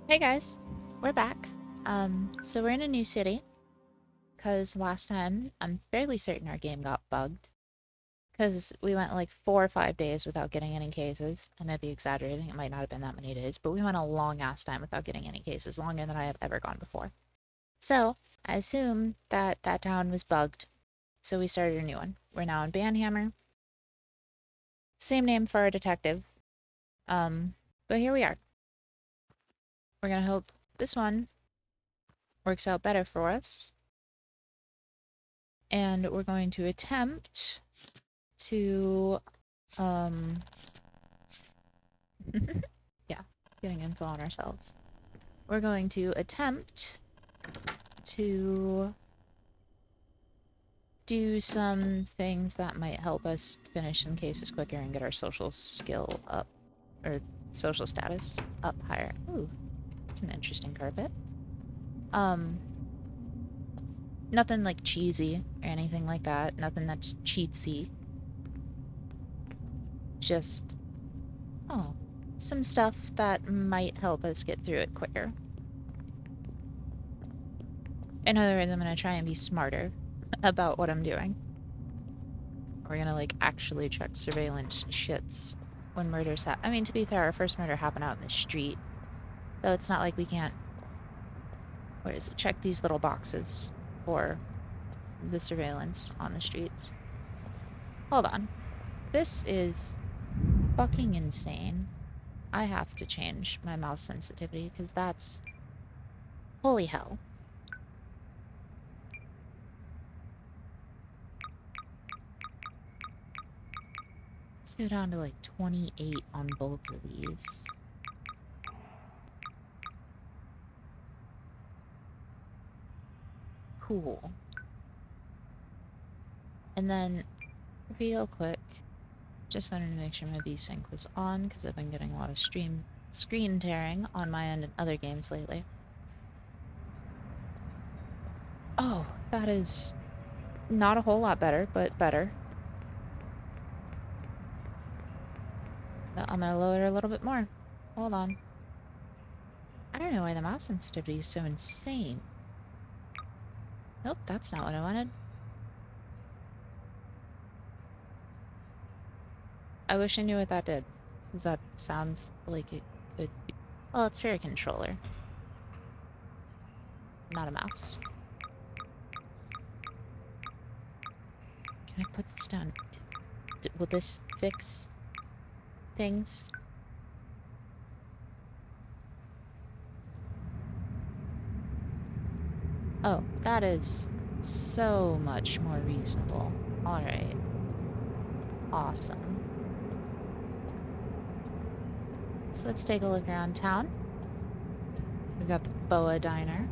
Hey guys, we're back. So we're in a new city, because last time I'm fairly certain our game got bugged, because we went like 4 or 5 days without getting any cases. I might be exaggerating, it might not have been that many days, but we went a long ass time without getting any cases, longer than I have ever gone before. So I assume that that town was bugged, so we started a new one. We're now in Banhammer, same name for our detective, but here we are. We're gonna hope this one works out better for us. And we're going to attempt to, um, yeah, getting info on ourselves. We're going to attempt to do some things that might help us finish some cases quicker and get our social skill up, or social status up higher. Ooh, that's an interesting carpet. Nothing like cheesy or anything like that. Nothing that's cheatsy. Just, oh, some stuff that might help us get through it quicker. In other words, I'm gonna try and be smarter about what I'm doing. We're gonna, like, actually check surveillance shits when murders happen. I mean, to be fair, our first murder happened out in the street. So it's not like we can't, where is it, check these little boxes for the surveillance on the streets. Hold on. This is fucking insane. I have to change my mouse sensitivity, because that's... holy hell. Let's go down to, like, 28 on both of these. Cool. And then, real quick, just wanted to make sure my VSync was on, because I've been getting a lot of screen tearing on my end in other games lately. Oh, that is not a whole lot better, but better. I'm gonna lower it a little bit more. Hold on. I don't know why the mouse sensitivity is so insane. Nope, that's not what I wanted. I wish I knew what that did, because that sounds like it could be... Well, it's for a controller, not a mouse. Can I put this down? Will this fix things? Oh, that is so much more reasonable. Alright. Awesome. So let's take a look around town. We've got the Boa Diner.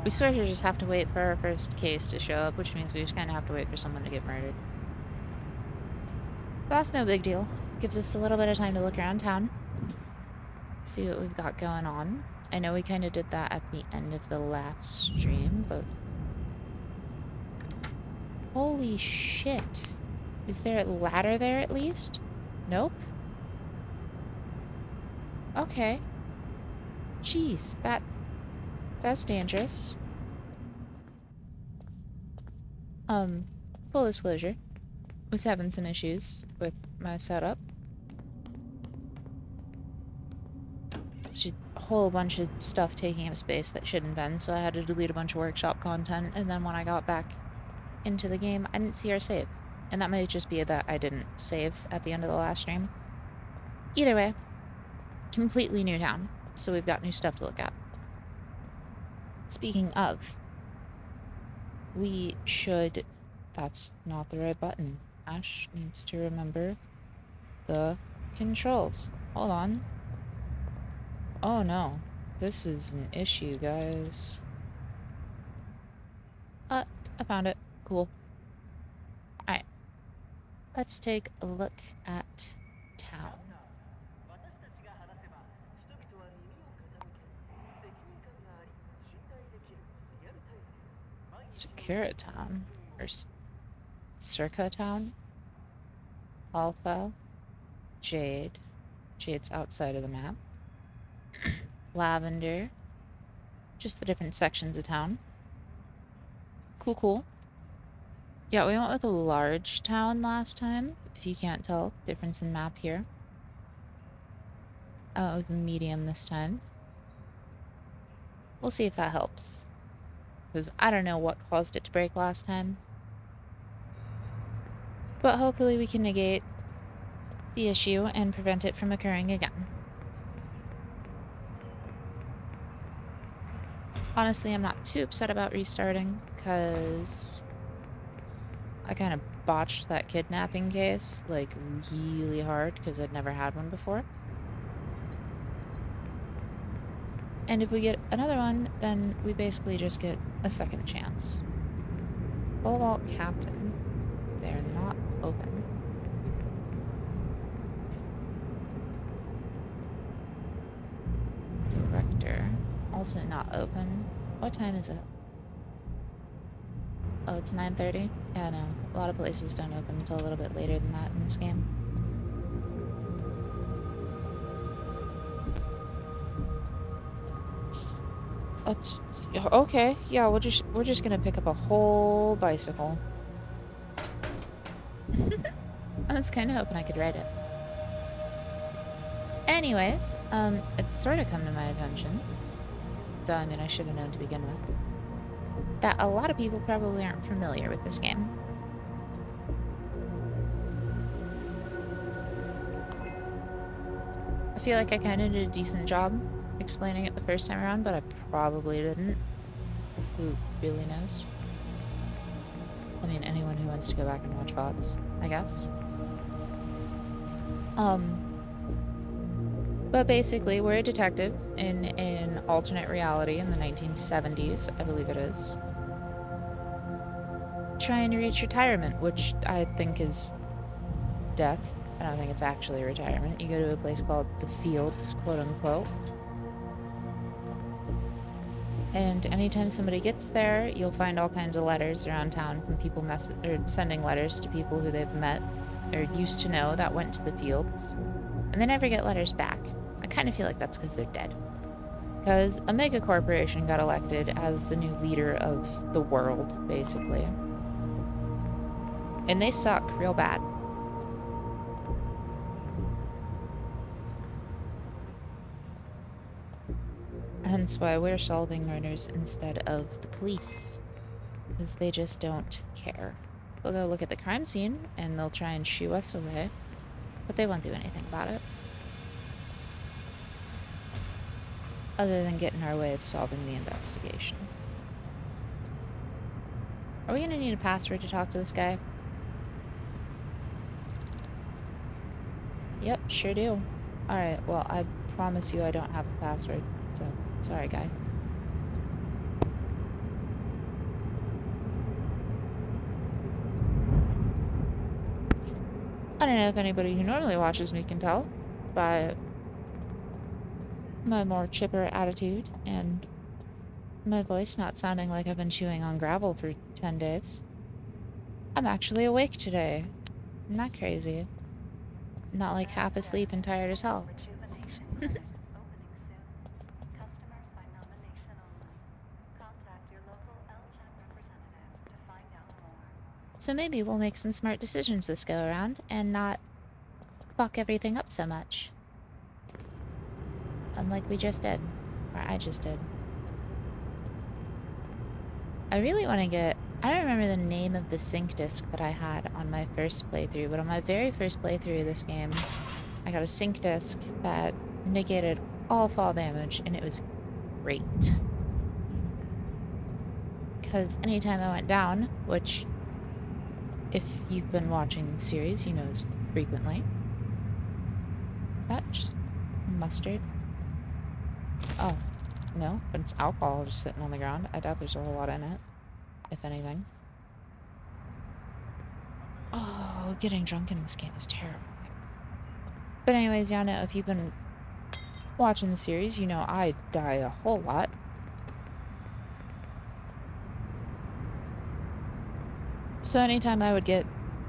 We sort of just have to wait for our first case to show up, which means we just kind of have to wait for someone to get murdered. But that's no big deal. Gives us a little bit of time to look around town. See what we've got going on. I know we kind of did that at the end of the last stream, but... Holy shit. Is there a ladder there at least? Nope. Okay. Jeez, that's dangerous. Full disclosure. Was having some issues with my setup. Just a whole bunch of stuff taking up space that shouldn't have been, so I had to delete a bunch of workshop content, and then when I got back into the game, I didn't see our save. And that might just be that I didn't save at the end of the last stream. Either way, completely new town, so we've got new stuff to look at. Speaking of, we should... That's not the right button. Ash needs to remember the controls. Hold on. Oh no. This is an issue, guys. I found it. Cool. Alright. Let's take a look at town. Secura Town. Or Circa Town. Alpha. Jade. Jade's outside of the map. Lavender. Just the different sections of town. Cool, cool. Yeah, we went with a large town last time, if you can't tell. Difference in map here. I went with medium this time. We'll see if that helps. Because I don't know what caused it to break last time. But hopefully we can negate the issue and prevent it from occurring again. Honestly, I'm not too upset about restarting, because I kind of botched that kidnapping case, like, really hard, because I'd never had one before. And if we get another one, then we basically just get a second chance. Full vault captain. They're not open. Director. Also not open. What time is it? Oh, it's 9:30? Yeah, no. A lot of places don't open until a little bit later than that in this game. Okay, yeah, we're just gonna pick up a whole bicycle. I was kind of hoping I could ride it. Anyways, it's sort of come to my attention, though I mean I should have known to begin with, that a lot of people probably aren't familiar with this game. I feel like I kind of did a decent job explaining it the first time around, but I probably didn't. Who really knows? I mean, anyone who wants to go back and watch VODs, I guess. But basically, we're a detective in an alternate reality in the 1970s, I believe it is. Trying to reach retirement, which I think is death. I don't think it's actually retirement. You go to a place called the Fields, quote unquote. And anytime somebody gets there, you'll find all kinds of letters around town from people sending letters to people who they've met or used to know that went to the Fields. And they never get letters back. I kind of feel like that's because they're dead. Because a mega corporation got elected as the new leader of the world, basically. And they suck real bad. Hence why we're solving murders instead of the police. Because they just don't care. They'll go look at the crime scene, and they'll try and shoo us away. But they won't do anything about it. Other than get in our way of solving the investigation. Are we gonna need a password to talk to this guy? Yep, sure do. Alright, well, I promise you I don't have a password, so sorry, guy. I don't know if anybody who normally watches me can tell, but my more chipper attitude and my voice not sounding like I've been chewing on gravel for 10 days. I'm actually awake today. Isn't that crazy? Not like half asleep and tired as hell. So maybe we'll make some smart decisions this go around and not fuck everything up so much. Unlike we just did. Or I just did. I really want to get... I don't remember the name of the sync disc that I had on my first playthrough, but on my very first playthrough of this game, I got a sync disc that negated all fall damage, and it was great. Because anytime I went down, which, if you've been watching the series, you know is frequently. Is that just mustard? Oh, no, but it's alcohol just sitting on the ground. I doubt there's a whole lot in it, if anything. Oh, getting drunk in this game is terrible. But anyways, y'all know if you've been watching the series, you know I die a whole lot. So anytime I would get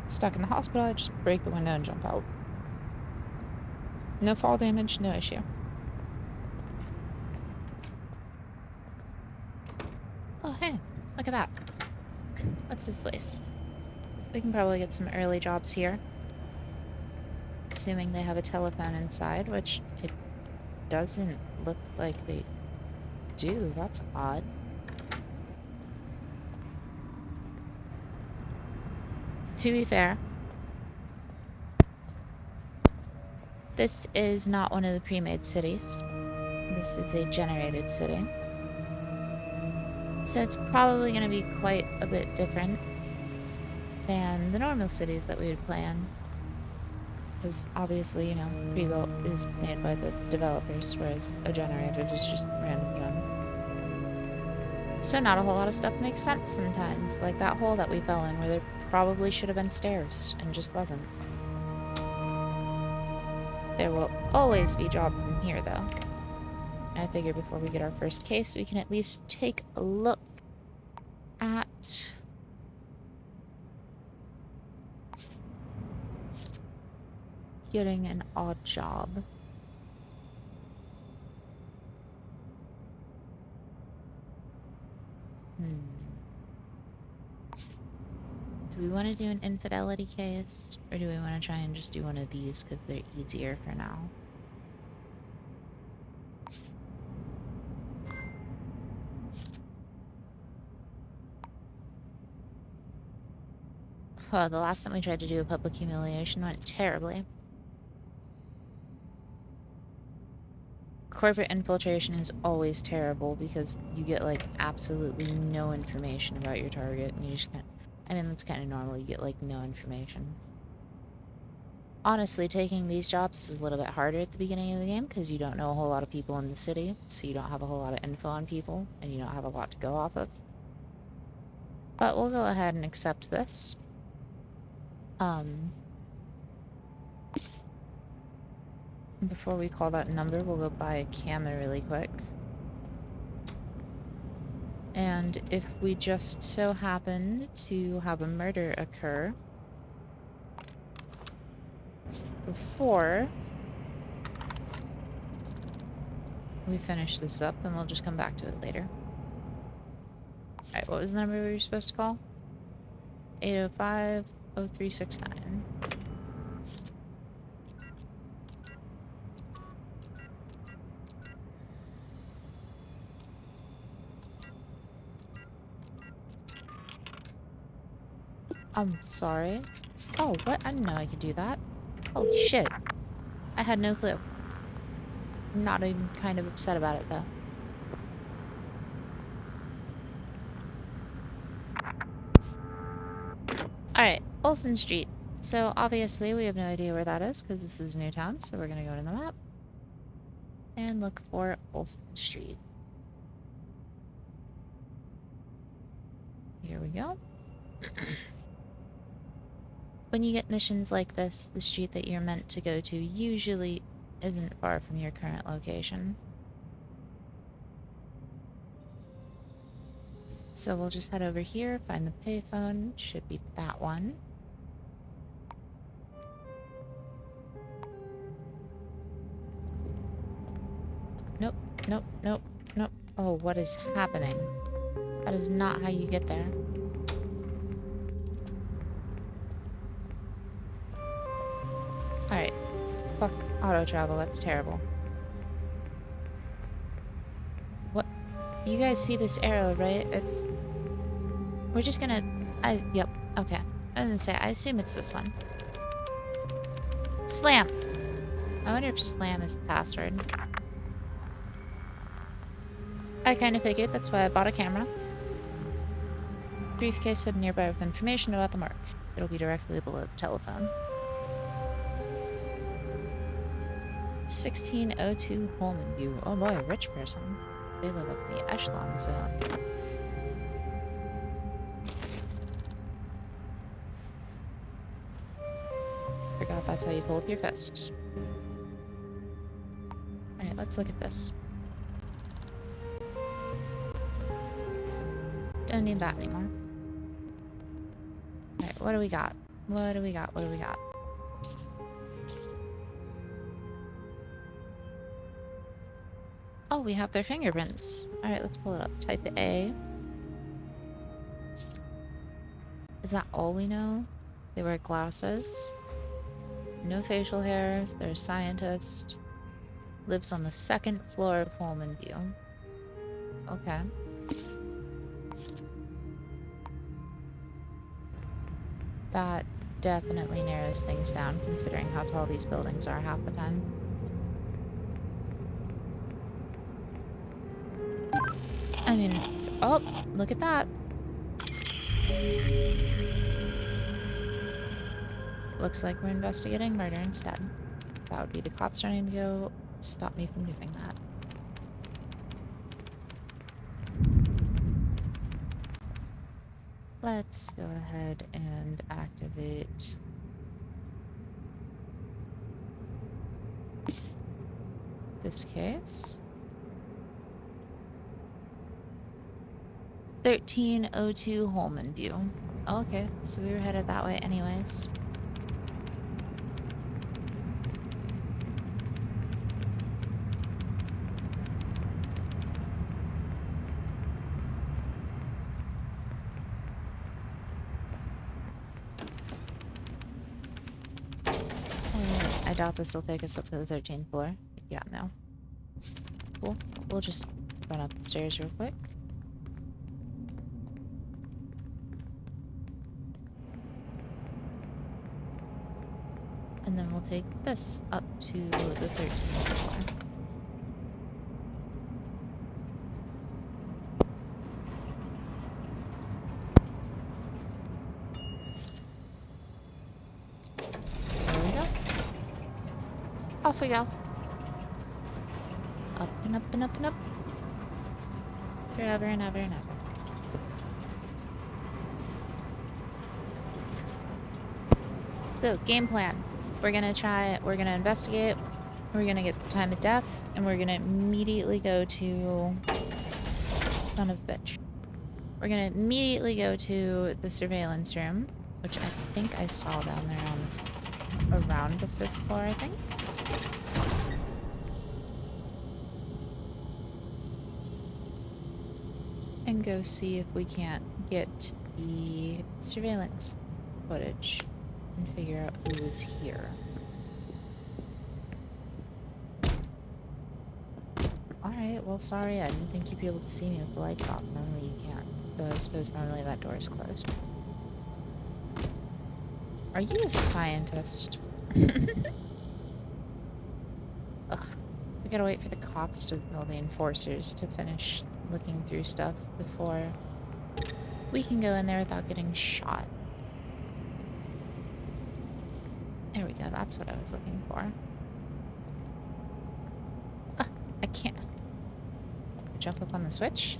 stuck in the hospital, I'd just break the window and jump out. No fall damage, no issue. Oh, hey, look at that. What's this place? We can probably get some early jobs here. Assuming they have a telephone inside, which it doesn't look like they do. That's odd. To be fair, this is not one of the pre-made cities. This is a generated city. So it's probably going to be quite a bit different than the normal cities that we would plan. Because obviously, you know, pre-built is made by the developers, whereas a generated is just random gen. So not a whole lot of stuff makes sense sometimes, like that hole that we fell in where there probably should have been stairs and just wasn't. There will always be job from here, though. I figure before we get our first case, we can at least take a look at getting an odd job. Do we want to do an infidelity case, or do we want to try and just do one of these because they're easier for now? Oh, the last time we tried to do a public humiliation went terribly. Corporate infiltration is always terrible because you get, like, absolutely no information about your target, and you just can't... I mean, that's kind of normal. You get, like, no information. Honestly, taking these jobs is a little bit harder at the beginning of the game because you don't know a whole lot of people in the city, so you don't have a whole lot of info on people, and you don't have a lot to go off of. But we'll go ahead and accept this. Before we call that number, we'll go buy a camera really quick. And if we just so happen to have a murder occur before we finish this up, then we'll just come back to it later. Alright, what was the number we were supposed to call? 805-0369. I'm sorry. Oh, what? I didn't know I could do that. Holy shit. I had no clue. I'm not even kind of upset about it, though. Alright, Olsen Street. So, obviously, we have no idea where that is, because this is Newtown, so we're gonna go to the map and look for Olsen Street. Here we go. When you get missions like this, the street that you're meant to go to usually isn't far from your current location. So we'll just head over here, find the payphone. Should be that one. Nope, nope, nope, nope. Oh, what is happening? That is not how you get there. Alright. Fuck auto travel, that's terrible. What? You guys see this arrow, right? It's... We're just gonna... Yep, okay. I was gonna say, I assume it's this one. Slam! I wonder if slam is the password. I kind of figured, that's why I bought a camera. Briefcase hidden nearby with information about the mark. It'll be directly below the telephone. 1602 Holman View. Oh boy, a rich person. They live up in the echelon zone. Forgot that's how you pull up your fists. Alright, let's look at this. Don't need that anymore. what do we got? What do we got? What do we got? Oh, we have their fingerprints. Alright, let's pull it up. Type A. Is that all we know? They wear glasses. No facial hair. They're a scientist. Lives on the second floor of Holman View. Okay. That definitely narrows things down, considering how tall these buildings are half the time. I mean, oh, look at that. Looks like we're investigating murder instead. That would be the cops trying to go stop me from doing that. Let's go ahead and activate this case. 1302 Holman View. Oh, okay, so we were headed that way anyways. I doubt this will take us up to the 13th floor. Yeah, no. Cool. We'll just run up the stairs real quick. And then we'll take this up to the 13th floor. There we go. Off we go. Up and up and up and up. Forever and ever and ever. So, game plan. We're gonna investigate, we're gonna get the time of death, and we're gonna immediately go to... Son of a bitch. We're gonna immediately go to the surveillance room, which I think I saw down there around the 5th floor, I think. And go see if we can't get the surveillance footage and figure out who is here. Alright, well sorry, I didn't think you'd be able to see me with the lights off. Normally you can't. Though I suppose normally that door is closed. Are you a scientist? Ugh. We gotta wait for the cops well, the enforcers to finish looking through stuff before we can go in there without getting shot. There we go, that's what I was looking for. I can't jump up on the switch.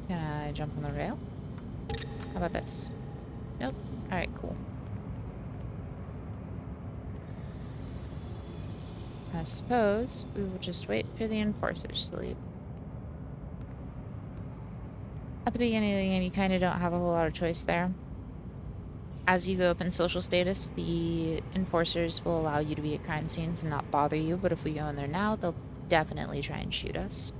Can I jump on the rail? How about this? Nope. Alright, cool. I suppose we will just wait for the enforcers to leave. At the beginning of the game, you kind of don't have a whole lot of choice there. As you go up in social status, the enforcers will allow you to be at crime scenes and not bother you, but if we go in there now, they'll definitely try and shoot us.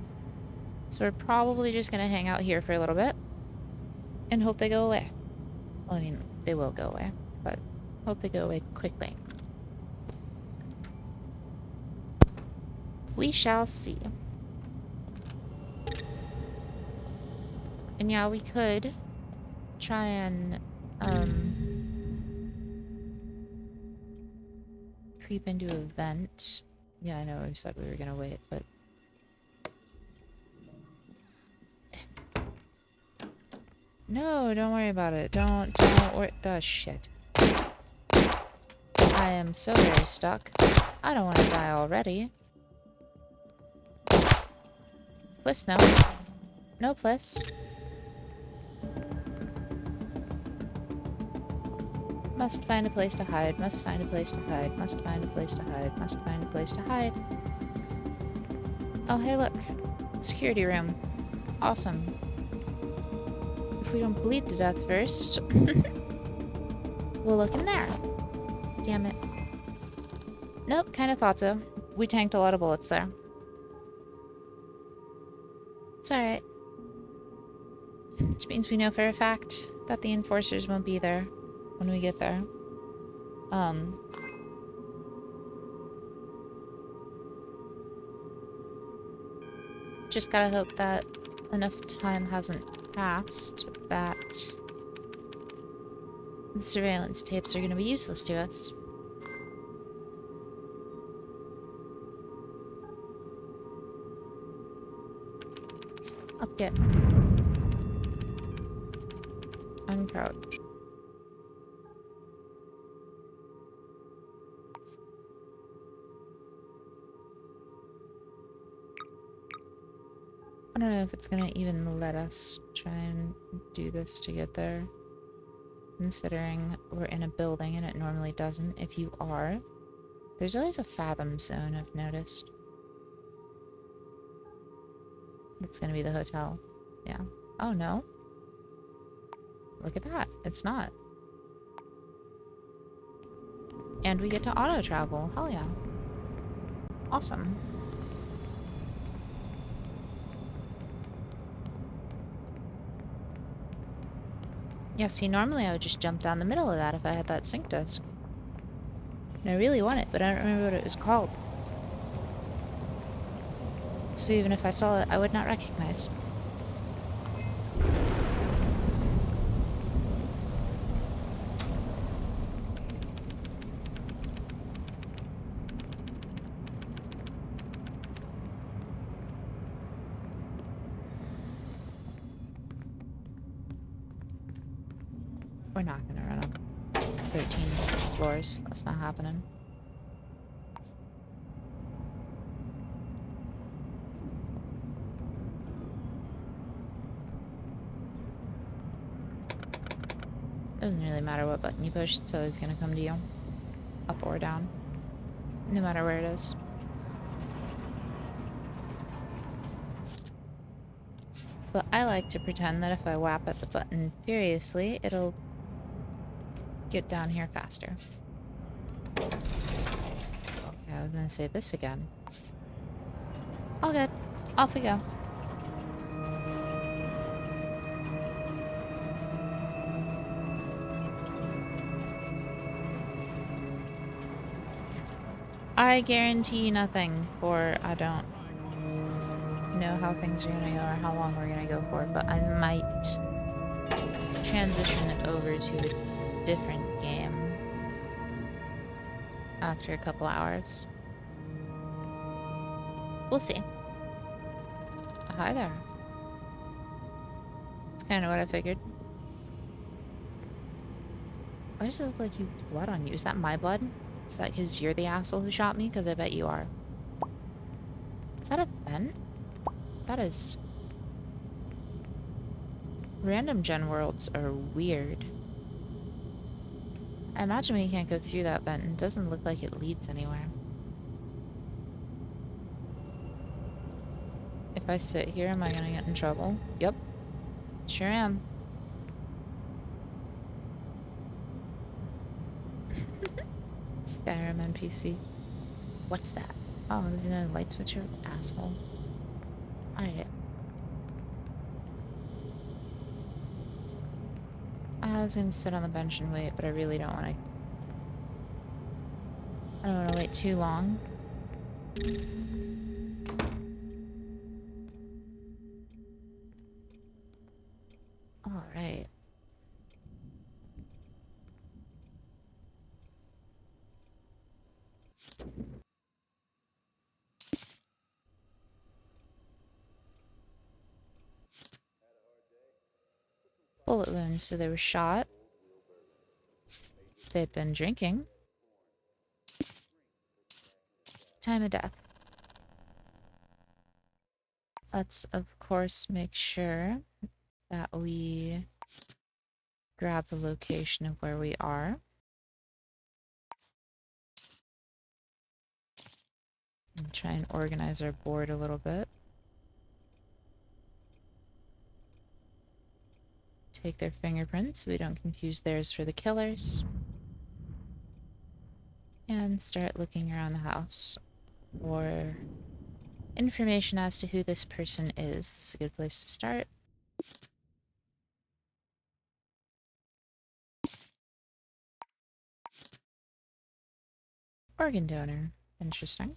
So we're probably just gonna hang out here for a little bit and hope they go away. Well, I mean, they will go away, but hope they go away quickly. We shall see. And yeah, we could try and creep into a vent. Yeah, I know we said we were gonna wait, but no, don't worry about it. Don't worry. The shit. I am so very stuck. I don't want to die already. Please, no. No, please. Must find a place to hide. Must find a place to hide. Must find a place to hide. Must find a place to hide. Oh, hey, look. Security room. Awesome. If we don't bleed to death first. we'll look in there. Damn it. Nope, kind of thought so. We tanked a lot of bullets there. It's alright. Which means we know for a fact that the enforcers won't be there when we get there. Just gotta hope that enough time hasn't passed that the surveillance tapes are gonna be useless to us. Up get. Uncrouch. I don't know if it's gonna even let us try and do this to get there. Considering we're in a building and it normally doesn't. If you are, there's always a fathom zone, I've noticed. It's gonna be the hotel. Yeah. Oh no. Look at that. It's not. And we get to auto travel. Hell yeah. Awesome. Yeah, see, normally I would just jump down the middle of that if I had that sync disc. And I really want it, but I don't remember what it was called. So even if I saw it, I would not recognize. We're not gonna run up 13 floors. That's not happening. Doesn't really matter what button you push, it's always gonna come to you. Up or down. No matter where it is. But I like to pretend that if I whap at the button furiously, it'll get down here faster. Okay, I was gonna say this again. All good. Off we go. I guarantee nothing, for I don't know how things are gonna go or how long we're gonna go for, but I might transition it over to a different game after a couple hours. We'll see. Hi there. That's kind of what I figured. Why does it look like you have blood on you? Is that my blood? Is that because you're the asshole who shot me? Because I bet you are. Is that a vent? That is... Random gen worlds are weird. I imagine we can't go through that vent. It doesn't look like it leads anywhere. If I sit here, am I gonna get in trouble? Yep. Sure am. Skyrim NPC. What's that? Oh, there's no light switcher? Asshole. Alright. I was gonna sit on the bench and wait, but I really don't want to... I don't want to wait too long. Alright. Bullet wounds, so they were shot. They'd been drinking. Time of death. Let's, of course, make sure that we grab the location of where we are. And try and organize our board a little bit. Take their fingerprints so we don't confuse theirs for the killers. and start looking around the house for information as to who this person is. It's a good place to start. Organ donor. Interesting.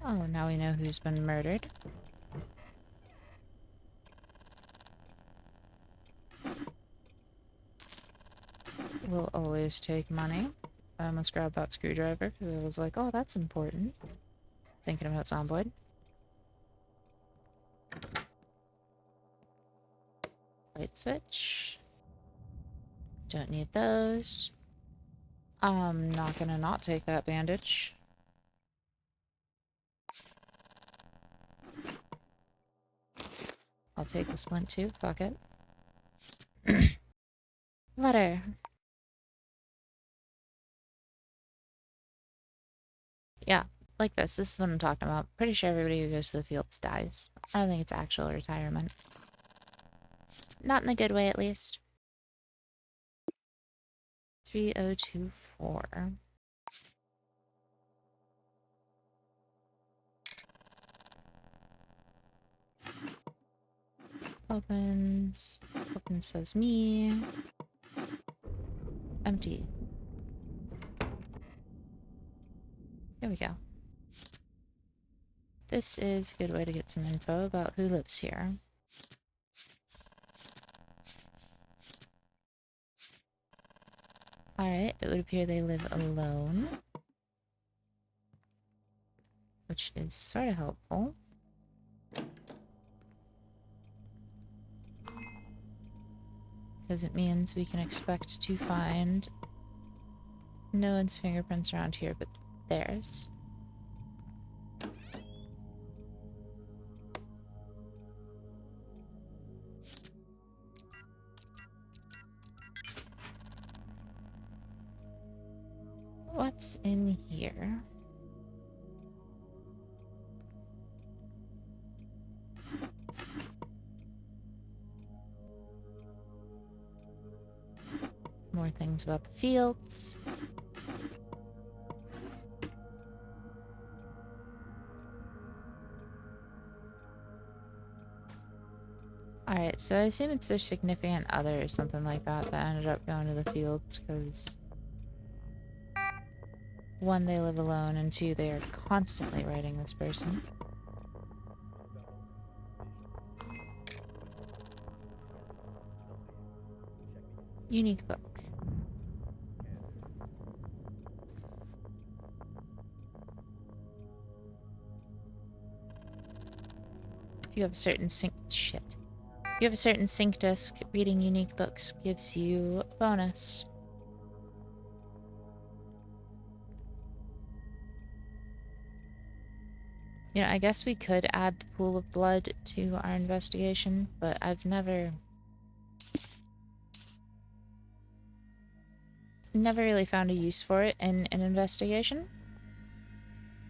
Oh, now we know who's been murdered. We'll always take money. I almost grabbed that screwdriver because I was like, oh, that's important. Thinking about Zomboid. Light switch. Don't need those. I'm not gonna not take that bandage. I'll take the splint too, fuck it. Letter. Yeah, like this. This is what I'm talking about. Pretty sure everybody who goes to the fields dies. I don't think it's actual retirement. Not in a good way, at least. 3024. Opens. Open says me. Empty. Here we go. This is a good way to get some info about who lives here. Alright, it would appear they live alone. Which is sort of helpful. Because it means we can expect to find no one's fingerprints around here but theirs. What's in here? More things about the fields. Alright, so I assume it's their significant other or something like that that ended up going to the fields, because one, they live alone, and two, they are constantly writing this person. Unique book. If you have a certain sync If you have a certain sync disk, reading unique books gives you a bonus. You know, I guess we could add the pool of blood to our investigation, but I've never really found a use for it in an investigation.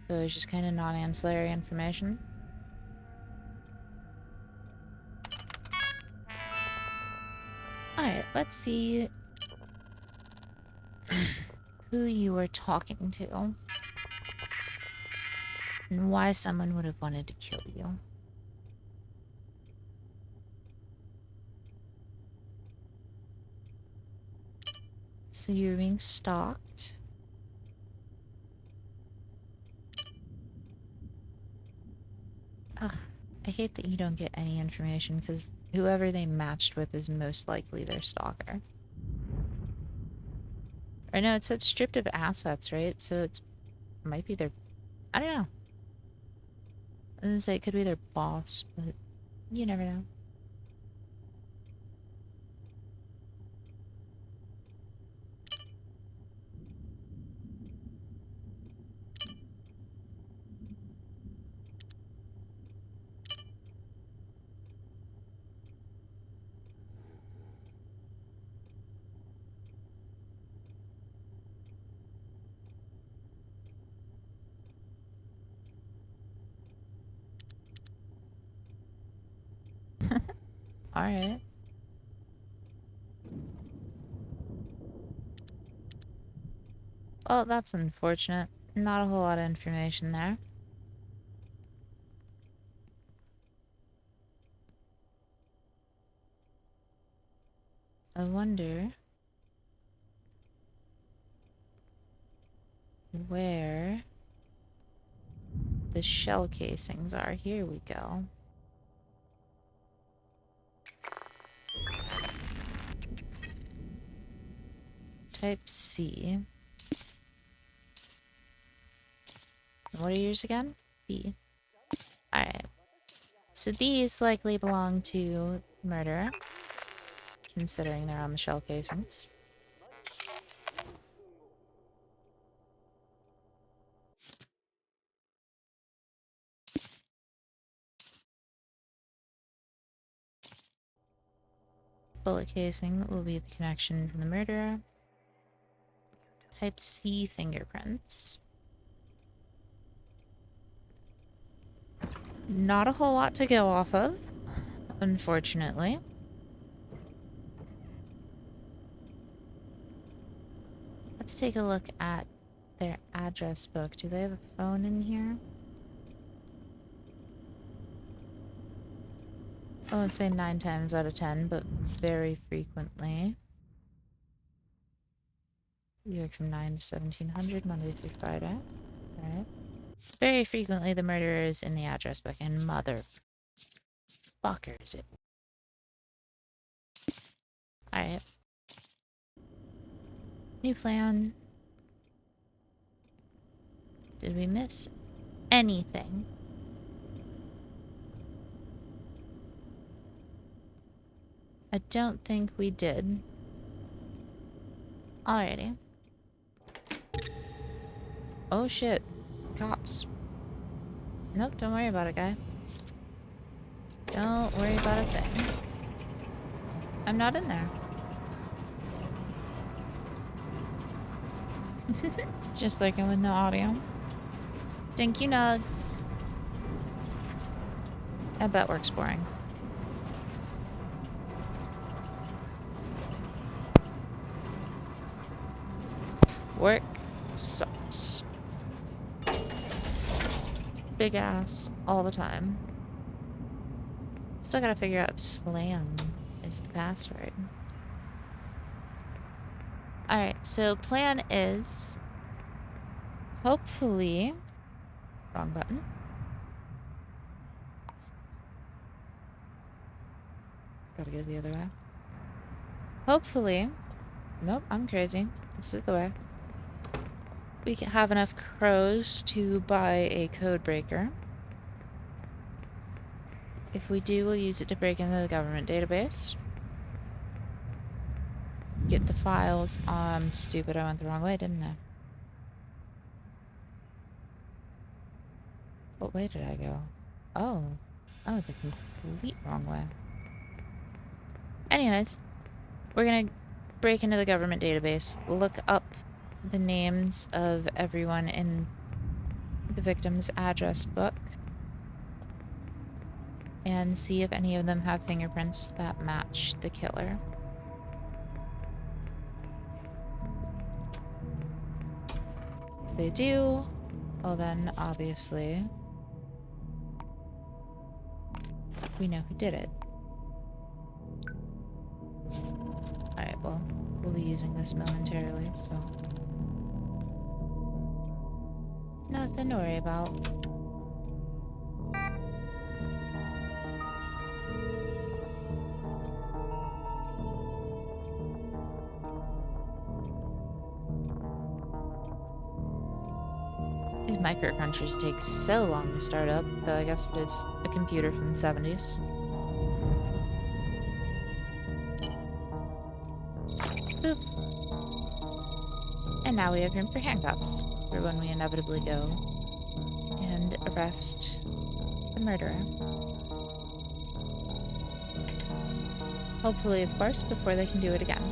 So it's just kind of non-ancillary information. Alright, let's see who you were talking to. And why someone would have wanted to kill you. So you're being stalked. Ugh, I hate that you don't get any information, because whoever they matched with is most likely their stalker. Or no, it said stripped of assets, right? So it might be their... I don't know. I was gonna say it could be their boss, but you never know. Alright. Well, that's unfortunate. Not a whole lot of information there. I wonder where the shell casings are. Here we go. Type C. What are yours again? B. Alright. So these likely belong to murderer, considering they're on the shell casings. Bullet casing will be the connection to the murderer. Type C fingerprints. Not a whole lot to go off of, unfortunately. Let's take a look at their address book. Do they have a phone in here? I won't say 9 times out of 10, but very frequently. You work from 9 to 1700, Monday through Friday. Alright. Very frequently the murderer is in the address book, and motherfucker is it. Alright. New plan. Did we miss anything? I don't think we did. Alrighty. Oh shit. Cops. Nope, don't worry about it, guy. Don't worry about a thing. I'm not in there. Just lurking with no audio. Thank you, Nugs. I bet work's boring. Work sucks. Big ass all the time. Still gotta figure out if slam is the password. Alright, so plan is hopefully... Wrong button. Gotta go the other way. Hopefully... Nope, I'm crazy. This is the way. We can have enough crows to buy a code breaker. If we do, we'll use it to break into the government database. Get the files. I'm stupid, I went the wrong way, didn't I? What way did I go? Oh. Oh, the complete wrong way. Anyways, we're gonna break into the government database, look up the names of everyone in the victim's address book, and see if any of them have fingerprints that match the killer. If they do, well then, obviously, we know who did it. Alright, well, we'll be using this momentarily, so... Nothing to worry about. These micro crunchers take so long to start up, though I guess it is a computer from the 70s. Boop. And now we have room for handcuffs, for when we inevitably go and arrest the murderer. Hopefully, of course, before they can do it again.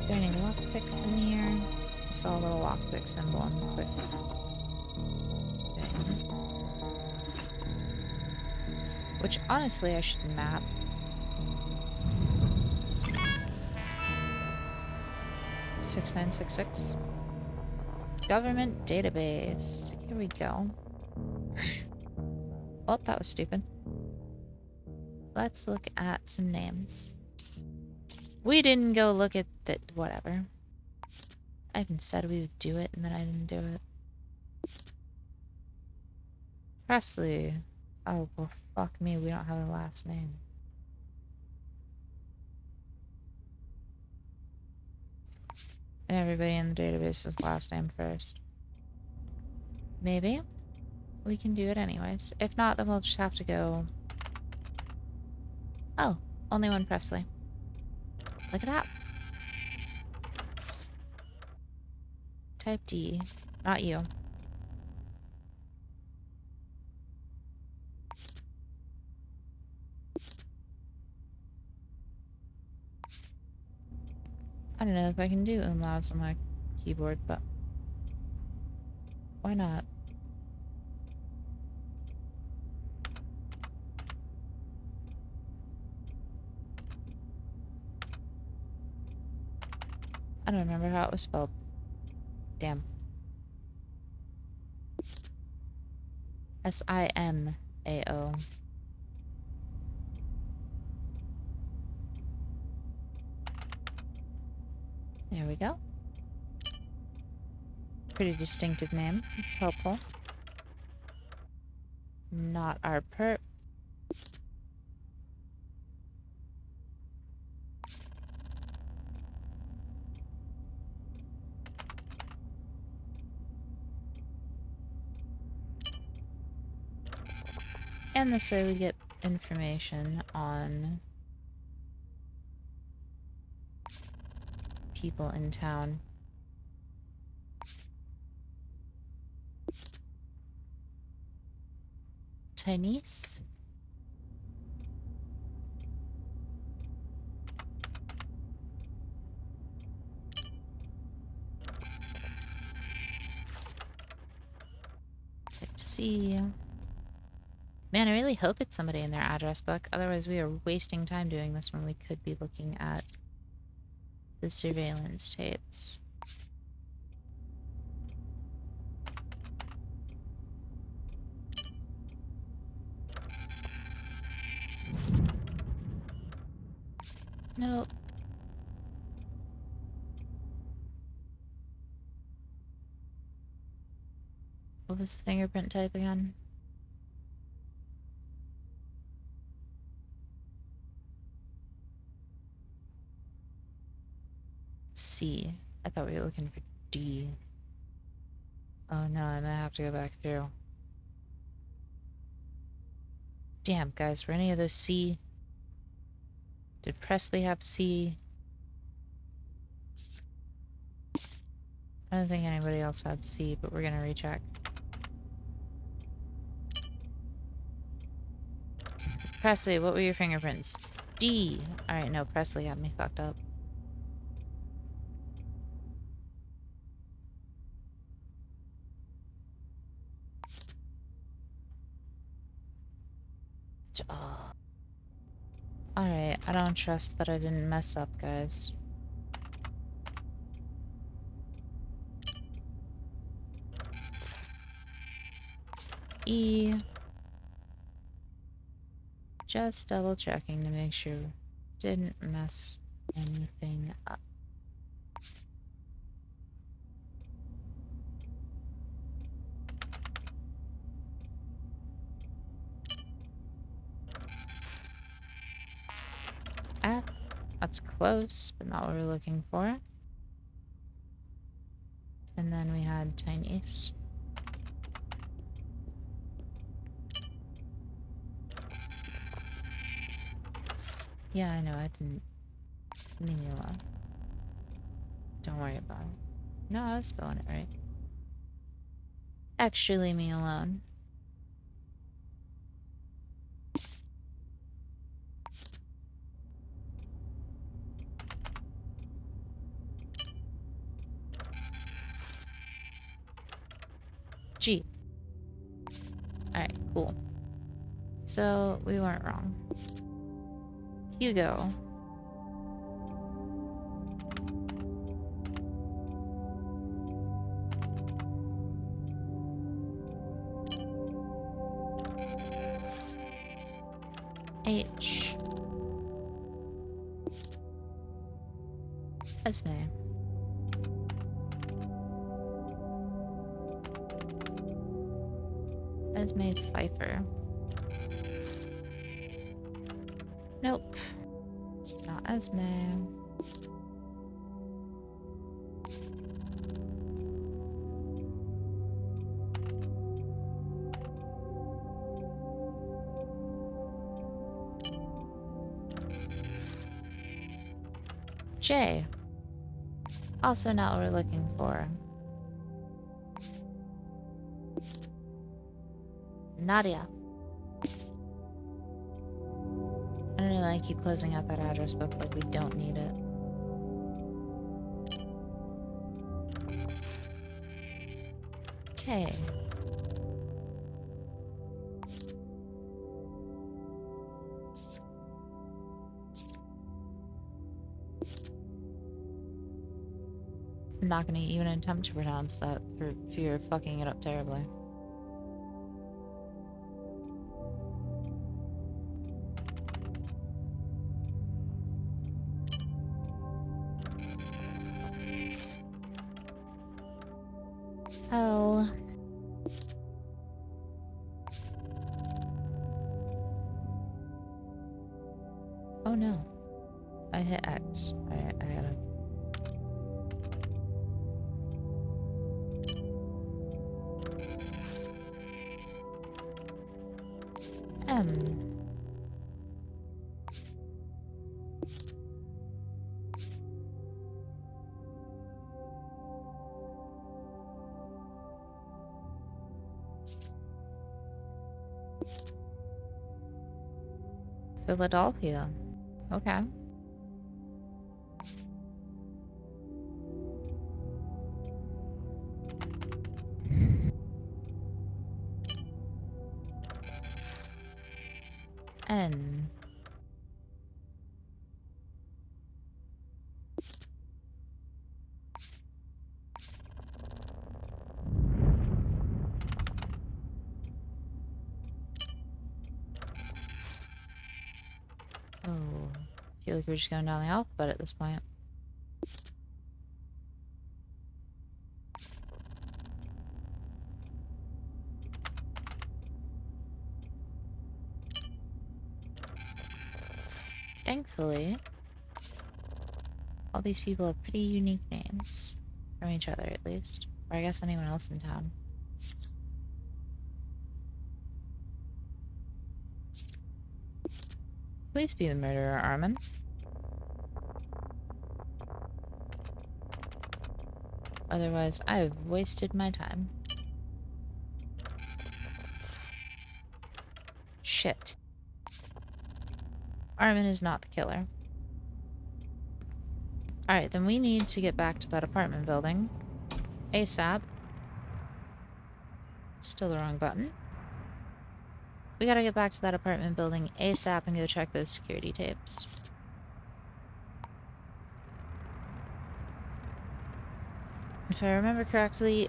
Are there any lockpicks in here? I saw a little lockpick symbol on the quick thing. Which, honestly, I should map. $6966. Government database. Here we go. Well, that was stupid. Let's look at some names. We didn't go look at the... whatever. I even said we would do it, and then I didn't do it. Presley. Oh, well, fuck me. We don't have a last name. And everybody in the database is last name first. Maybe. We can do it anyways. If not, then we'll just have to go... Oh, only one Presley. Look at that. Type D. Not you. I don't know if I can do umlauts on my keyboard, but... why not? I don't remember how it was spelled. Damn. S-I-M-A-O. There we go. Pretty distinctive name. It's helpful. Not our perp. And this way we get information on people in town. Chinese? Type C. Man, I really hope it's somebody in their address book. Otherwise, we are wasting time doing this when we could be looking at the surveillance tapes. Nope. What was the fingerprint type again? C. I thought we were looking for D. Oh no, I'm gonna have to go back through. Damn, guys, were any of those C? Did Presley have C? I don't think anybody else had C, but we're gonna recheck. Presley, what were your fingerprints? D. Alright, no, Presley had me fucked up. Oh. Alright, I don't trust that I didn't mess up, guys. E. Just double checking to make sure didn't mess anything up. F. That's close, but not what we're looking for. And then we had Chinese. Yeah, I know, I didn't... leave me alone. Don't worry about it. No, I was spelling it right. Actually, leave me alone. G. Alright, cool. So, we weren't wrong. Hugo. H. Esme. Esme Pfeiffer. Nope. Not Esme. J. Also not what we're looking for. Nadia. I don't know why I keep closing out that address book like we don't need it. Okay. I'm not gonna even attempt to pronounce that for fear of fucking it up terribly. Hell. Oh no. I hit X. Alright, I gotta... M. Philadelphia. Okay. N. Oh. I feel like we're just going down the alphabet at this point. Thankfully, all these people have pretty unique names. From each other, at least. Or I guess anyone else in town. Please be the murderer, Armin. Otherwise, I have wasted my time. Shit. Armin is not the killer. Alright, then we need to get back to that apartment building. ASAP. Still the wrong button. We gotta get back to that apartment building ASAP and go check those security tapes. If I remember correctly,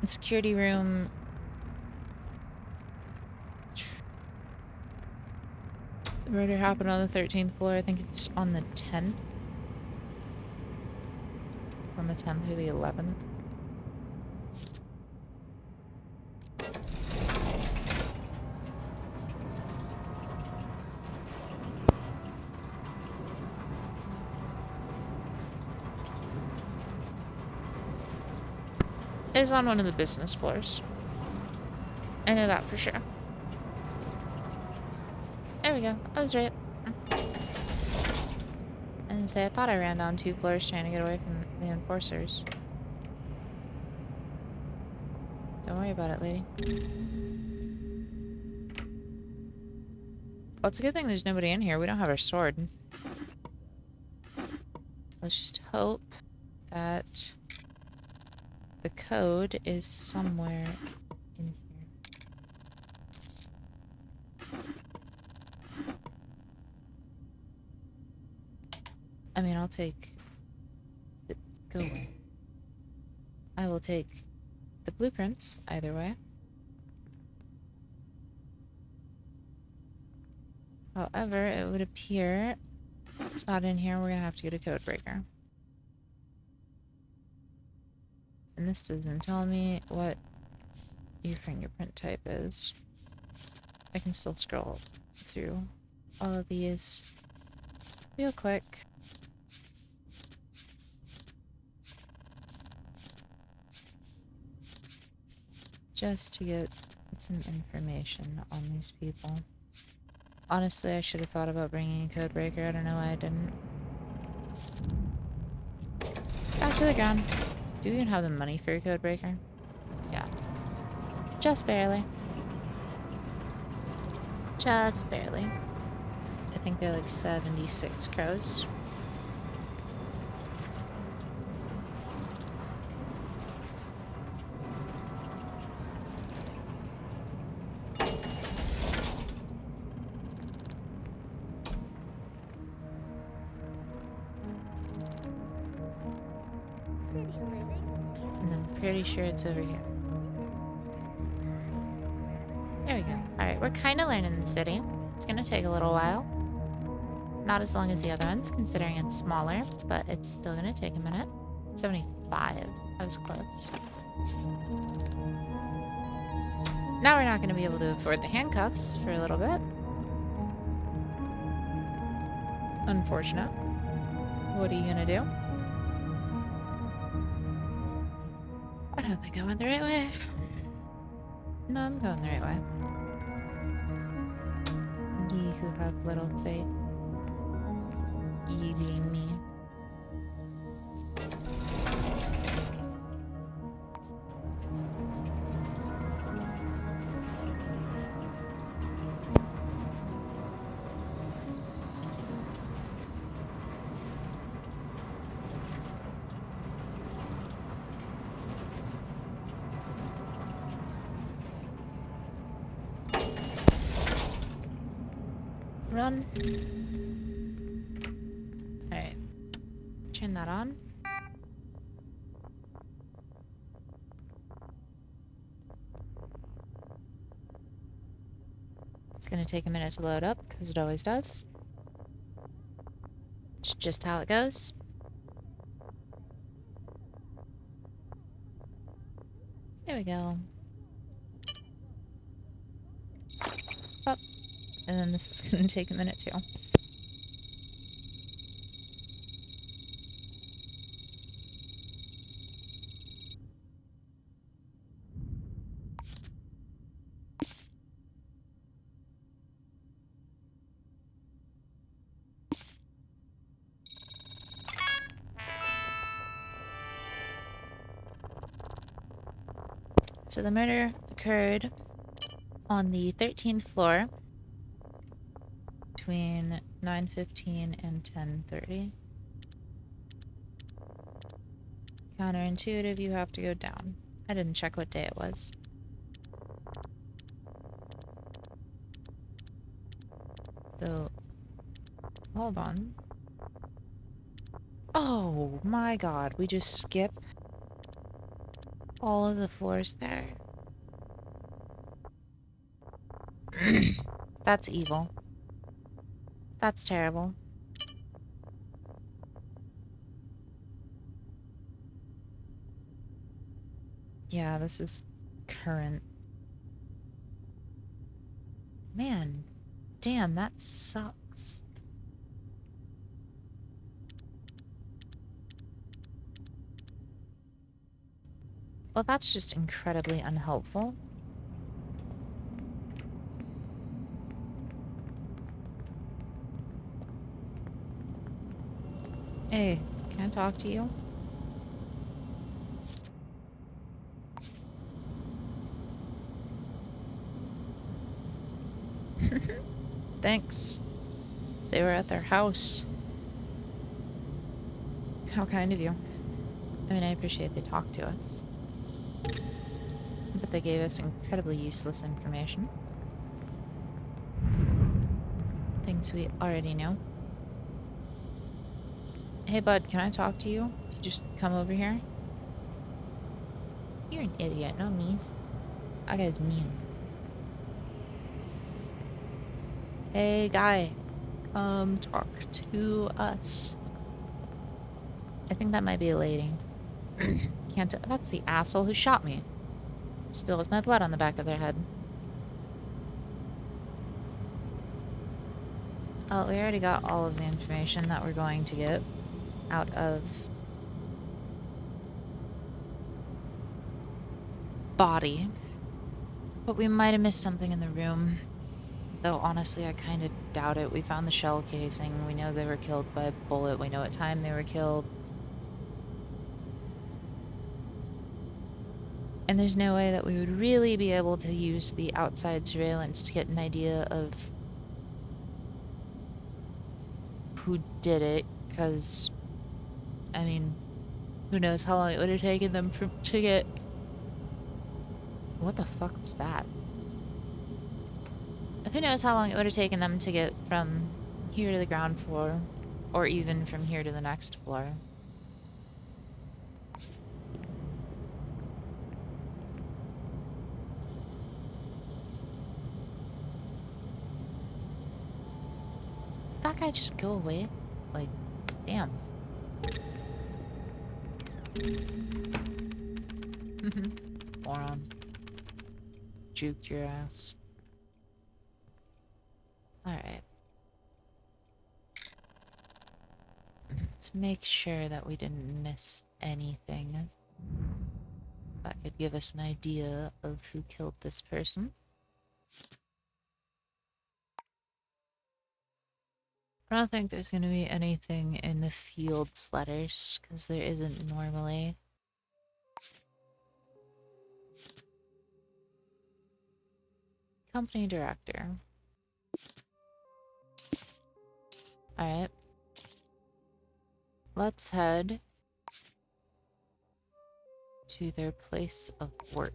the security room... The murder happened on the 13th floor. I think it's on the 10th. From the 10th through the 11th. It was on one of the business floors. I know that for sure. There we go. I was right. And say I thought I ran down 2 floors trying to get away from the enforcers. Don't worry about it, lady. Well, it's a good thing there's nobody in here. We don't have our sword. Let's just hope that the code is somewhere in here. I'll take the... Go away. I will take the blueprints, either way. However, it would appear it's not in here. We're gonna have to get a code breaker. And this doesn't tell me what your fingerprint type is. I can still scroll through all of these real quick. Just to get some information on these people. Honestly, I should have thought about bringing a code breaker. I don't know why I didn't. Back to the ground. Do you even have the money for a code breaker? Yeah. Just barely. Just barely. I think they're like 76 crows. And I'm pretty sure it's over here. There we go. Alright, we're kind of learning the city. It's gonna take a little while. Not as long as the other ones, considering it's smaller, but it's still gonna take a minute. 75. That was close. Now we're not gonna be able to afford the handcuffs for a little bit. Unfortunate. What are you gonna do? I don't think I went the right way. No, I'm going the right way. Ye who have little faith. Ye being me. Run. Alright. Turn that on. It's gonna take a minute to load up, because it always does. It's just how it goes. There we go. Up. And then this is gonna take a minute too. So the murder occurred on the 13th floor between 9:15 and 10:30. Counterintuitive, you have to go down. I didn't check what day it was. So, hold on. Oh my god, we just skip all of the floors there. That's evil. That's terrible. Yeah, this is current. Man, damn, that sucks. Well, that's just incredibly unhelpful. Hey, can I talk to you? Thanks. They were at their house. How kind of you. I mean, I appreciate they talked to us. But they gave us incredibly useless information. Things we already know. Hey, bud, can I talk to you? Just come over here. You're an idiot, not me. That guy's mean. Hey, guy. Talk to us. I think that might be a lady. Can't that's the asshole who shot me. Still has my blood on the back of their head. Oh, we already got all of the information that we're going to get out of body. But we might have missed something in the room. Though, honestly, I kind of doubt it. We found the shell casing. We know they were killed by a bullet. We know what time they were killed. And there's no way that we would really be able to use the outside surveillance to get an idea of who did it, because, I mean, who knows how long it would have taken them to get... What the fuck was that? Who knows how long it would have taken them to get from here to the ground floor, or even from here to the next floor. That guy just go away? Like, damn. Moron. Juked your ass. Alright. Let's make sure that we didn't miss anything that could give us an idea of who killed this person. I don't think there's going to be anything in the fields letters, because there isn't normally. Company director. Alright. Let's head to their place of work.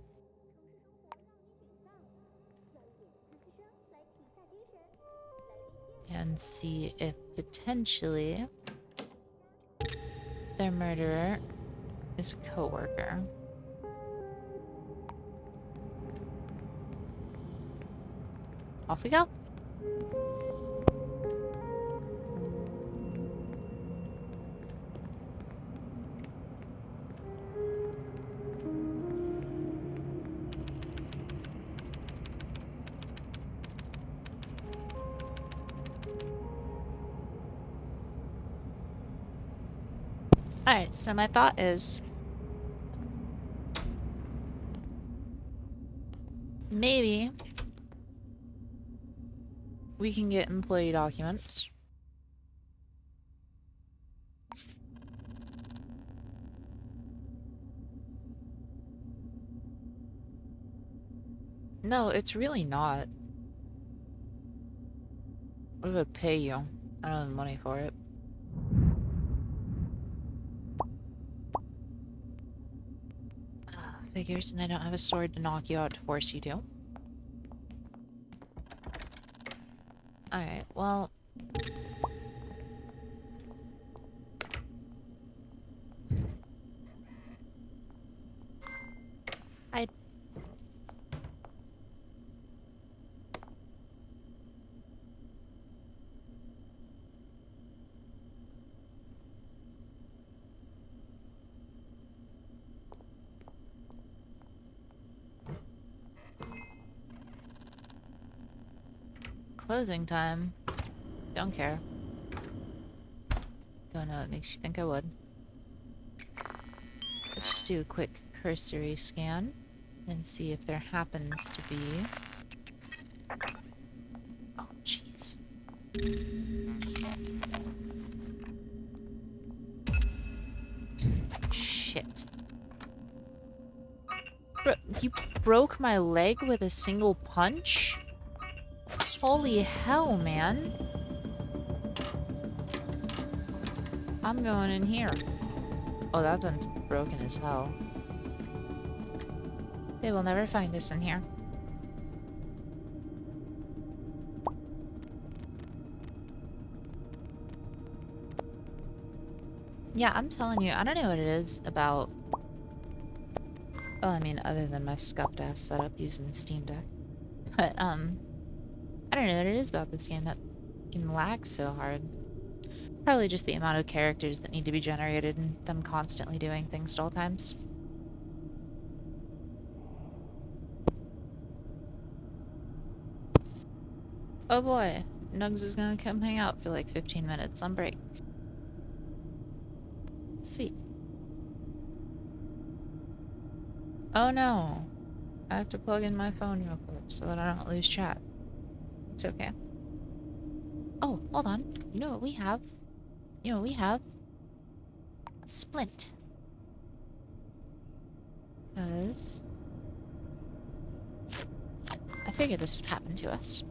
And see if potentially their murderer is a coworker. Off we go. Alright, so my thought is maybe we can get employee documents. No, it's really not. What would pay you? I don't have the money for it. Figures, and I don't have a sword to knock you out to force you to. Alright, well... Closing time. Don't care. Don't know what makes you think I would. Let's just do a quick cursory scan and see if there happens to be... Oh, jeez. Shit. You broke my leg with a single punch? Holy hell, man. I'm going in here. Oh, that one's broken as hell. They will never find us in here. Yeah, I'm telling you, I don't know what it is about... Well, I mean, other than my scuffed ass setup using the Steam Deck. But, I don't know what it is about this game that can lag so hard. Probably just the amount of characters that need to be generated and them constantly doing things at all times. Oh boy, Nugs is gonna come hang out for like 15 minutes on break. Sweet. Oh no! I have to plug in my phone real quick so that I don't lose chat. It's okay. Oh, hold on. You know what we have? You know what we have? A splint. Because... I figured this would happen to us.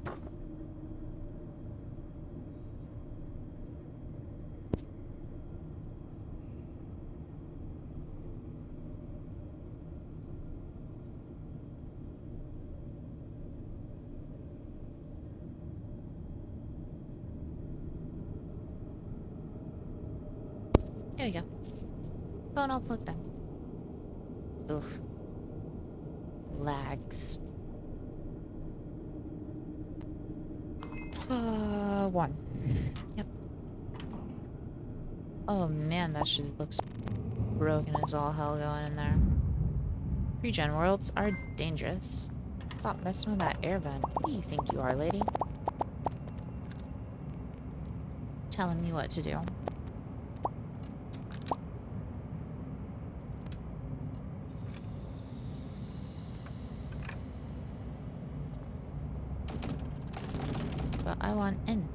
There we go. Phone all plugged in. Ugh. Lags. 1. Yep. Oh man, that shit looks broken as all hell going in there. Regen worlds are dangerous. Stop messing with that air vent. Who do you think you are, lady? Telling me what to do. But I want in.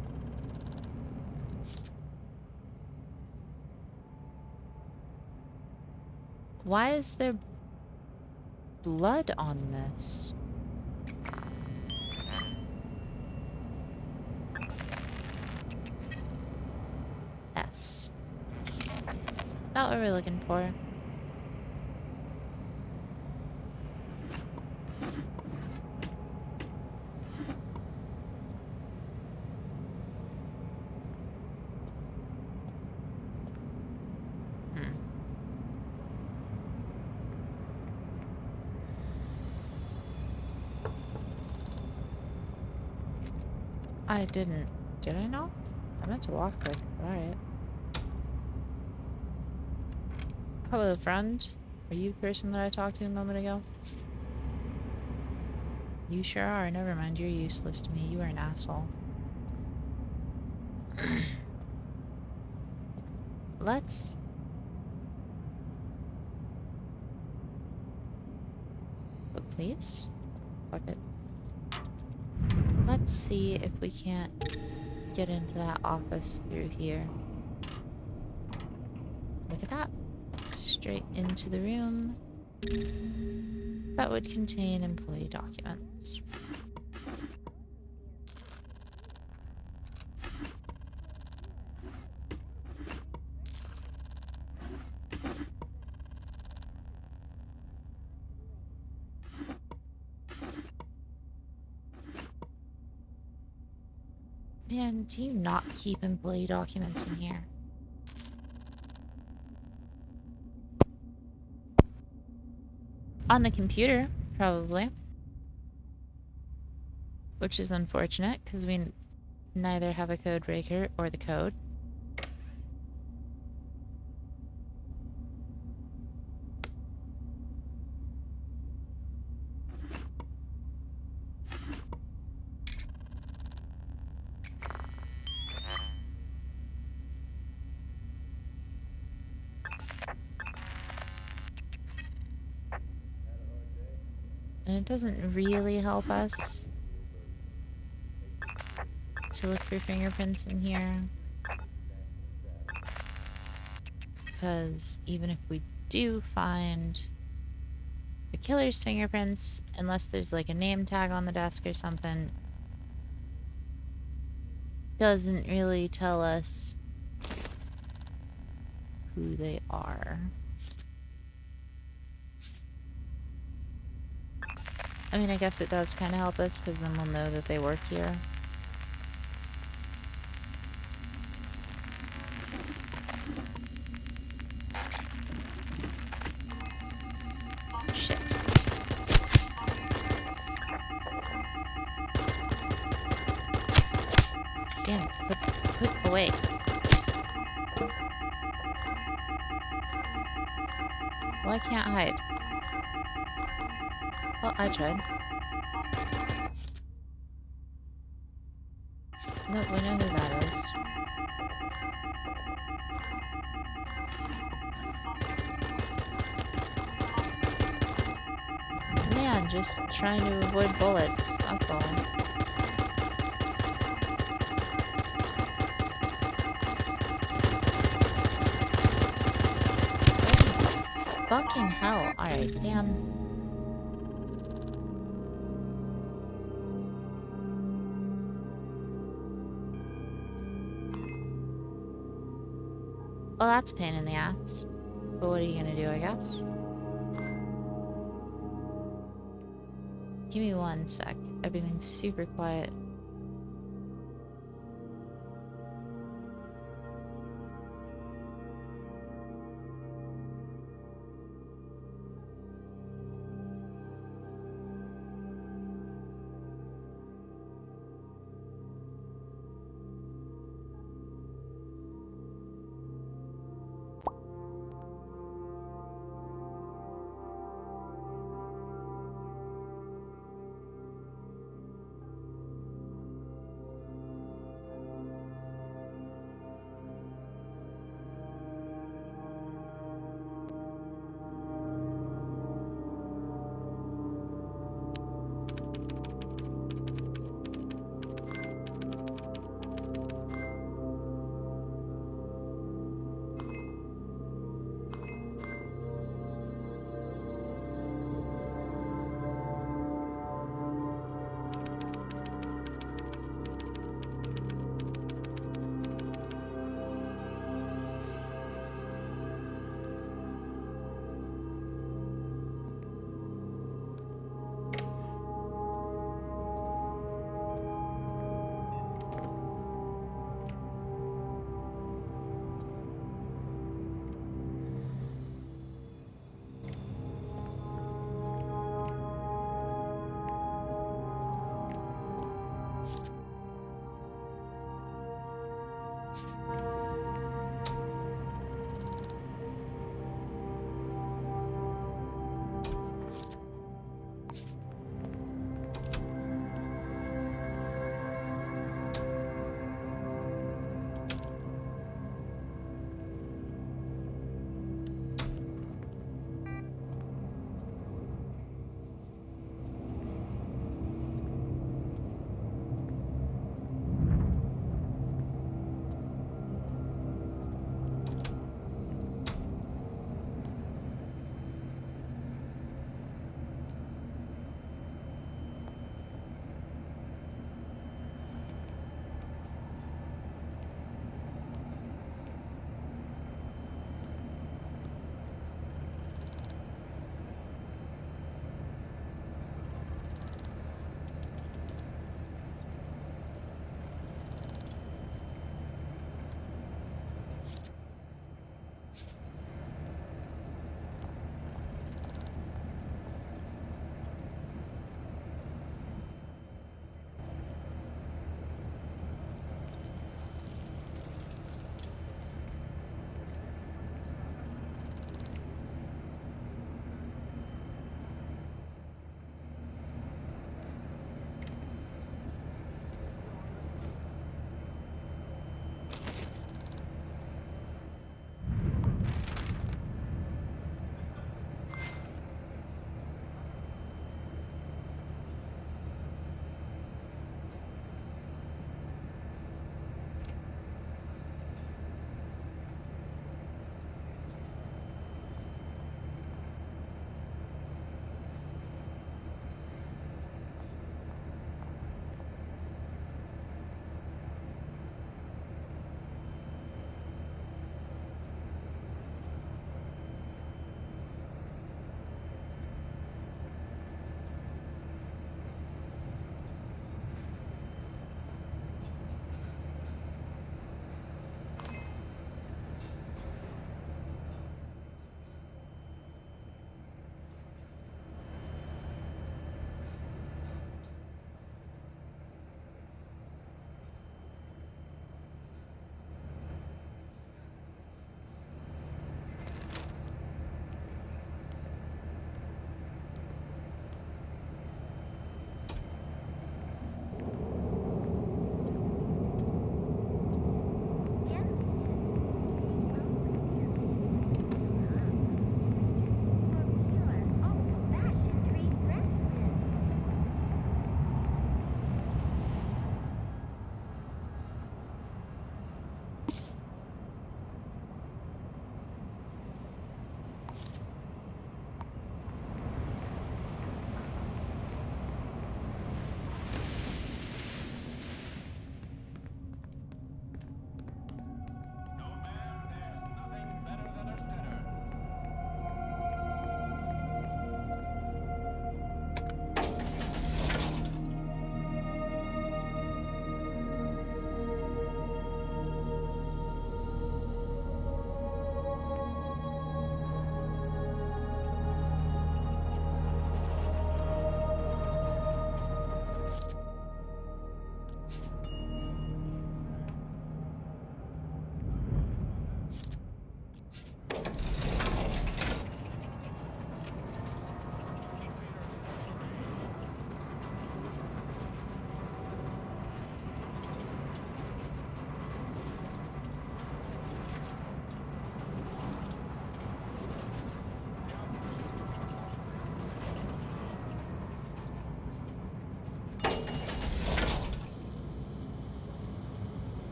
Why is there blood on this? S. Not what we're looking for. I didn't. Did I not? I meant to walk quick. Alright. Hello, friend. Are you the person that I talked to a moment ago? You sure are. Never mind. You're useless to me. You are an asshole. Let's... But please? Fuck it. Let's see if we can't get into that office through here. Look at that. Straight into the room. That would contain employee documents. Man, do you not keep employee documents in here? On the computer, probably. Which is unfortunate, because we neither have a code breaker or the code. And it doesn't really help us to look for fingerprints in here. Because even if we do find the killer's fingerprints, unless there's like a name tag on the desk or something, doesn't really tell us who they are. I mean, I guess it does kind of help us, because then we'll know that they work here. Again, put away. Well, I can't hide. Well, I tried. Nope, we know who that is. Man, just trying to avoid bullets, that's all. Fucking hell. Alright, damn. Well, that's a pain in the ass. But what are you gonna do, I guess? Give me one sec. Everything's super quiet.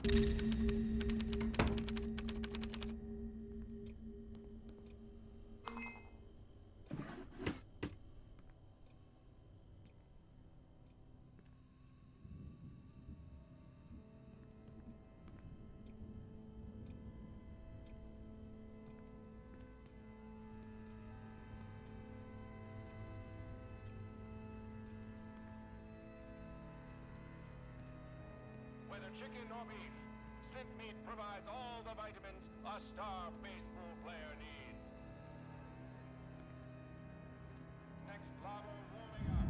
Whether chicken or beef, Synth Meat provides all the vitamins a star baseball player needs. Next lava warming up.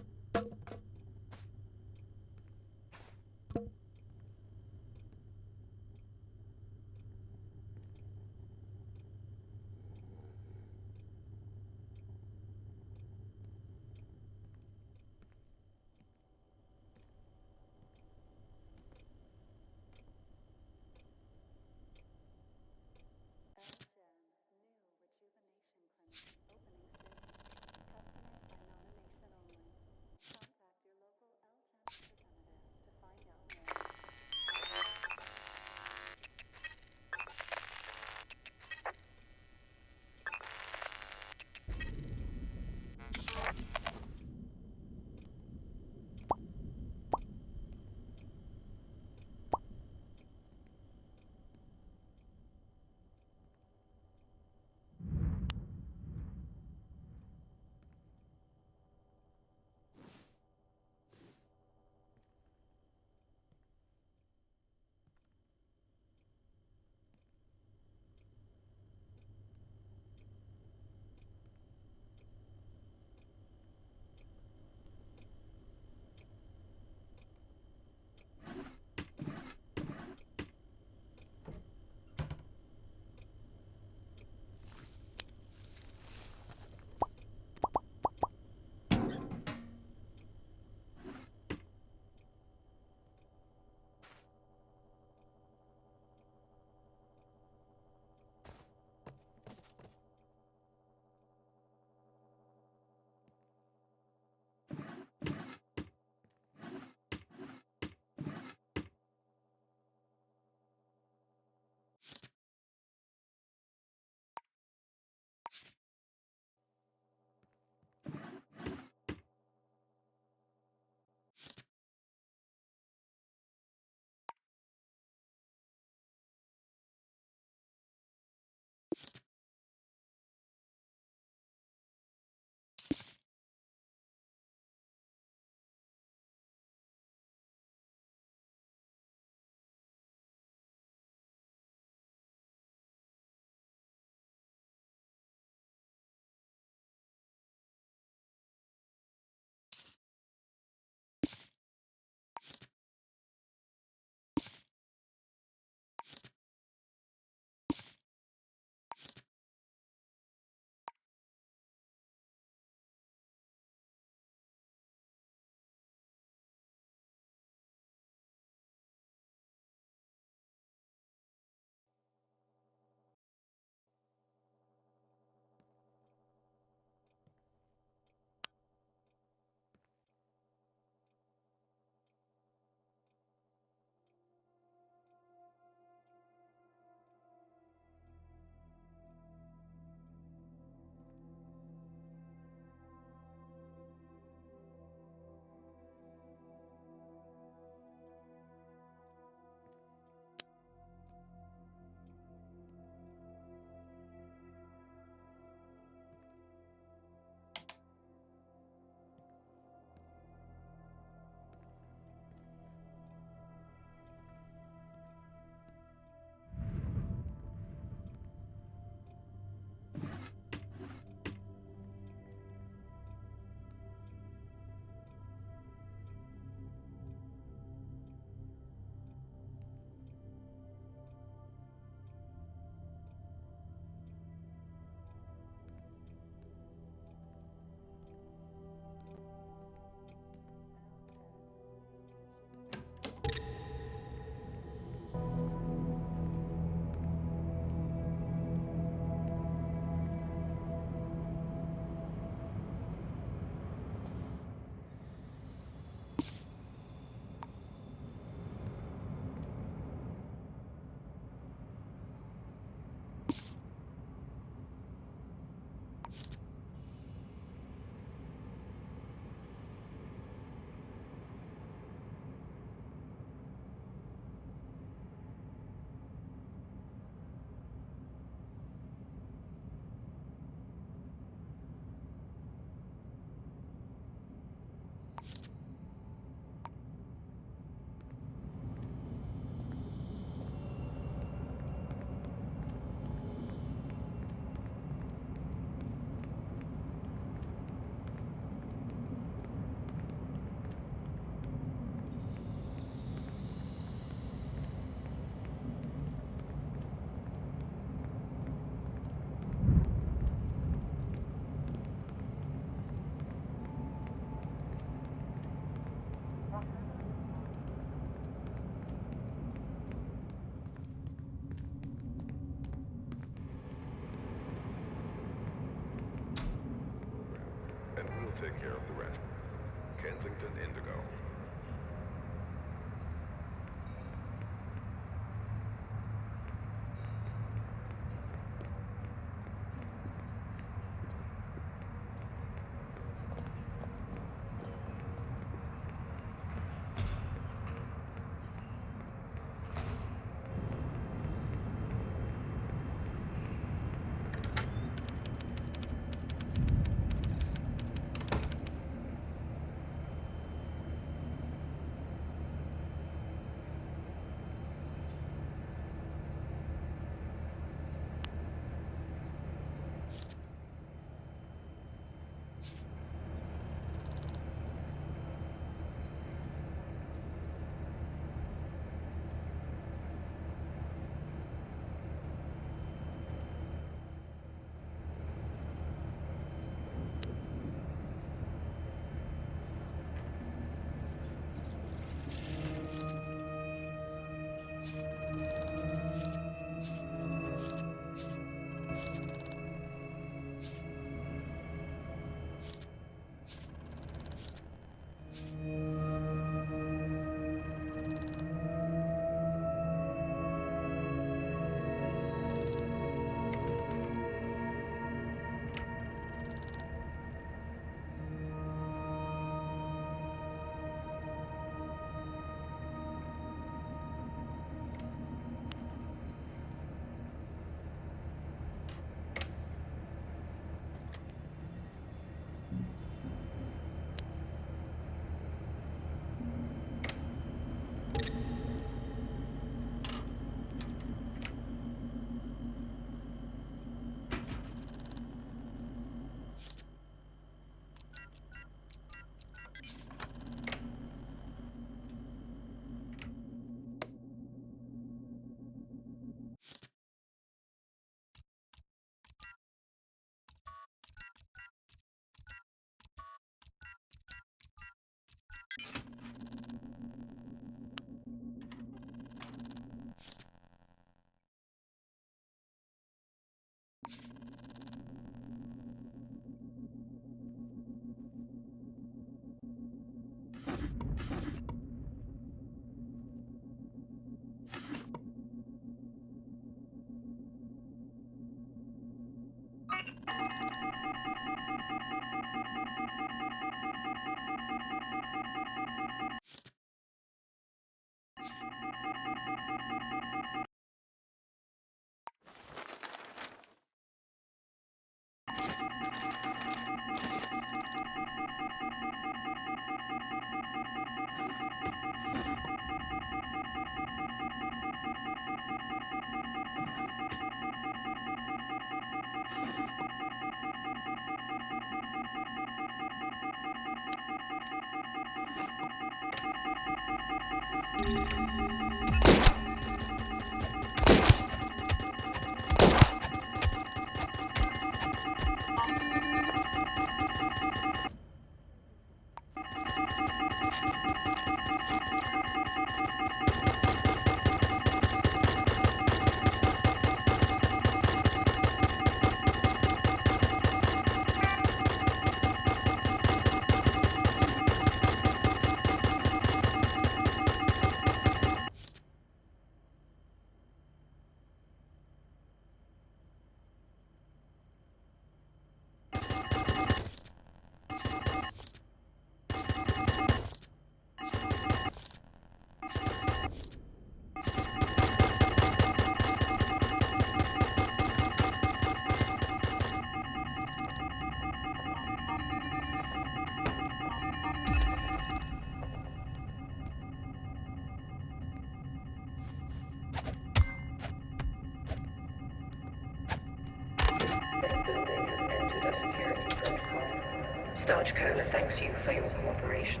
Starch Cola thanks you for your cooperation.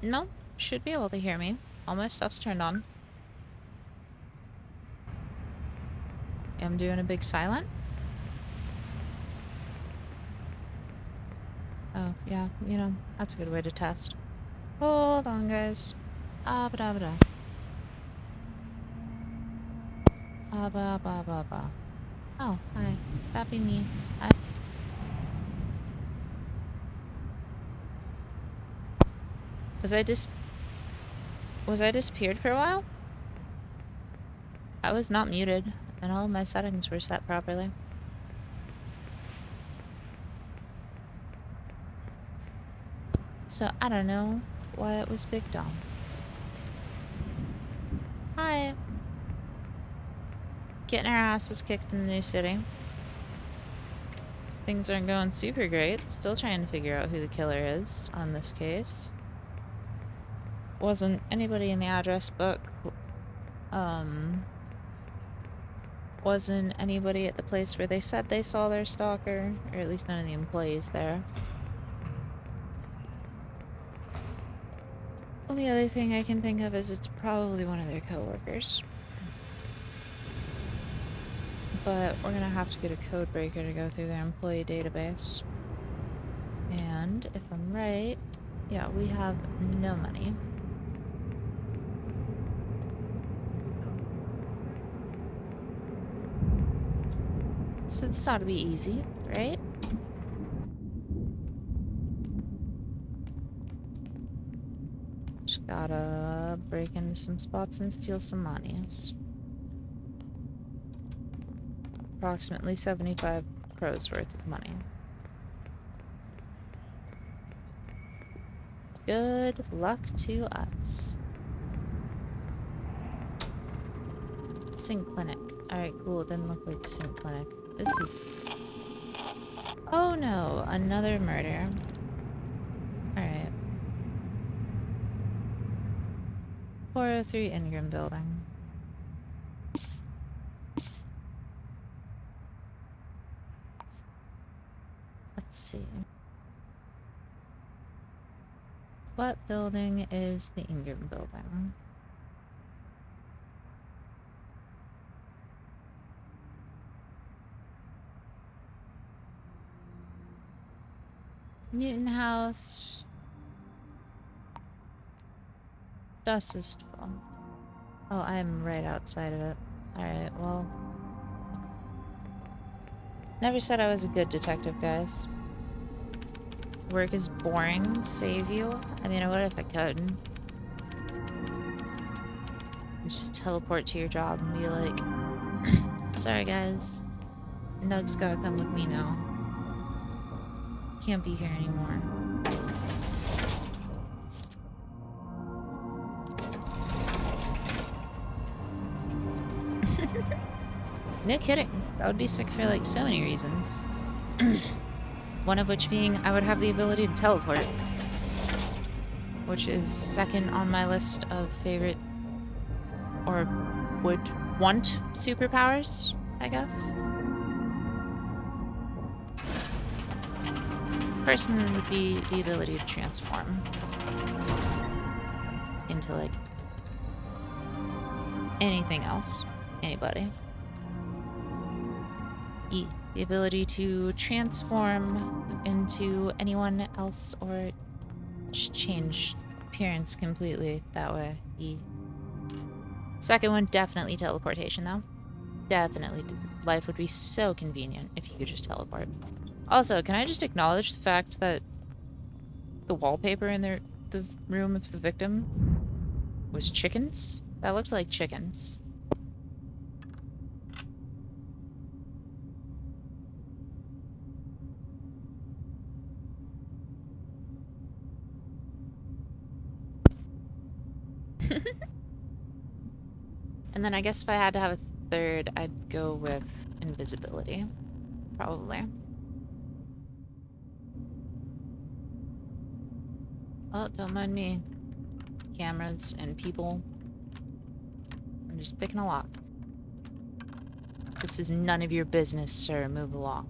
No, should be able to hear me. All my stuff's turned on. I'm doing a big silent. Oh, yeah, you know, that's a good way to test. Hold on, guys. Ah, ba da ba da. Ah, ba ba ba ba. Oh, hi. That be me. Hi. Was I disappeared for a while? I was not muted, and all of my settings were set properly. So, I don't know why it was big dumb. Hi. Getting our asses kicked in the new city. Things aren't going super great. Still trying to figure out who the killer is on this case. Wasn't anybody in the address book. Wasn't anybody at the place where they said they saw their stalker, or at least none of the employees there. Only other thing I can think of is it's probably one of their coworkers. But we're gonna have to get a code breaker to go through their employee database. And if I'm right, yeah, we have no money. So this ought to be easy, right? Just gotta break into some spots and steal some monies. Approximately 75 crores worth of money. Good luck to us. Sync clinic. Alright, cool. It didn't look like sync clinic. This is... Oh no, another murder. Alright. 403 Ingram building. Let's see. What building is the Ingram building? Newton House. Dust is full. Oh, I'm right outside of it. Alright, well. Never said I was a good detective, guys. Work is boring. Save you. I mean, I would if I could. Just teleport to your job and be like, sorry guys, Nug's gotta come with me now. Can't be here anymore. No kidding. That would be sick for like so many reasons. One of which being I would have the ability to teleport. Which is second on my list of favorite or would want superpowers, I guess. First one would be the ability to transform into like anything else, anybody. E, the ability to transform into anyone else or just change appearance completely that way. E. Second one, definitely teleportation though. Definitely. Life would be so convenient if you could just teleport. Also, can I just acknowledge the fact that the wallpaper in the room of the victim was chickens? That looked like chickens. And then I guess if I had to have a third, I'd go with invisibility. Probably. Oh, don't mind me. Cameras and people. I'm just picking a lock. This is none of your business, sir. Move along.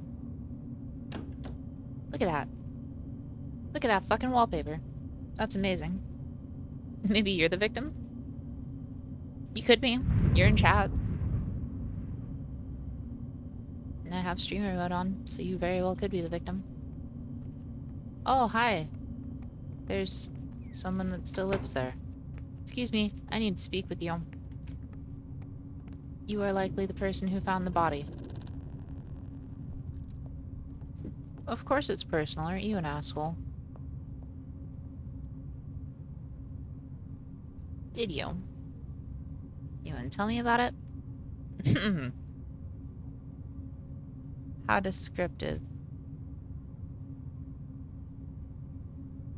Look at that. Look at that fucking wallpaper. That's amazing. Maybe you're the victim? You could be. You're in chat. And I have streamer mode on, so you very well could be the victim. Oh, hi. There's someone that still lives there. Excuse me, I need to speak with you. You are likely the person who found the body. Of course it's personal, aren't you an asshole? Did you? You want to tell me about it? How descriptive.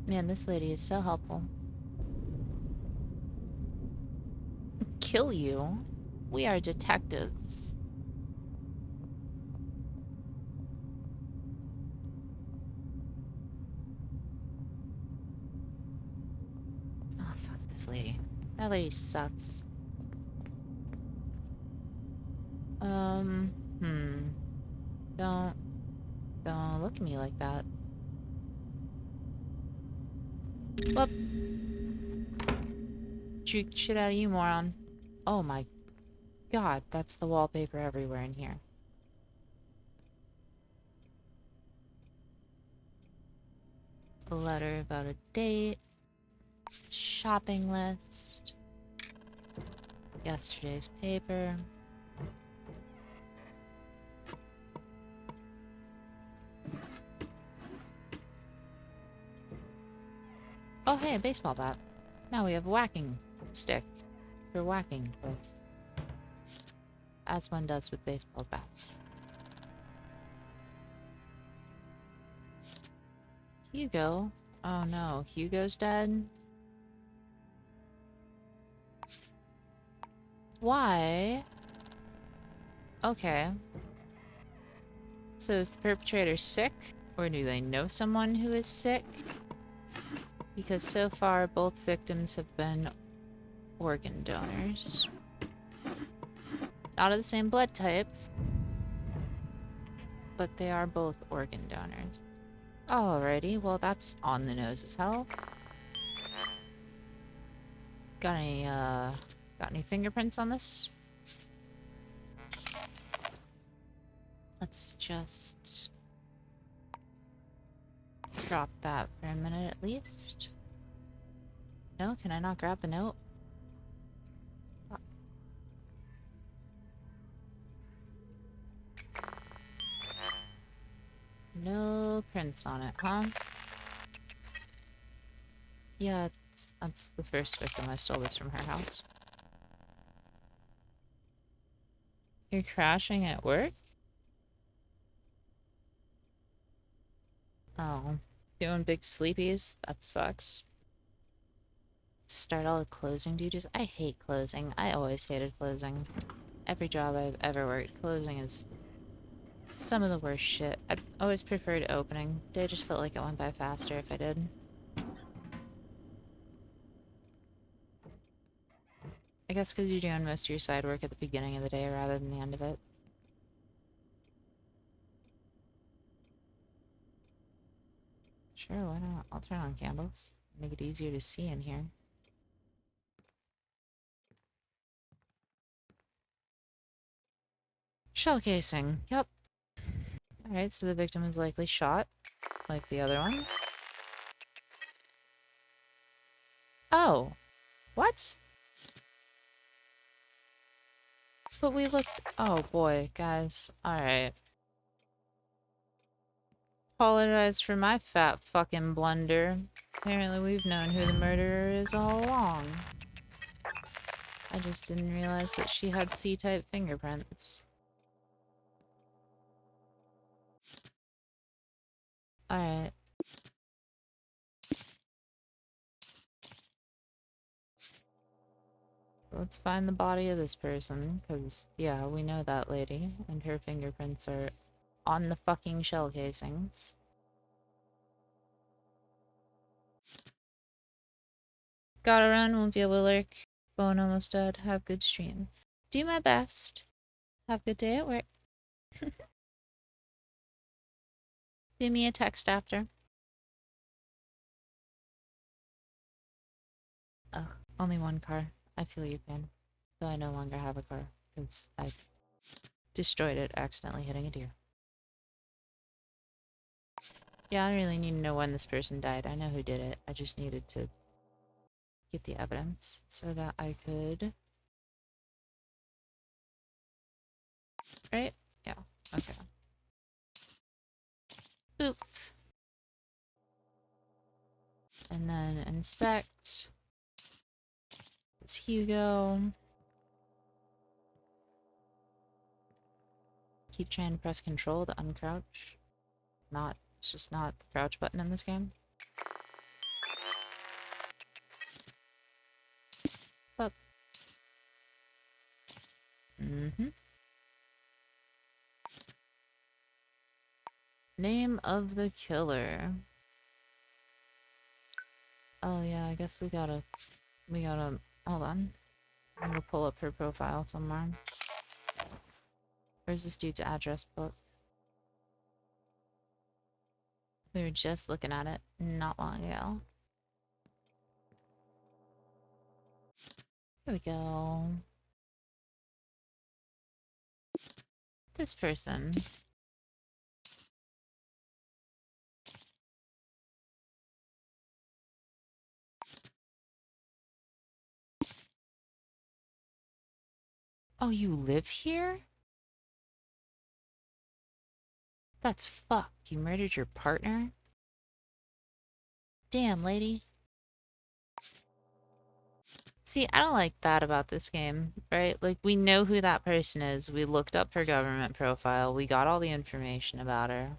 Man, this lady is so helpful. Kill you? We are detectives. Oh, fuck this lady. That lady sucks. Don't look at me like that. Whoop. Shoot the shit out of you, moron. Oh my god, that's the wallpaper everywhere in here. A letter about a date. Shopping list. Yesterday's paper. Oh, hey, a baseball bat. Now we have a whacking stick for whacking with, as one does with baseball bats. Hugo? Oh no, Hugo's dead? Why? Okay. So is the perpetrator sick? Or do they know someone who is sick? Because so far, both victims have been organ donors. Not of the same blood type, but they are both organ donors. Alrighty, well that's on the nose as hell. Got any fingerprints on this? Let's just drop that for a minute at least. No, can I not grab the note? No prints on it, huh? Yeah, that's the first victim. I stole this from her house. You're crashing at work? Oh, doing big sleepies? That sucks. Start all the closing duties? I hate closing. I always hated closing. Every job I've ever worked, closing is some of the worst shit. I always preferred opening. Day just felt like it went by faster if I did. I guess because you're doing most of your side work at the beginning of the day rather than the end of it. Sure, why not? I'll turn on candles. Make it easier to see in here. Shell casing. Yep. Alright, so the victim is likely shot, like the other one. Oh! What? But we looked... Oh boy, guys. Alright. Apologize for my fat fucking blunder. Apparently we've known who the murderer is all along. I just didn't realize that she had C-type fingerprints. Alright. Let's find the body of this person, because, yeah, we know that lady, and her fingerprints are on the fucking shell casings. Gotta run, won't be able to lurk. Phone almost dead. Have good stream. Do my best. Have a good day at work. Give me a text after. Ugh, only one car. I feel you, Pin. Though I no longer have a car, because I destroyed it accidentally hitting a deer. Yeah, I don't really need to know when this person died. I know who did it. I just needed to get the evidence so that I could... Right? Yeah. Okay. Boop. And then inspect. It's Hugo. Keep trying to press control to uncrouch. It's just not the crouch button in this game. Up. Mm-hmm. Name of the killer. Oh yeah, I guess we gotta, hold on. I'm gonna pull up her profile somewhere. Where's this dude's address book? We were just looking at it not long ago. Here we go. This person. Oh, you live here? That's fucked. You murdered your partner? Damn, lady. See, I don't like that about this game, right? Like, we know who that person is. We looked up her government profile. We got all the information about her.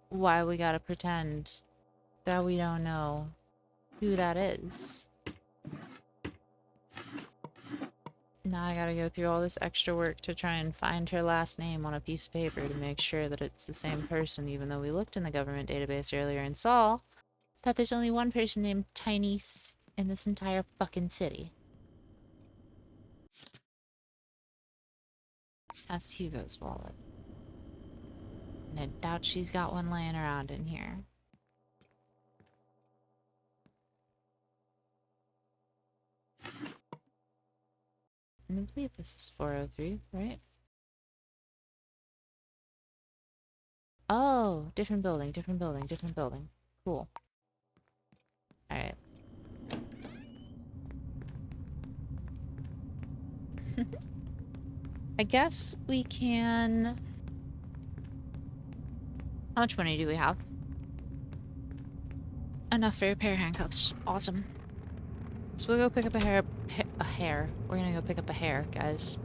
Why we gotta pretend that we don't know who that is? Now I gotta go through all this extra work to try and find her last name on a piece of paper to make sure that it's the same person, even though we looked in the government database earlier and saw that there's only one person named Tiny's in this entire fucking city. That's Hugo's wallet. And I doubt she's got one laying around in here. And I believe this is 403, right? Oh, different building, different building, different building. Cool. Alright. I guess we can... How much money do we have? Enough for a pair of handcuffs. Awesome. So we'll go pick up a hare. We're gonna go pick up a hare, guys.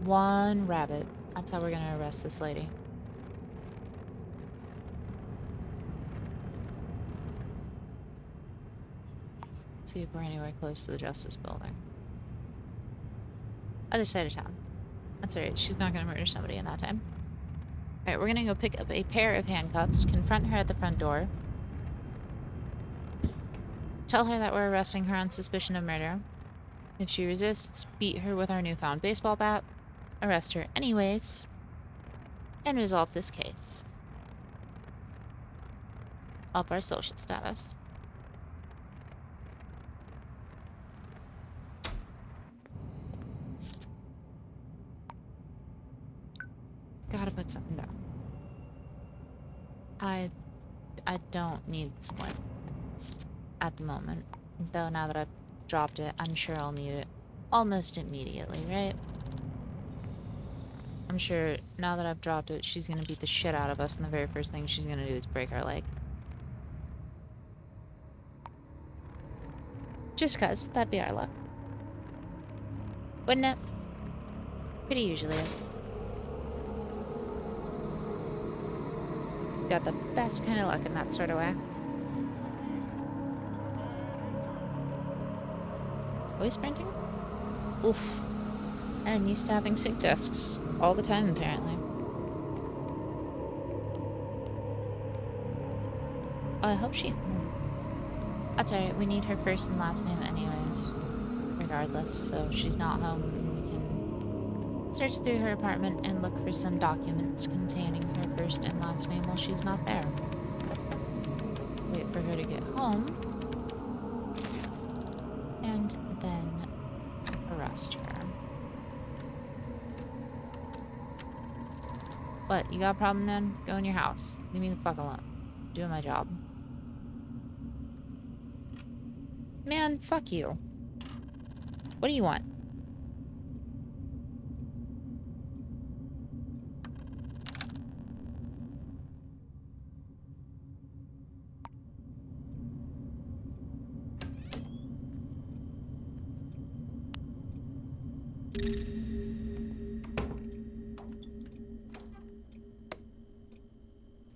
One rabbit. That's how we're gonna arrest this lady. See if we're anywhere close to the Justice Building. Other side of town. That's alright, she's not gonna murder somebody in that time. Alright, we're gonna go pick up a pair of handcuffs, confront her at the front door. Tell her that we're arresting her on suspicion of murder. If she resists, beat her with our newfound baseball bat, arrest her anyways, and resolve this case. Up our social status. Gotta put something down. I don't need the splint at the moment. Though now that I've dropped it, I'm sure I'll need it almost immediately, right? I'm sure now that I've dropped it, she's gonna beat the shit out of us, and the very first thing she's gonna do is break our leg. Just 'cause, that'd be our luck. Wouldn't it? Pretty usually is. Got the best kind of luck in that sort of way. Voice printing? Oof. I'm used to having sick desks all the time, apparently. Oh, I hope she... That's alright, we need her first and last name anyways. Regardless, so if she's not home, we can search through her apartment and look for some documents containing her first and last name while she's not there. Wait for her to get home. And then arrest her. What, you got a problem then? Go in your house. Leave me the fuck alone. Doing my job. Man, fuck you. What do you want?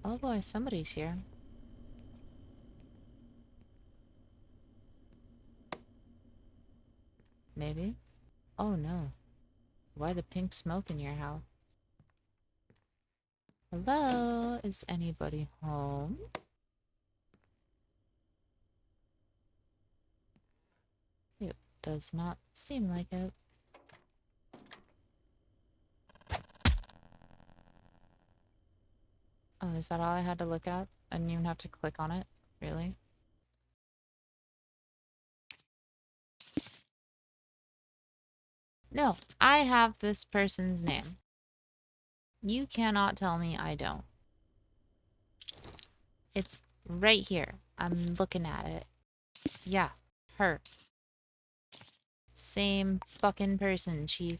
Oh boy, somebody's here. Maybe? Oh no. Why the pink smoke in your house? Hello? Is anybody home? It does not seem like it. Oh, is that all I had to look at? I didn't even have to click on it? Really? No, I have this person's name. You cannot tell me I don't. It's right here. I'm looking at it. Yeah, her. Same fucking person, Chief.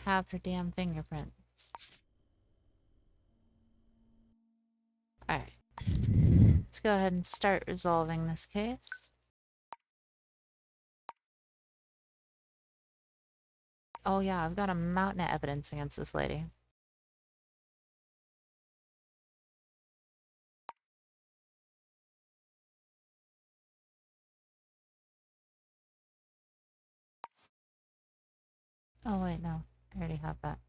Have her damn fingerprints. Alright. Let's go ahead and start resolving this case. Oh yeah, I've got a mountain of evidence against this lady. Oh wait, no. I already have that.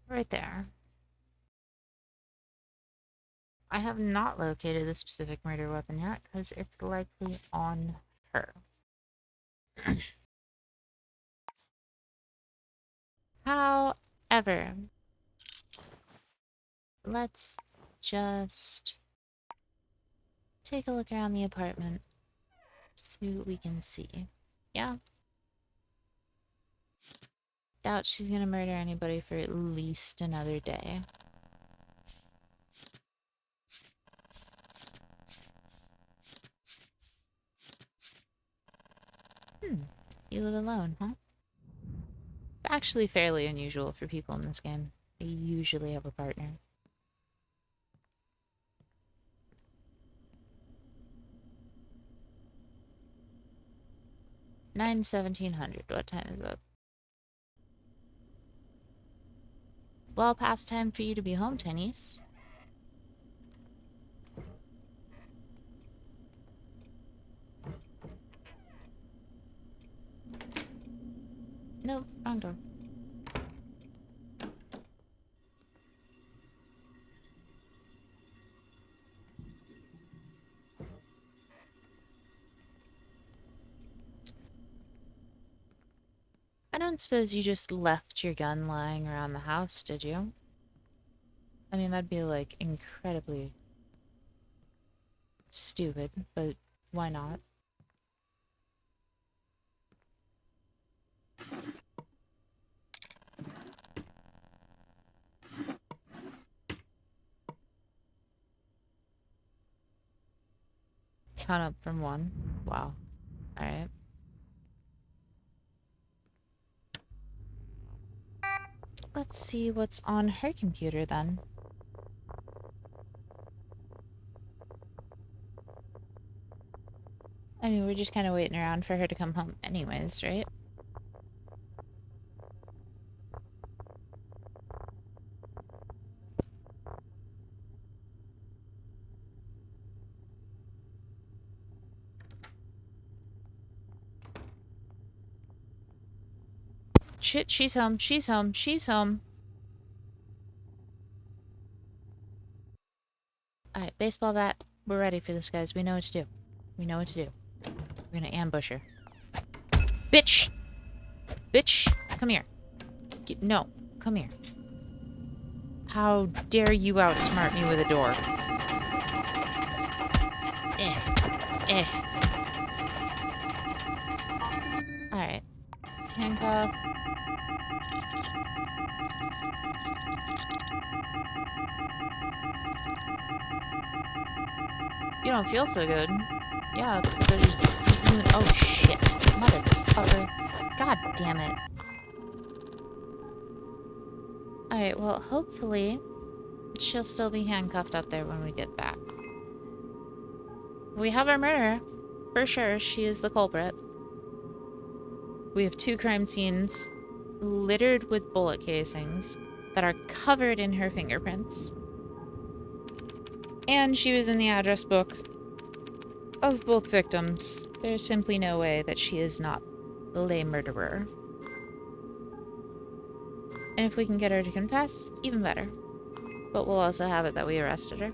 Right there. I have not located the specific murder weapon yet, because it's likely on her. However, let's just take a look around the apartment, see what we can see. Yeah. Doubt she's gonna murder anybody for at least another day. You live alone, huh? It's actually fairly unusual for people in this game. They usually have a partner. 1700. What time is it? Well past time for you to be home, Tennies. No, wrong door. I don't suppose you just left your gun lying around the house, did you? I mean, that'd be, like, incredibly stupid, but why not? Count up from 1. Wow. Alright. Let's see what's on her computer, then. I mean, we're just kind of waiting around for her to come home anyways, right? Shit, she's home, she's home, she's home. Alright, baseball bat. We're ready for this, guys. We know what to do. We know what to do. We're gonna ambush her. Bitch! Bitch! Come here. No, come here. How dare you outsmart me with a door? Eh. Alright. Handcuff. You don't feel so good. Yeah, it's because you... Oh, shit. Motherfucker. God damn it. Alright, well, hopefully she'll still be handcuffed up there when we get back. We have our murderer. For sure, she is the culprit. We have 2 crime scenes littered with bullet casings that are covered in her fingerprints. And she was in the address book of both victims. There's simply no way that she is not the murderer. And if we can get her to confess, even better. But we'll also have it that we arrested her.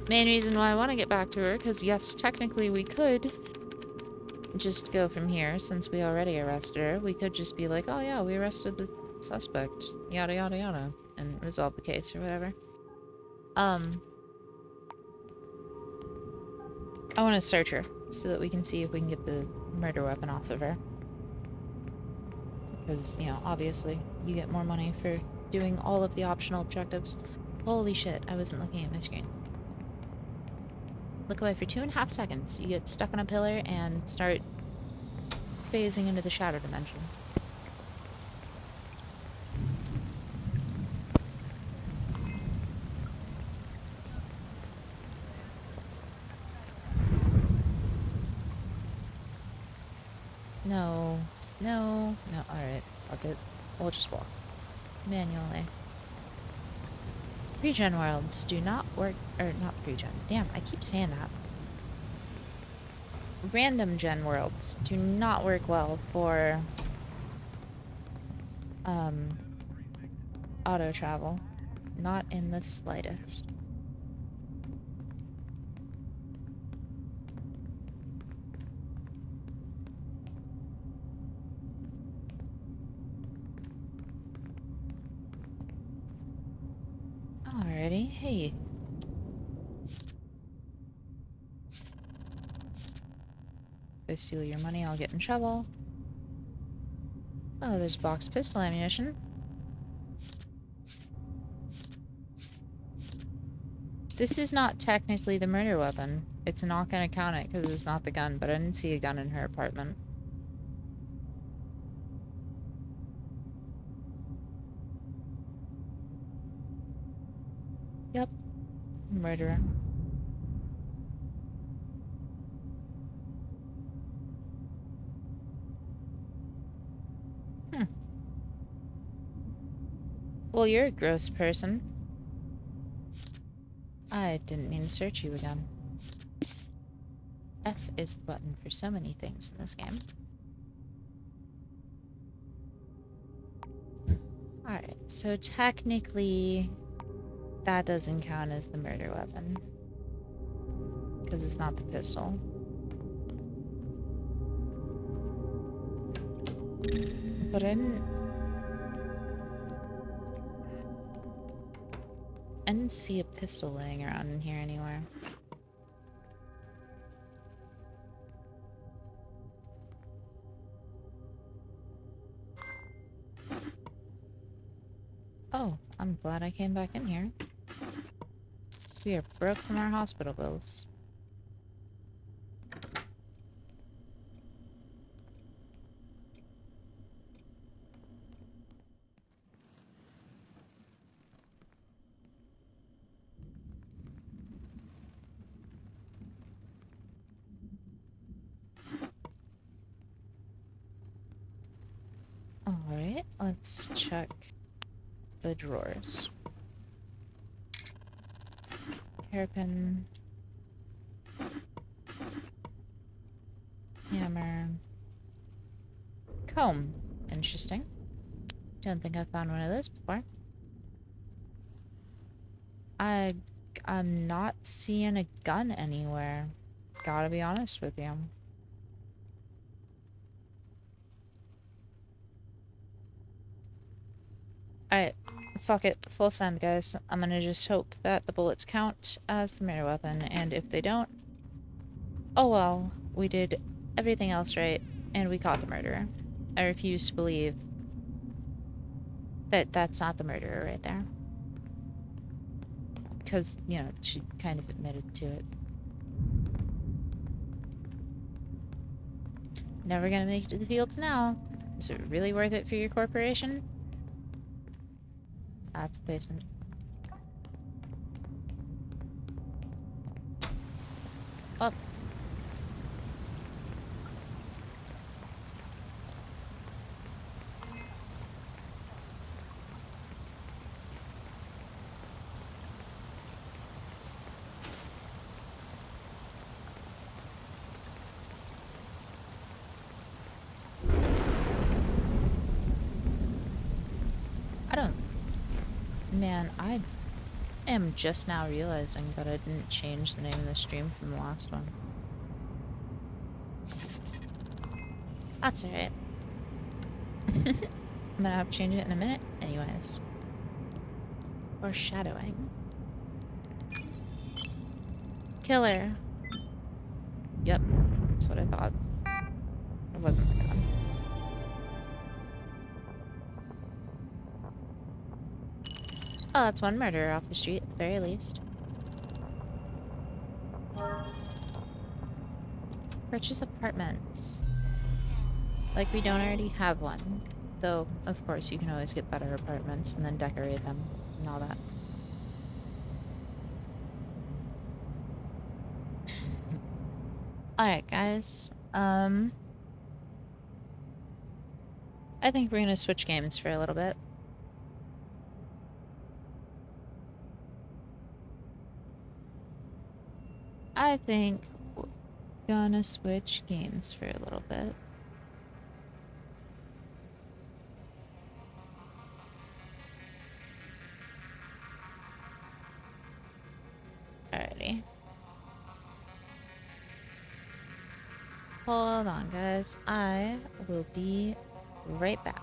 Main reason why I want to get back to her, because yes, technically we could just go from here, since we already arrested her. We could just be like, oh yeah, we arrested the suspect, yada yada yada, and resolve the case or whatever. I want to search her, so that we can see if we can get the murder weapon off of her. Because, you know, obviously, you get more money for doing all of the optional objectives. Holy shit, I wasn't looking at my screen. Look away for 2.5 seconds. You get stuck on a pillar and start phasing into the shadow dimension. No. No. No. Alright. Fuck it. We'll just walk. Manually. Pre-gen worlds do not work, or not pre-gen. Damn, I keep saying that. Random gen worlds do not work well for, auto travel. Not in the slightest. Alrighty, hey. If I steal your money, I'll get in trouble. Oh, there's box pistol ammunition. This is not technically the murder weapon. It's not gonna count it because it's not the gun, but I didn't see a gun in her apartment. Yep. Murderer. Hmm. Well, you're a gross person. I didn't mean to search you again. F is the button for so many things in this game. Alright, so technically that doesn't count as the murder weapon. Because it's not the pistol. But I didn't see a pistol laying around in here anywhere. Oh, I'm glad I came back in here. We are broke from our hospital bills. Alright, let's check the drawers. Hairpin. Hammer. Comb. Interesting. Don't think I've found one of those before. I'm not seeing a gun anywhere. Gotta be honest with you. Alright, fuck it. Full send, guys. I'm gonna just hope that the bullets count as the murder weapon, and if they don't, oh well, we did everything else right, and we caught the murderer. I refuse to believe that that's not the murderer right there. Because, you know, she kind of admitted to it. Never gonna make it to the fields now. Is it really worth it for your corporation? That's the basement. Oh. I don't... Man, I am just now realizing that I didn't change the name of the stream from the last one. That's alright. I'm gonna have to change it in a minute anyways. Foreshadowing. Killer. Yep, that's what I thought. It wasn't the gun. Oh, that's one murderer off the street at the very least. Purchase apartments. Like we don't already have one. Though, of course, you can always get better apartments and then decorate them and all that. Alright, guys. I think we're gonna switch games for a little bit. I think we're gonna switch games for a little bit. Alrighty. Hold on, guys. I will be right back.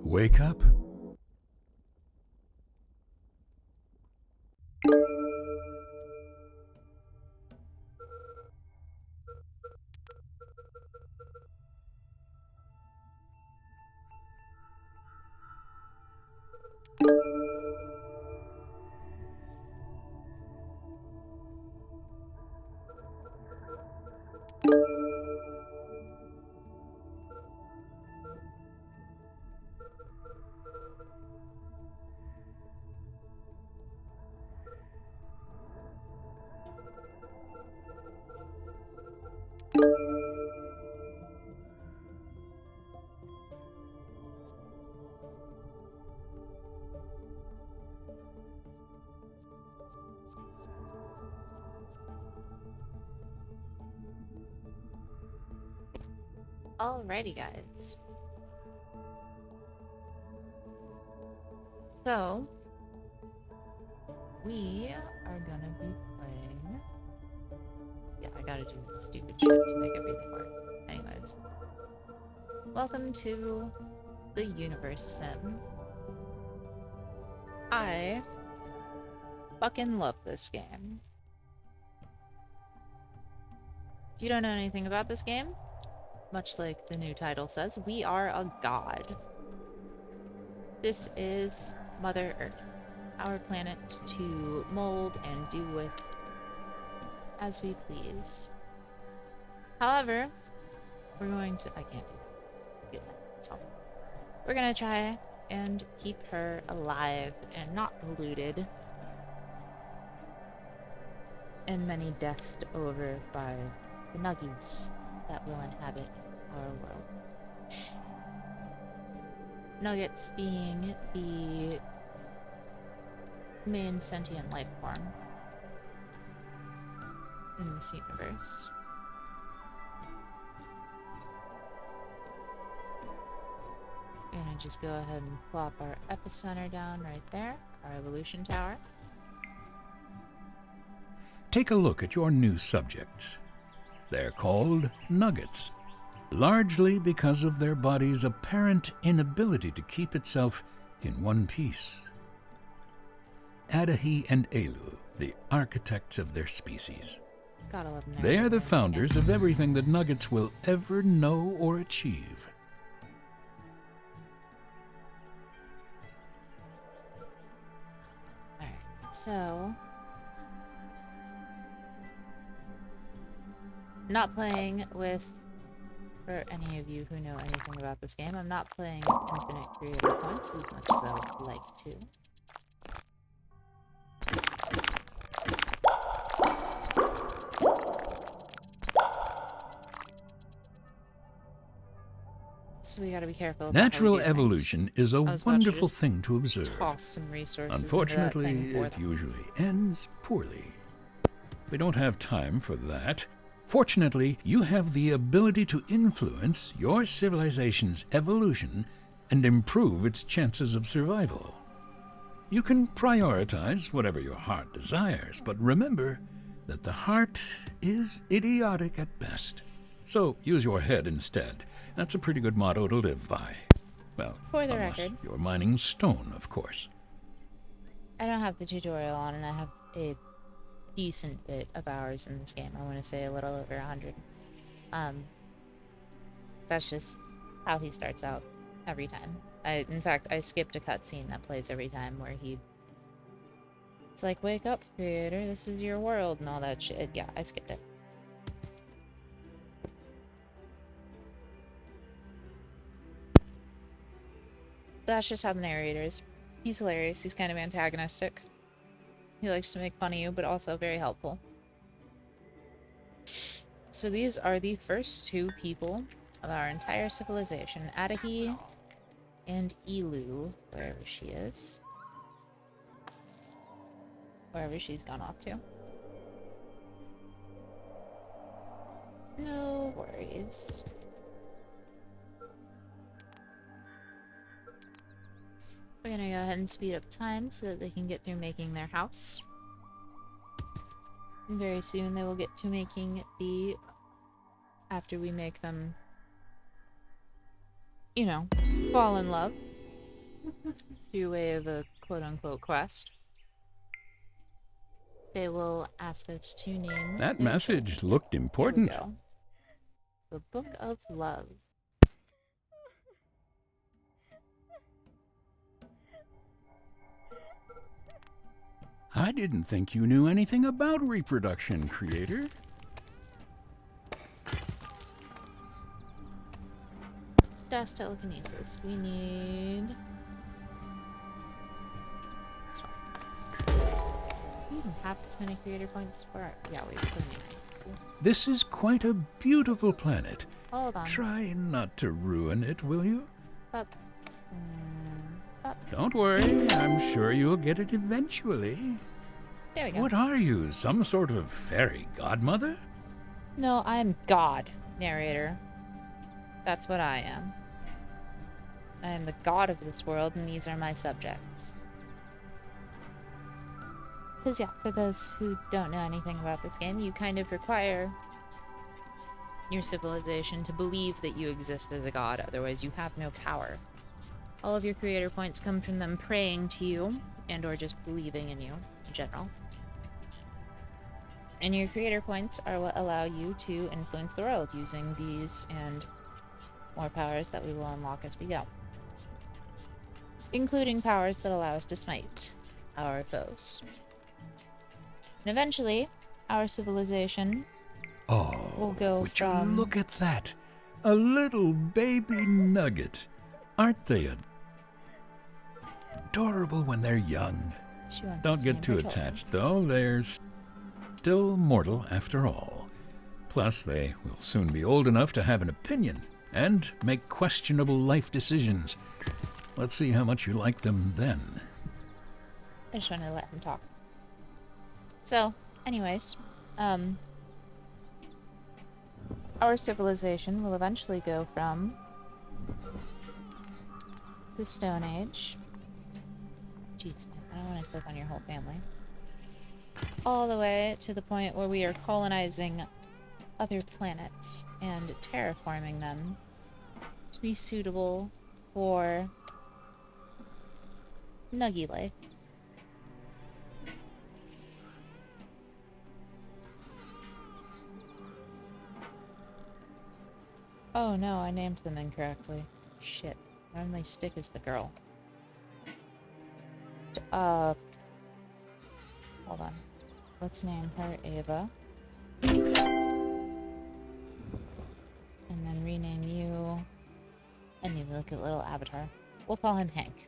Wake up. Alrighty, guys. So, we are gonna be playing. Yeah, I gotta do this stupid shit to make everything work. Anyways, welcome to the Universim. I fucking love this game. If you don't know anything about this game, much like the new title says, we are a god. This is Mother Earth, our planet to mold and do with as we please. However, we're going to... I can't do that. That's all. We're gonna try and keep her alive and not polluted and many deathed over by the nuggies that will inhabit our world. Nuggets being the main sentient life form in this universe. We're gonna just go ahead and plop our epicenter down right there, our evolution tower. Take a look at your new subjects. They're called nuggets, largely because of their body's apparent inability to keep itself in one piece. Adahi and Elu, the architects of their species. Gotta love them. They are the founders of everything that nuggets will ever know or achieve. Alright, so... not playing with... For any of you who know anything about this game, I'm not playing infinite creator points as much as I would like to. So we gotta be careful about Natural how we do evolution is a I was about to wonderful just thing to observe. toss some resources Unfortunately, into that thing for it them. usually ends poorly. We don't have time for that. Fortunately, you have the ability to influence your civilization's evolution and improve its chances of survival. You can prioritize whatever your heart desires, but remember that the heart is idiotic at best. So use your head instead. That's a pretty good motto to live by. Well, For the unless record. you're mining stone, of course. I don't have the tutorial on, and I have a decent bit of hours in this game. I want to say a little over 100. That's just how he starts out every time. In fact, I skipped a cutscene that plays every time where it's like, wake up, creator, this is your world, and all that shit. Yeah, I skipped it. That's just how the narrator is. He's hilarious. He's kind of antagonistic. He likes to make fun of you, but also very helpful. So these are the first two people of our entire civilization. Adahi and Elu, wherever she is. Wherever she's gone off to. No worries. We're gonna go ahead and speed up time so that they can get through making their house. And very soon they will get to making the... after we make them, you know, fall in love. through way of a quote-unquote quest, they will ask us to name That their children. message looked Here we important. go. The Book of Love. I didn't think you knew anything about reproduction, creator. Dust telekinesis. We need... That's fine. We even have this many creator points for... Yeah, we have so many. This is quite a beautiful planet. Hold on. Try not to ruin it, will you? Up. Up. Don't worry, I'm sure you'll get it eventually. There we go. What are you, some sort of fairy godmother? No, I'm God, narrator. That's what I am. I am the god of this world, and these are my subjects. Because, yeah, for those who don't know anything about this game, you kind of require your civilization to believe that you exist as a god, otherwise you have no power. All of your creator points come from them praying to you, and or just believing in you, in general. And your creator points are what allow you to influence the world, using these and more powers that we will unlock as we go. Including powers that allow us to smite our foes. And eventually, our civilization will go would you from... look at that? A little baby nugget. Aren't they adorable when they're young? She wants Don't to get name too her children. attached, though. They're still mortal after all. Plus, they will soon be old enough to have an opinion and make questionable life decisions. Let's see how much you like them then. I just wanted to let him talk. So, anyways, our civilization will eventually go from the Stone Age. Jeez, man, I don't want to click on your whole family. All the way to the point where we are colonizing other planets and terraforming them to be suitable for Nuggy life. Oh no, I named them incorrectly. Shit. My only stick is the girl. Hold on. Let's name her Ava. And then rename you... And you look at little avatar. We'll call him Hank.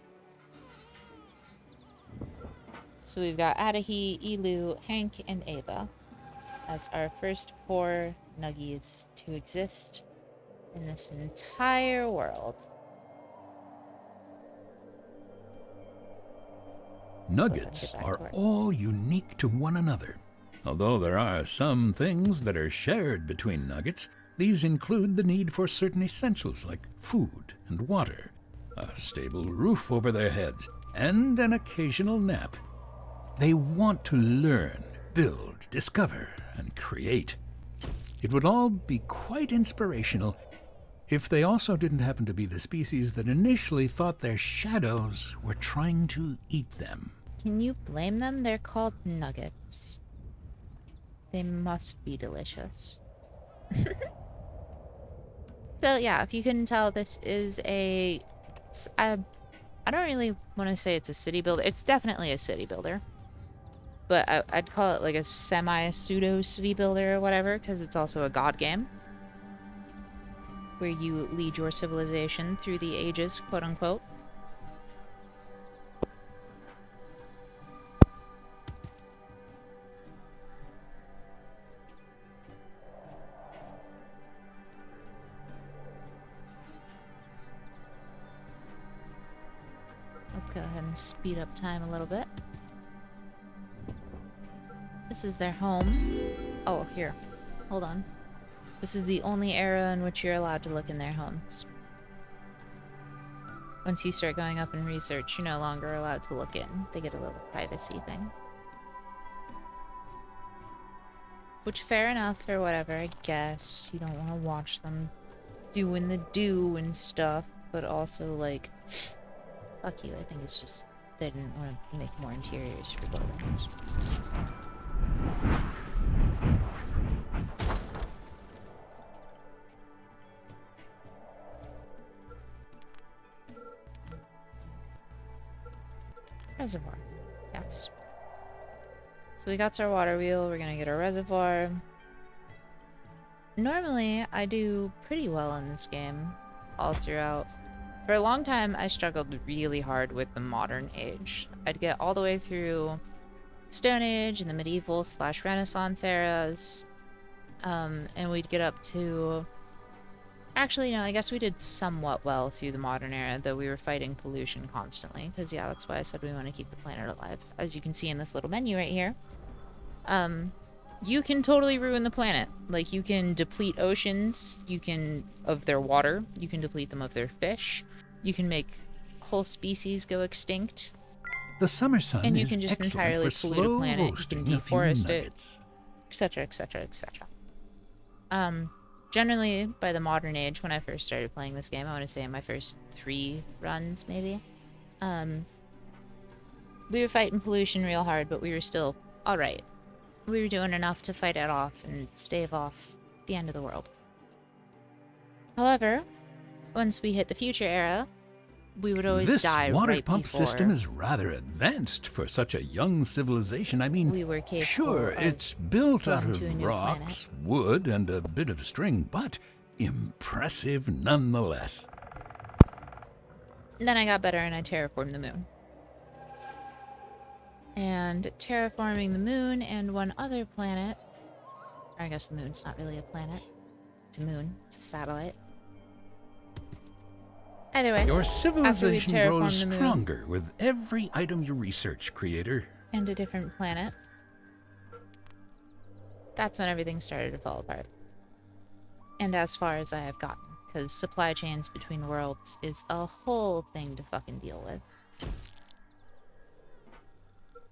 So we've got Adahi, Elu, Hank, and Ava. That's our first 4 Nuggies to exist in this entire world. Nuggets are all unique to one another. Although there are some things that are shared between nuggets, these include the need for certain essentials like food and water, a stable roof over their heads, and an occasional nap. They want to learn, build, discover, and create. It would all be quite inspirational if they also didn't happen to be the species that initially thought their shadows were trying to eat them. Can you blame them? They're called nuggets. They must be delicious. So yeah, if you couldn't tell, this is I don't really want to say it's a city builder. It's definitely a city builder. But I'd call it like a semi-pseudo city builder or whatever, because it's also a god game. Where you lead your civilization through the ages, quote unquote. Let's go ahead and speed up time a little bit. This is their home. Oh, here. Hold on. This is the only era in which you're allowed to look in their homes. Once you start going up in research, you're no longer allowed to look in. They get a little privacy thing. Which, fair enough, or whatever, I guess. You don't want to watch them doing the do and stuff, but also, like, Fuck you, I think it's just they didn't want to make more interiors for buildings. Reservoir. Yes. So we got our water wheel, we're gonna get our reservoir. Normally, I do pretty well in this game, all throughout. For a long time, I struggled really hard with the modern age. I'd get all the way through Stone Age and the medieval / Renaissance eras, and we'd get up to... Actually, no, I guess we did somewhat well through the modern era, though we were fighting pollution constantly, because yeah, that's why I said we want to keep the planet alive. As you can see in this little menu right here, you can totally ruin the planet. Like, you can deplete oceans, of their water, you can deplete them of their fish, you can make whole species go extinct, The summer sun and you is can just excellent entirely for pollute a slow planet, you can roasting a few deforest it, nuggets. etc, etc, etc. Generally, by the modern age, when I first started playing this game, I want to say in my first 3 runs, maybe, we were fighting pollution real hard, but we were still alright. We were doing enough to fight it off and stave off the end of the world. However, once we hit the future era, we would always This die water right pump before system is rather advanced for such a young civilization. I mean, we were capable sure, of it's built out going to a of new rocks, wood, and a bit of string, but impressive nonetheless. Then I got better and I terraformed the moon. And terraforming the moon and one other planet, or I guess the moon's not really a planet, it's a moon, it's a satellite. Either way, Your after we civilization terraformed grows the moon stronger with every item you research, creator. and a different planet, that's when everything started to fall apart. And as far as I have gotten, because supply chains between worlds is a whole thing to fucking deal with.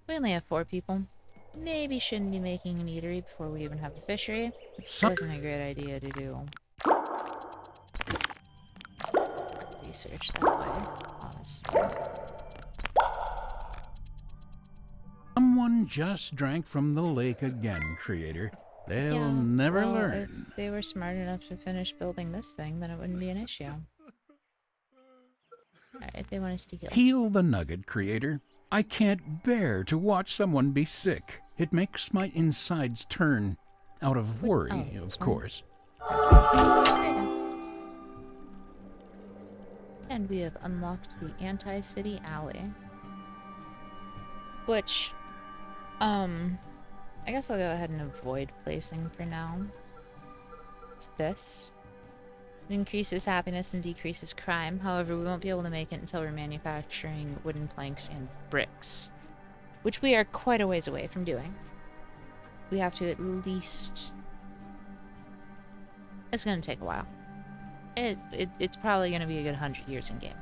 We only have 4 people. Maybe shouldn't be making an eatery before we even have a fishery. Wasn't a great idea to do research that way, honestly. Someone just drank from the lake again, creator. They'll Yeah, never well, learn. if they were smart enough to finish building this thing, then it wouldn't be an issue. Alright, they want us to heal. Heal the nugget, creator. I can't bear to watch someone be sick. It makes my insides turn. Out of worry, this of one? course. And we have unlocked the Anti-City Alley. Which, I guess I'll go ahead and avoid placing for now. It's this. It increases happiness and decreases crime. However, we won't be able to make it until we're manufacturing wooden planks and bricks, which we are quite a ways away from doing. We have to at least... It's gonna take a while. It's probably gonna be a good 100 years in game.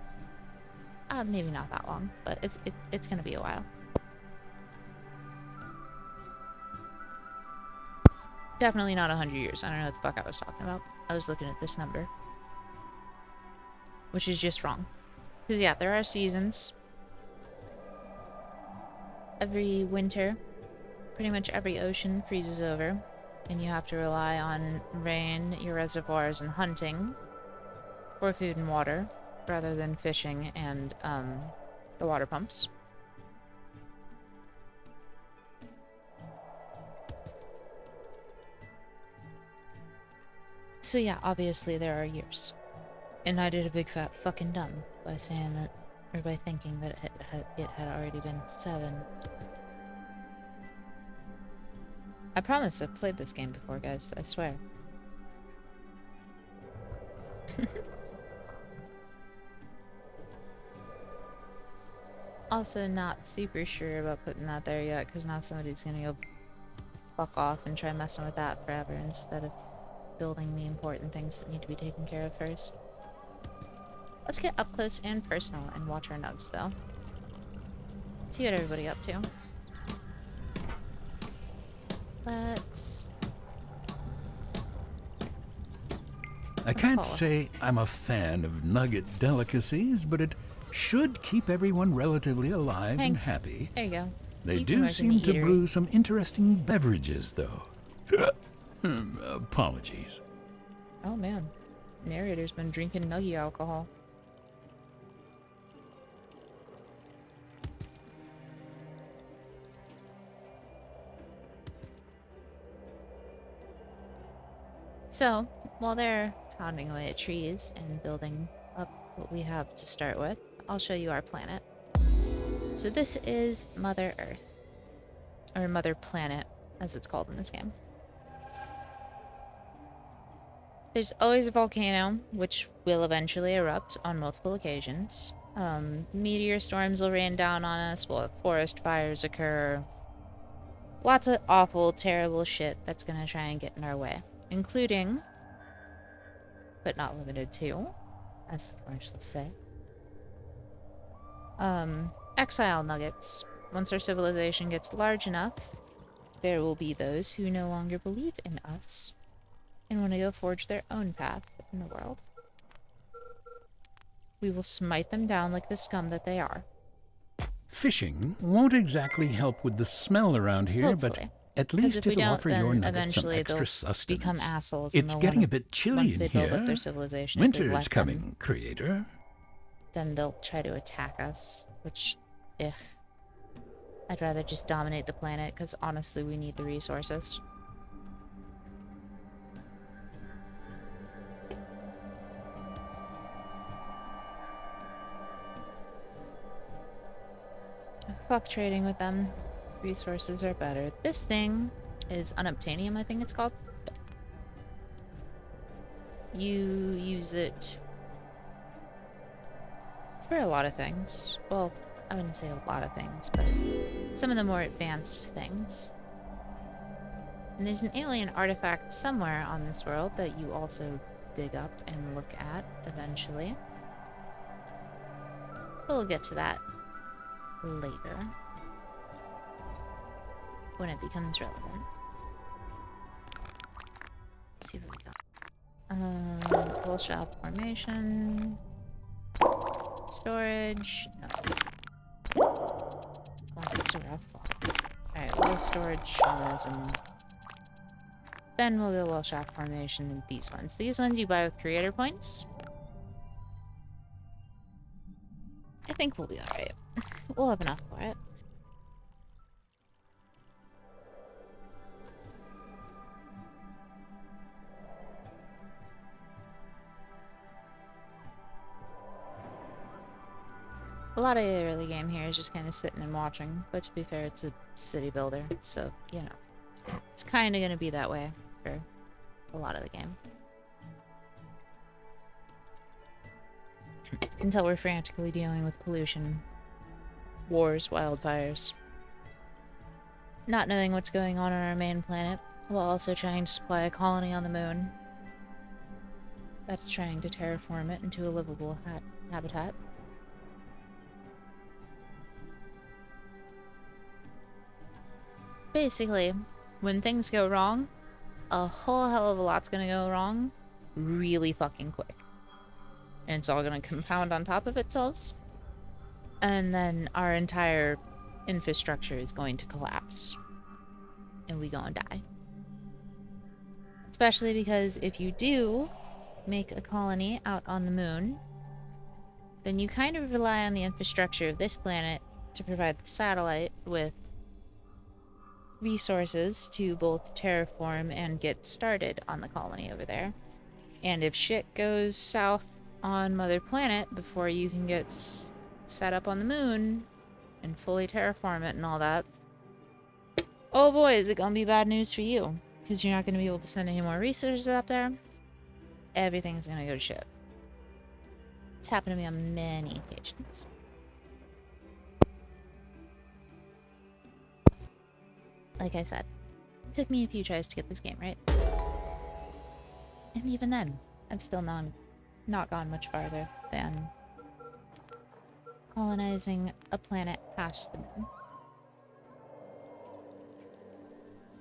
Maybe not that long, but it's gonna be a while. Definitely not 100 years. I don't know what the fuck I was talking about. I was looking at this number, which is just wrong. Because yeah, there are seasons. Every winter, pretty much every ocean freezes over, and you have to rely on rain, your reservoirs, and hunting for food and water, rather than fishing and the water pumps. So yeah, obviously there are years. And I did a big fat fucking dumb by saying that, or by thinking that it had already been 7. I promise I've played this game before, guys, I swear. Also not super sure about putting that there yet, because now somebody's gonna go fuck off and try messing with that forever instead of building the important things that need to be taken care of first. Let's get up close and personal and watch our nugs, though. See what everybody up to. Let's... I can't follow. say I'm a fan of nugget delicacies, but it should keep everyone relatively alive and Hank, happy. there you go. They You can do work in the seem to eatery. brew some interesting beverages, though. Apologies. Oh man, narrator's been drinking nuggy alcohol. So, while they're pounding away at trees and building up what we have to start with, I'll show you our planet. So this is Mother Earth. Or Mother Planet, as it's called in this game. There's always a volcano, which will eventually erupt on multiple occasions. Meteor storms will rain down on us, we'll have forest fires occur. Lots of awful, terrible shit that's gonna try and get in our way. Including, but not limited to, as the commercials say, exile nuggets. Once our civilization gets large enough, there will be those who no longer believe in us and want to go forge their own path in the world. We will smite them down like the scum that they are. Fishing won't exactly help with the smell around here, Hopefully. but at 'Cause least if we it'll don't, offer then your nuggets some eventually extra they'll sustenance. become assholes. And It's they'll getting wanna, a bit chilly once in they build up their here. civilization, if we Winter let is them, coming, creator. then they'll try to attack us, which, ugh. I'd rather just dominate the planet, because honestly, we need the resources. Fuck trading with them. Resources are better. This thing is unobtainium, I think it's called. You use it for a lot of things. Well, I wouldn't say a lot of things, but some of the more advanced things. And there's an alien artifact somewhere on this world that you also dig up and look at eventually. We'll get to that later, when it becomes relevant. Let's see what we got. Full shop formation. Storage. No. Oh, that's a rough one. Alright, low storage resin. Then we'll go well shop formation in these ones. These ones you buy with creator points. I think we'll be alright. We'll have enough for it. A lot of the early game here is just kind of sitting and watching, but to be fair, it's a city builder, so, you know, it's kind of going to be that way for a lot of the game. Until we're frantically dealing with pollution, wars, wildfires. Not knowing what's going on our main planet, while also trying to supply a colony on the moon. That's trying to terraform it into a livable habitat. Basically, when things go wrong, a whole hell of a lot's gonna go wrong really fucking quick. And it's all gonna compound on top of itself. And then our entire infrastructure is going to collapse. And we gonna die. Especially because if you do make a colony out on the moon, then you kind of rely on the infrastructure of this planet to provide the satellite with resources to both terraform and get started on the colony over there. And if shit goes south on Mother Planet before you can get set up on the moon and fully terraform it and all that, oh boy, is it gonna be bad news for you, because you're not gonna be able to send any more resources up there. Everything's gonna go to shit. It's happened to me on many occasions. Like I said, it took me a few tries to get this game right. And even then, I've still not gone much farther than colonizing a planet past the moon.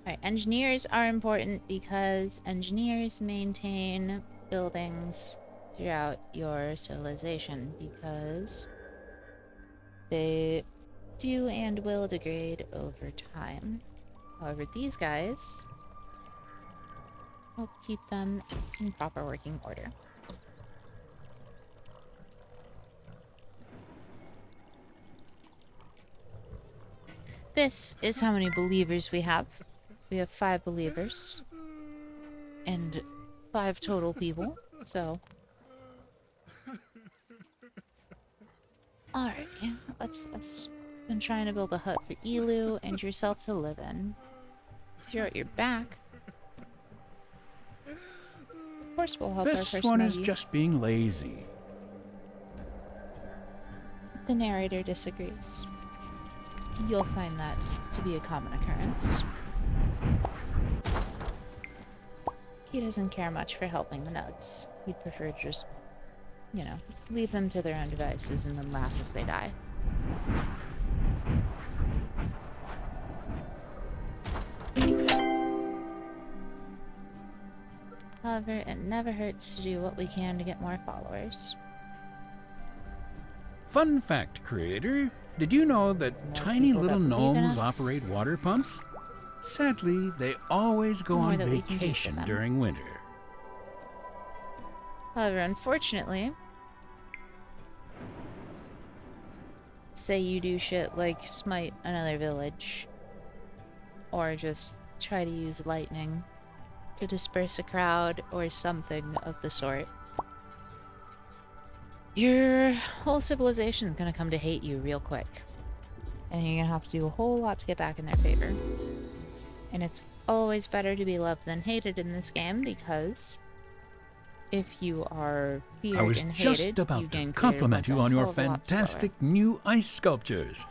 Alright, engineers are important because engineers maintain buildings throughout your civilization, because They do and will degrade over time. However, these guys, I'll keep them in proper working order. This is how many believers we have. We have 5 believers. And 5 total people, so... Alright, let's been trying to build a hut for Elu and yourself to live in. Throw out your back. Of course we'll help our This first one is Nuggie. just being lazy. The narrator disagrees. You'll find that to be a common occurrence. He doesn't care much for helping the Nugs. He'd prefer to just, you know, leave them to their own devices and then laugh as they die. However, it never hurts to do what we can to get more followers. Fun fact, creator. Did you know that More tiny people little that believe in gnomes us. operate water pumps? Sadly, they always go More on that we can do for vacation them. during winter. However, unfortunately, say you do shit like smite another village, or just try to use lightning to disperse a crowd or something of the sort. Your whole civilization is gonna come to hate you real quick. And you're gonna have to do a whole lot to get back in their favor. And it's always better to be loved than hated in this game, because if you are feared I was and just hated, about you to gain compliment creator you on your points a whole lot slower. fantastic new ice sculptures.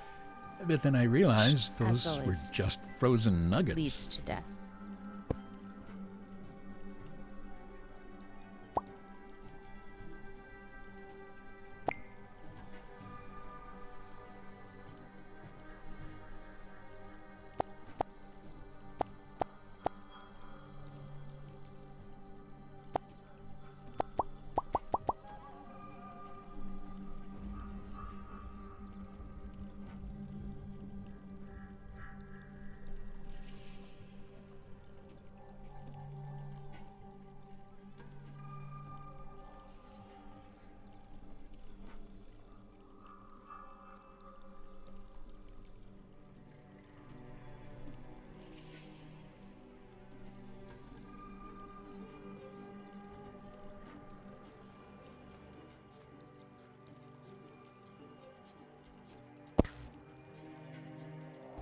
But then I realized As those were always, just frozen nuggets. leads to death.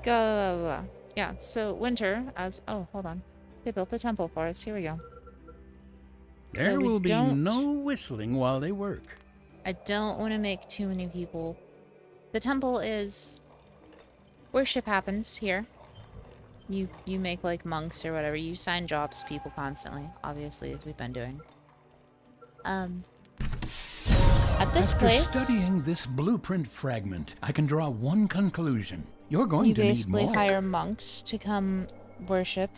Go. Yeah, so winter as... Oh, hold on. They built the temple for us. Here we go. So There we will be don't- no whistling while they work. I don't want to make too many people... The temple is... Worship happens here. You make, like, monks or whatever. You sign jobs to people constantly, obviously, as we've been doing. At this After place... studying this blueprint fragment, I can draw one conclusion. You're going You to need basically more. hire monks to come worship,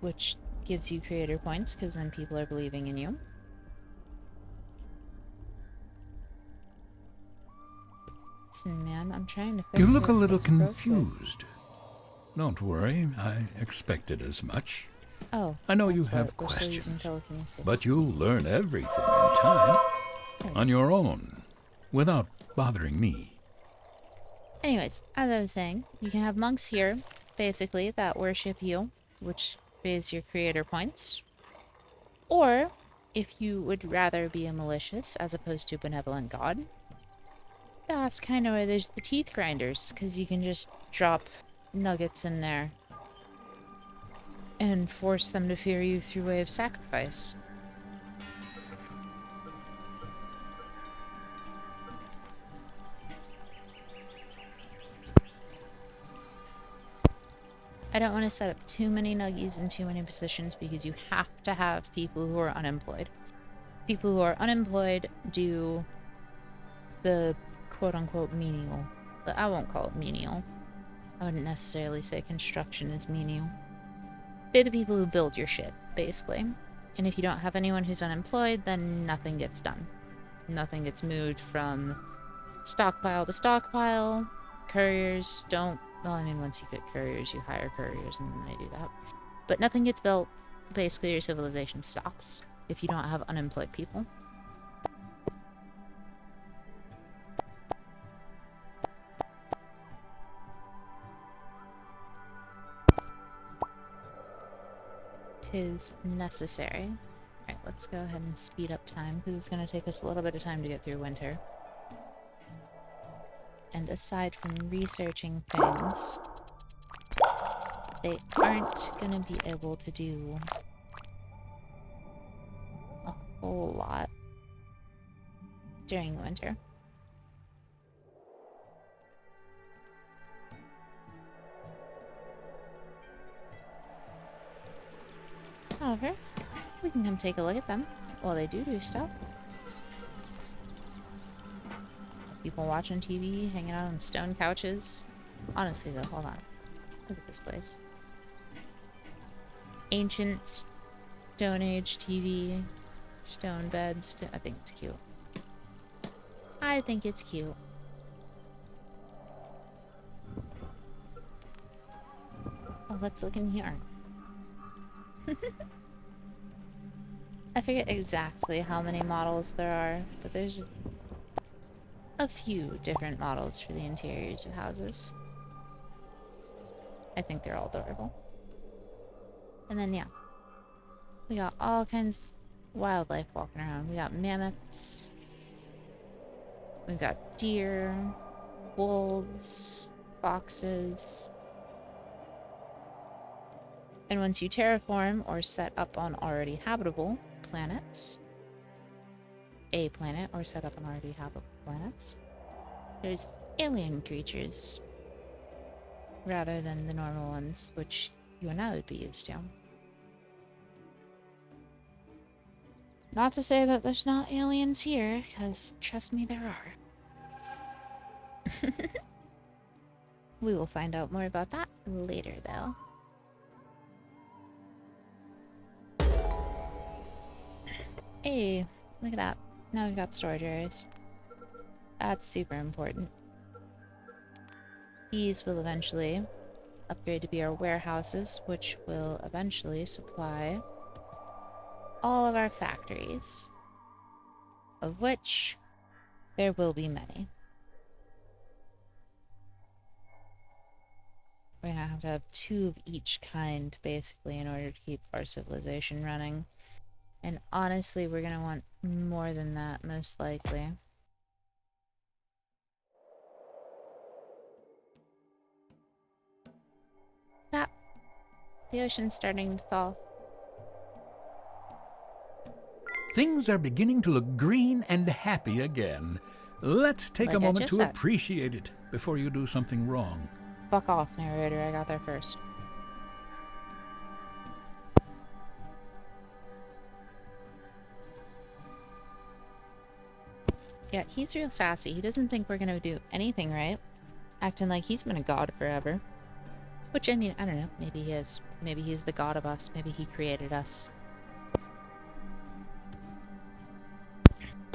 which gives you creator points, because then people are believing in you. Listen, man, I'm trying to fix You look a it. little It's broken. confused. Don't worry, I expected as much. Oh, I know you that's have right, we're still using questions, telekinesis. but you'll learn everything in time, on your own, without bothering me. Anyways, as I was saying, you can have monks here, basically, that worship you, which pays your creator points. Or, if you would rather be a malicious as opposed to a benevolent god, that's kind of where there's the teeth grinders, because you can just drop nuggets in there and force them to fear you through way of sacrifice. I don't want to set up too many nuggies in too many positions, because you have to have people who are unemployed. People who are unemployed do the quote-unquote menial. I won't call it menial. I wouldn't necessarily say construction is menial. They're the people who build your shit, basically. And if you don't have anyone who's unemployed, then nothing gets done. Nothing gets moved from stockpile to stockpile. Couriers don't... Well, I mean, once you get couriers, you hire couriers and then they do that. But nothing gets built. Basically, your civilization stops if you don't have unemployed people. Tis necessary. Alright, let's go ahead and speed up time, because it's going to take us a little bit of time to get through winter. And aside from researching things, they aren't going to be able to do a whole lot during winter. However, we can come take a look at them while they do stuff. People watching TV, hanging out on stone couches. Honestly though, hold on. Look at this place. Ancient Stone Age TV, stone beds. I think it's cute. I think it's cute. Oh, let's look in here. I forget exactly how many models there are, but there's a few different models for the interiors of houses. I think they're all adorable. And then, yeah. We got all kinds of wildlife walking around. We got mammoths. We've got deer, wolves, foxes. And once you terraform or set up on already habitable planets, a planet or set up on already habitable planets, there's alien creatures rather than the normal ones, which you and I would be used to. Not to say that there's not aliens here, because trust me, there are. We will find out more about that later, though. Hey, look at that. Now we've got storage areas. That's super important. These will eventually upgrade to be our warehouses, which will eventually supply all of our factories, of which there will be many. We're gonna have to have 2 of each kind, basically, in order to keep our civilization running. And honestly, we're gonna want more than that, most likely. Ah, the ocean's starting to thaw. Things are beginning to look green and happy again. Let's take Like a I moment just to said. appreciate it before you do something wrong. Fuck off, narrator. I got there first. Yeah, he's real sassy. He doesn't think we're gonna do anything right. Acting like he's been a god forever. Which, I mean, I don't know. Maybe he is. Maybe he's the god of us. Maybe he created us.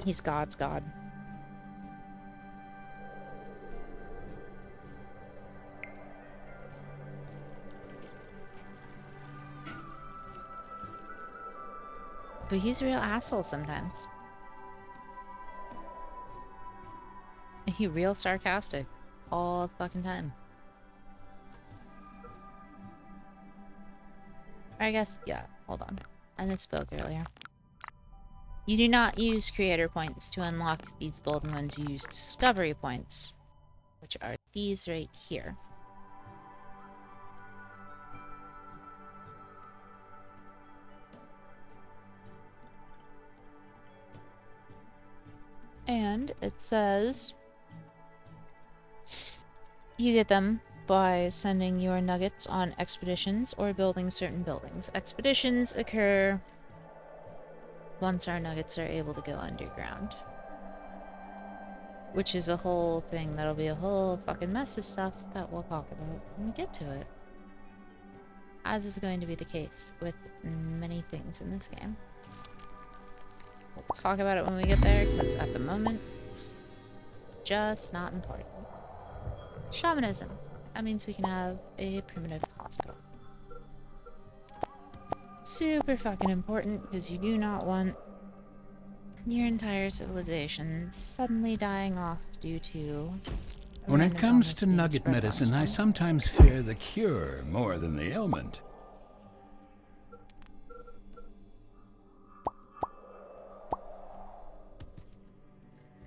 He's God's god. But he's a real asshole sometimes. And he real sarcastic. All the fucking time. Or I guess, yeah, hold on. I misspoke earlier. You do not use creator points to unlock these golden ones. You use discovery points, which are these right here. And it says you get them by sending your nuggets on expeditions or building certain buildings. Expeditions occur once our nuggets are able to go underground. Which is a whole thing. That'll be a whole fucking mess of stuff that we'll talk about when we get to it. As is going to be the case with many things in this game. We'll talk about it when we get there, because at the moment, just not important. Shamanism. That means we can have a primitive hospital. Super fucking important, because you do not want your entire civilization suddenly dying off due to a When it random comes illness to being nugget spread amongst medicine, I them. sometimes fear the cure more than the ailment.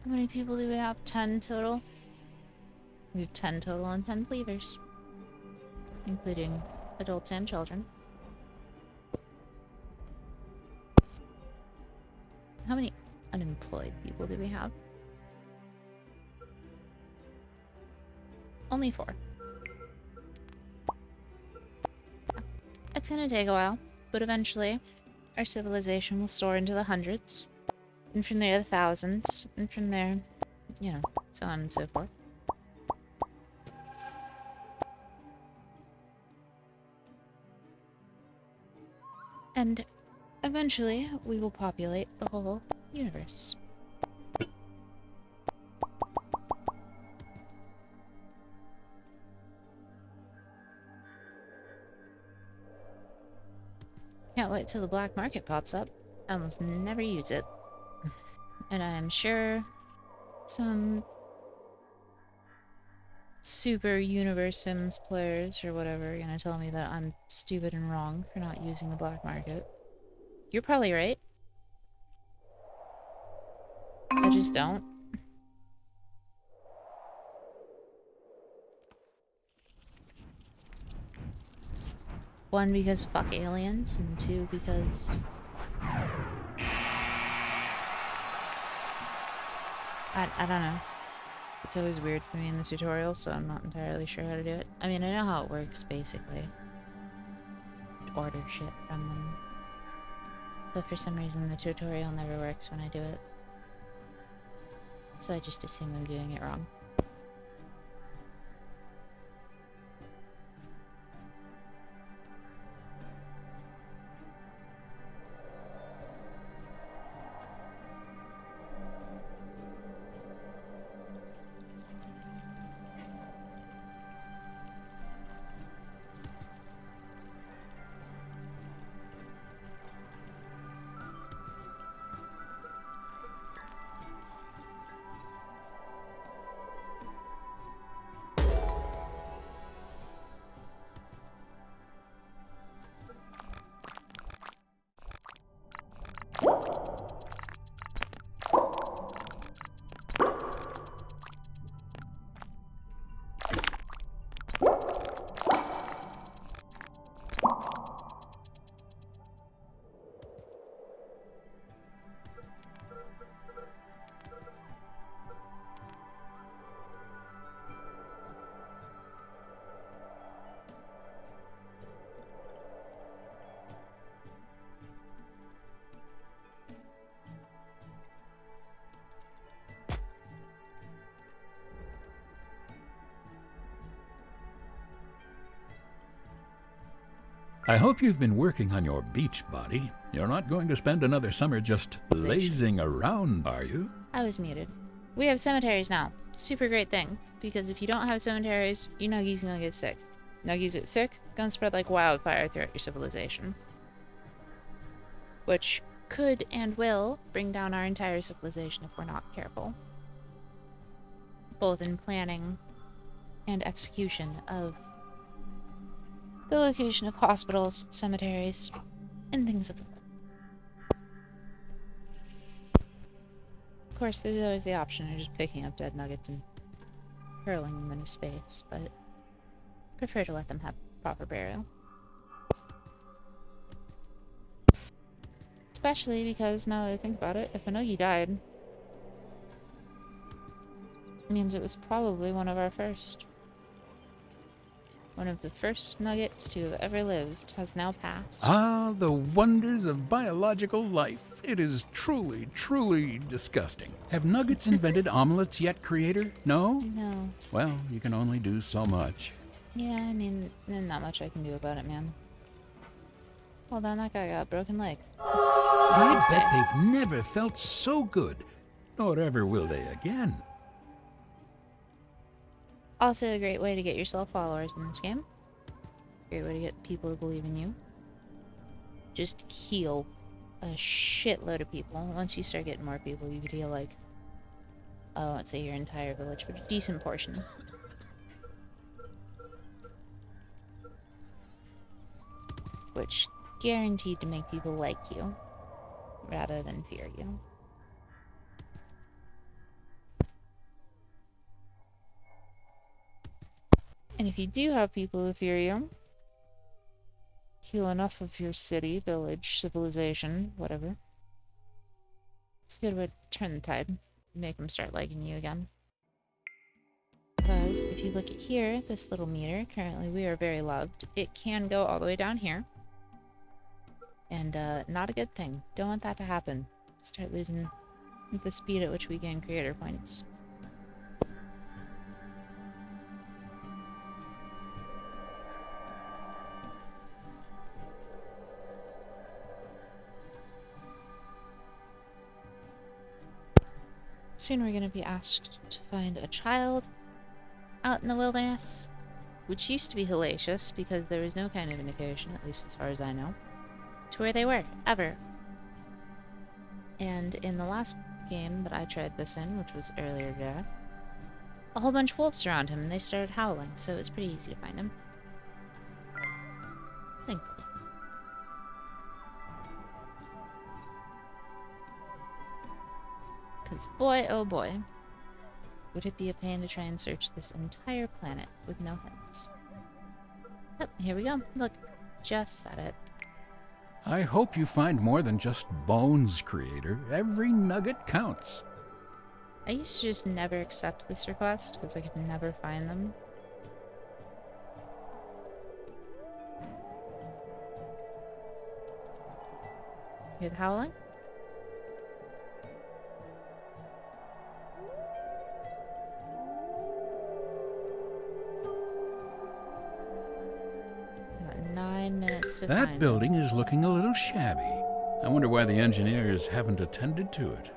How many people do we have? 10 total? We have 10 total and 10 cleavers, including adults and children. How many unemployed people do we have? Only 4. It's gonna take a while, but eventually our civilization will soar into the hundreds, and from there the thousands, and from there, you know, so on and so forth. And eventually we will populate the whole universe. Can't wait till the black market pops up. I almost never use it. And I am sure some super Universims players or whatever are gonna tell me that I'm stupid and wrong for not using the black market. You're probably right. I just don't. One, because fuck aliens, and two, because I don't know. It's always weird for me in the tutorial, so I'm not entirely sure how to do it. I mean, I know how it works, basically. Order shit from them. But for some reason, the tutorial never works when I do it. So I just assume I'm doing it wrong. I hope you've been working on your beach body. You're not going to spend another summer just lazing around, are you? I was muted. We have cemeteries now. Super great thing. Because if you don't have cemeteries, your nuggies gonna get sick. Nuggies get sick, gonna spread like wildfire throughout your civilization. Which could and will bring down our entire civilization if we're not careful. Both in planning and execution of the location of hospitals, cemeteries, and things of the like. Of course, there's always the option of just picking up dead nuggets and hurling them into space, but I prefer to let them have proper burial. Especially because, now that I think about it, if a nugget died, it means it was probably one of our first. One of the first nuggets to have ever lived has now passed. Ah, the wonders of biological life. It is truly, truly disgusting. Have nuggets invented omelets yet, creator? No? No. Well, you can only do so much. Yeah, I mean, there's not much I can do about it, man. Hold on, that guy got a broken leg. I bet they've never felt so good, nor ever will they again. Also a great way to get yourself followers in this game. Great way to get people to believe in you. Just heal a shitload of people. Once you start getting more people, you could heal like, I won't say your entire village, but a decent portion. Which guaranteed to make people like you rather than fear you. And if you do have people who fear you, heal enough of your city, village, civilization, whatever. It's a good way to turn the tide. Make them start liking you again. Because if you look at here, this little meter, currently we are very loved. It can go all the way down here. And not a good thing. Don't want that to happen. Start losing the speed at which we gain creator points. Soon we're going to be asked to find a child out in the wilderness, which used to be hellacious because there was no kind of indication, at least as far as I know, to where they were, ever. And in the last game that I tried this in, which was earlier today, a whole bunch of wolves surrounded him and they started howling, so it was pretty easy to find him. Thankfully. Because boy, oh boy, would it be a pain to try and search this entire planet with no hints. Yep, here we go. Look, just said it. I hope you find more than just bones, creator. Every nugget counts. I used to just never accept this request because I could never find them. Hear the howling? Got 9 minutes to find That it. building is looking a little shabby. I wonder why the engineers haven't attended to it.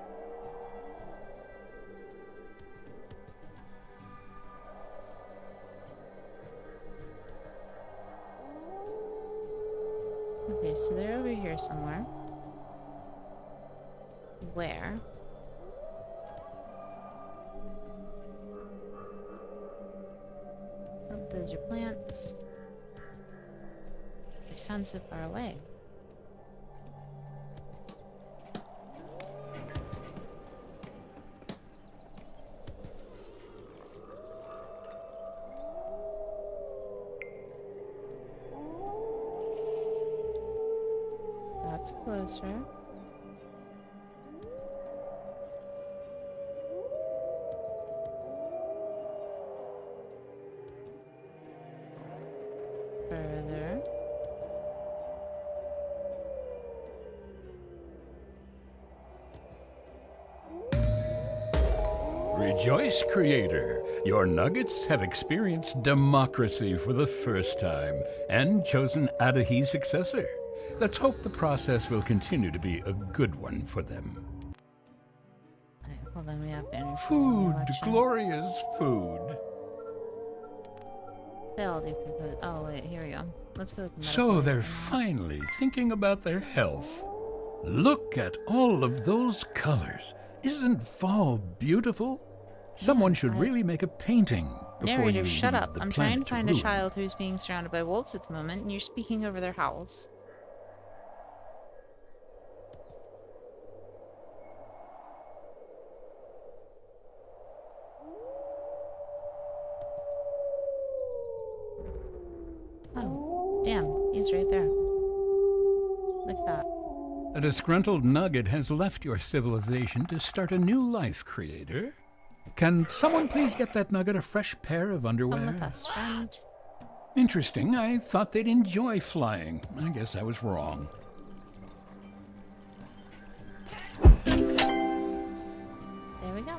Okay, so they're over here somewhere. Where? Oh, those are plants. They sound so far away. That's closer. Further. Rejoice, creator. Your nuggets have experienced democracy for the first time and chosen Adahi's successor. Let's hope the process will continue to be a good one for them. Alright, well then we have to enter Food, the election. glorious food. They'll do proposed. Oh wait, here we go. Let's go with the So metaphor. they're finally thinking about their health. Look at all of those colors. Isn't fall beautiful? Someone should really make a painting before Narrator, you shut leave up. the I'm trying planet to find a ruin. child who's being surrounded by wolves at the moment, and you're speaking over their howls. Oh, damn. He's right there. Look at that. A disgruntled nugget has left your civilization to start a new life, creator. Can someone please get that nugget a fresh pair of Come underwear? with us, friend. Interesting. I thought they'd enjoy flying. I guess I was wrong. There we go.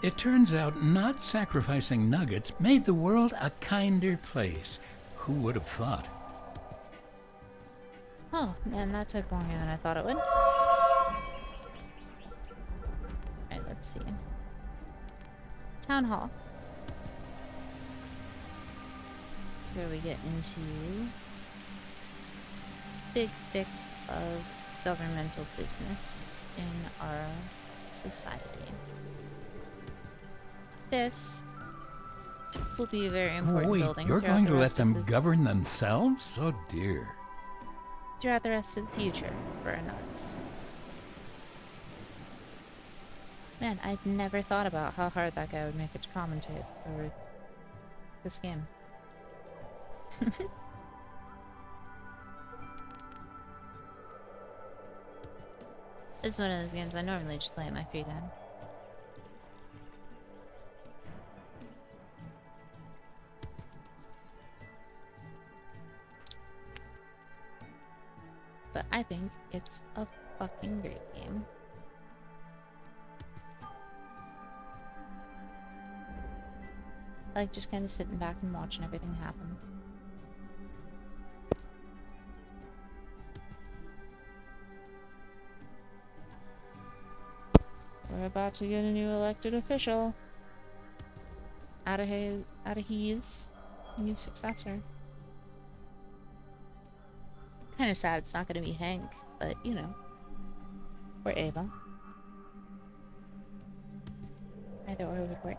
It turns out not sacrificing nuggets made the world a kinder place. Who would have thought? Oh, man, that took longer than I thought it would. Alright, let's see. Town Hall. where we get into big thick of governmental business in our society. This will be a very important Wait, building you're throughout going the to let rest of them govern themselves? Oh dear. throughout the rest of the future for our nuts. Man, I'd never thought about how hard that guy would make it to commentate over this game. This is one of those games I normally just play in my free time. But I think it's a fucking great game. I like just kind of sitting back and watching everything happen. We're about to get a new elected official. Out of his new successor. Kind of sad it's not going to be Hank, but you know, or Ava. Either or would work.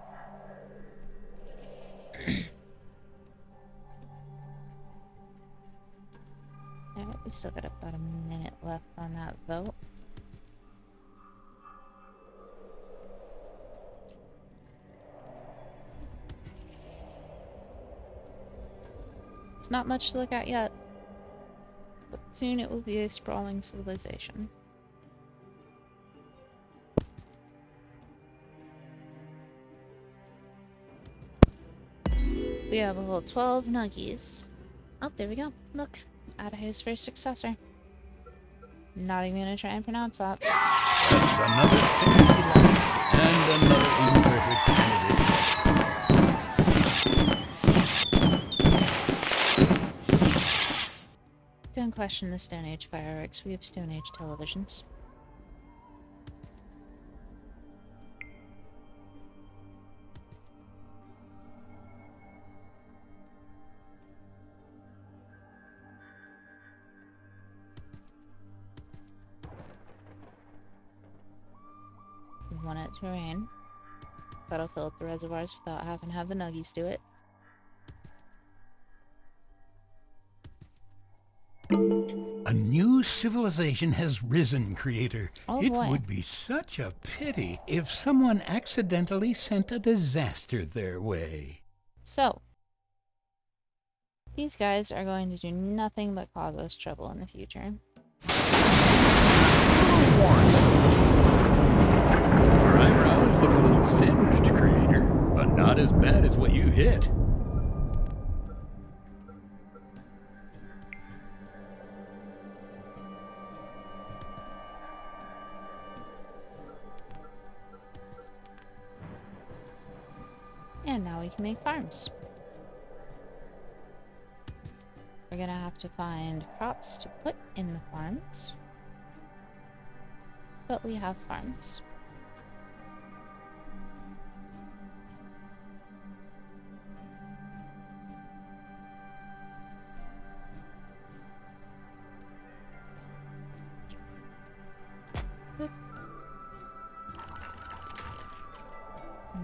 Alright, we still got about a minute left on that vote. It's not much to look at yet, but soon it will be a sprawling civilization. We have a whole 12 nuggies. Oh, there we go. Look, Adahe's first successor. Not even gonna try and pronounce that. That's another fancy line and another imperfect candidate. Don't question the Stone Age fireworks. We have Stone Age televisions. We want it to rain. That'll fill up the reservoirs without having to have the nuggies do it. A new civilization has risen, Creator. Oh It boy. would be such a pity if someone accidentally sent a disaster their way. So, these guys are going to do nothing but cause us trouble in the future. Your eyebrows look a little singed, Creator, but not as bad as what you hit. And now we can make farms. We're gonna have to find crops to put in the farms. But we have farms. Boop.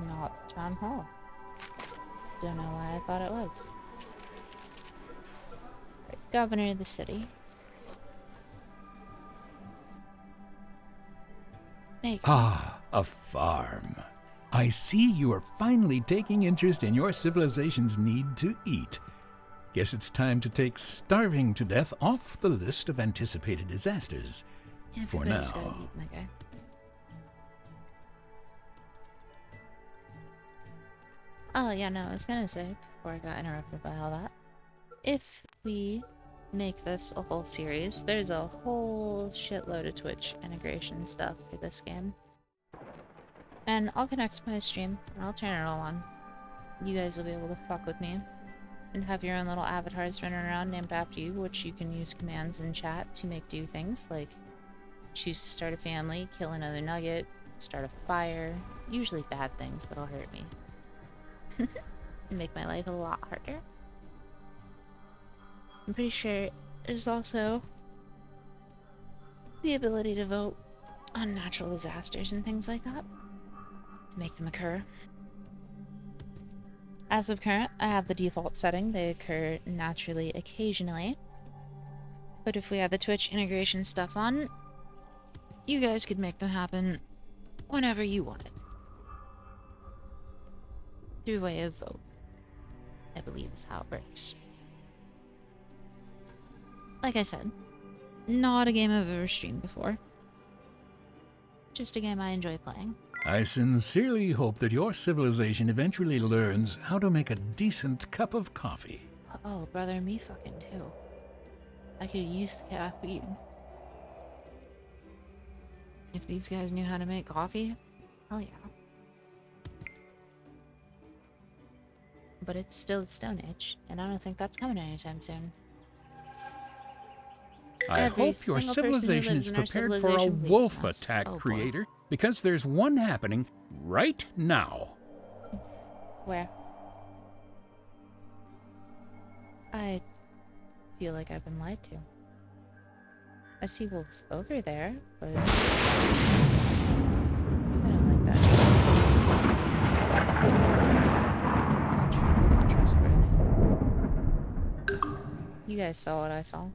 Not town hall. Don't know why I thought it was. Right, governor of the city. There you go. Ah, a farm. I see you are finally taking interest in your civilization's need to eat. Guess it's time to take starving to death off the list of anticipated disasters. For Everybody's gotta now. eat, my guy. Oh, yeah, no, I was gonna say, before I got interrupted by all that, if we make this a whole series, there's a whole shitload of Twitch integration stuff for this game. And I'll connect my stream, and I'll turn it all on. You guys will be able to fuck with me, and have your own little avatars running around named after you, which you can use commands in chat to make do things like choose to start a family, kill another nugget, start a fire, usually bad things that'll hurt me. And make my life a lot harder. I'm pretty sure there's also the ability to vote on natural disasters and things like that to make them occur. As of current, I have the default setting. They occur naturally occasionally. But if we had the Twitch integration stuff on, you guys could make them happen whenever you want it. Through way of vote, I believe is how it works. Like I said, not a game I've ever streamed before. Just a game I enjoy playing. I sincerely hope that your civilization eventually learns how to make a decent cup of coffee. Oh, brother, me fucking too. I could use the caffeine. If these guys knew how to make coffee, hell yeah. But it's still the Stone Age, and I don't think that's coming anytime soon. I Every hope your single person who civilization lives is in our prepared for a civilization believes wolf in us. attack, Oh, boy. creator, because there's one happening right now. Where? I feel like I've been lied to. I see wolves over there, but I don't like that. It's not trustworthy. You guys saw what I saw.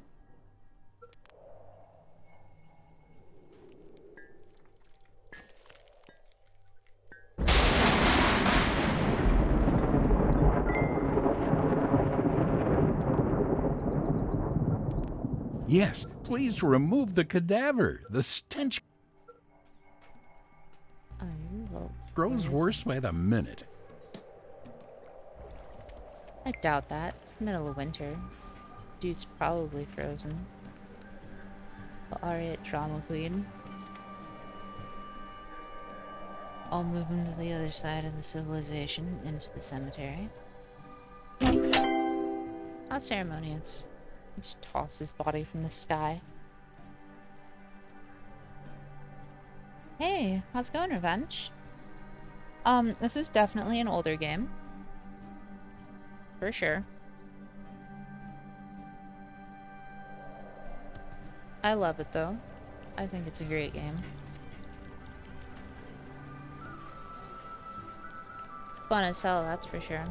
Yes, please remove the cadaver. The stench Well, grows where is worse by the minute. I doubt that. It's the middle of winter. Dude's probably frozen. But alright, drama queen. I'll move him to the other side of the civilization, into the cemetery. How ceremonious. Just toss his body from the sky. Hey, how's it going, Revenge? This is definitely an older game. For sure. I love it, though. I think it's a great game. Fun as hell, that's for sure.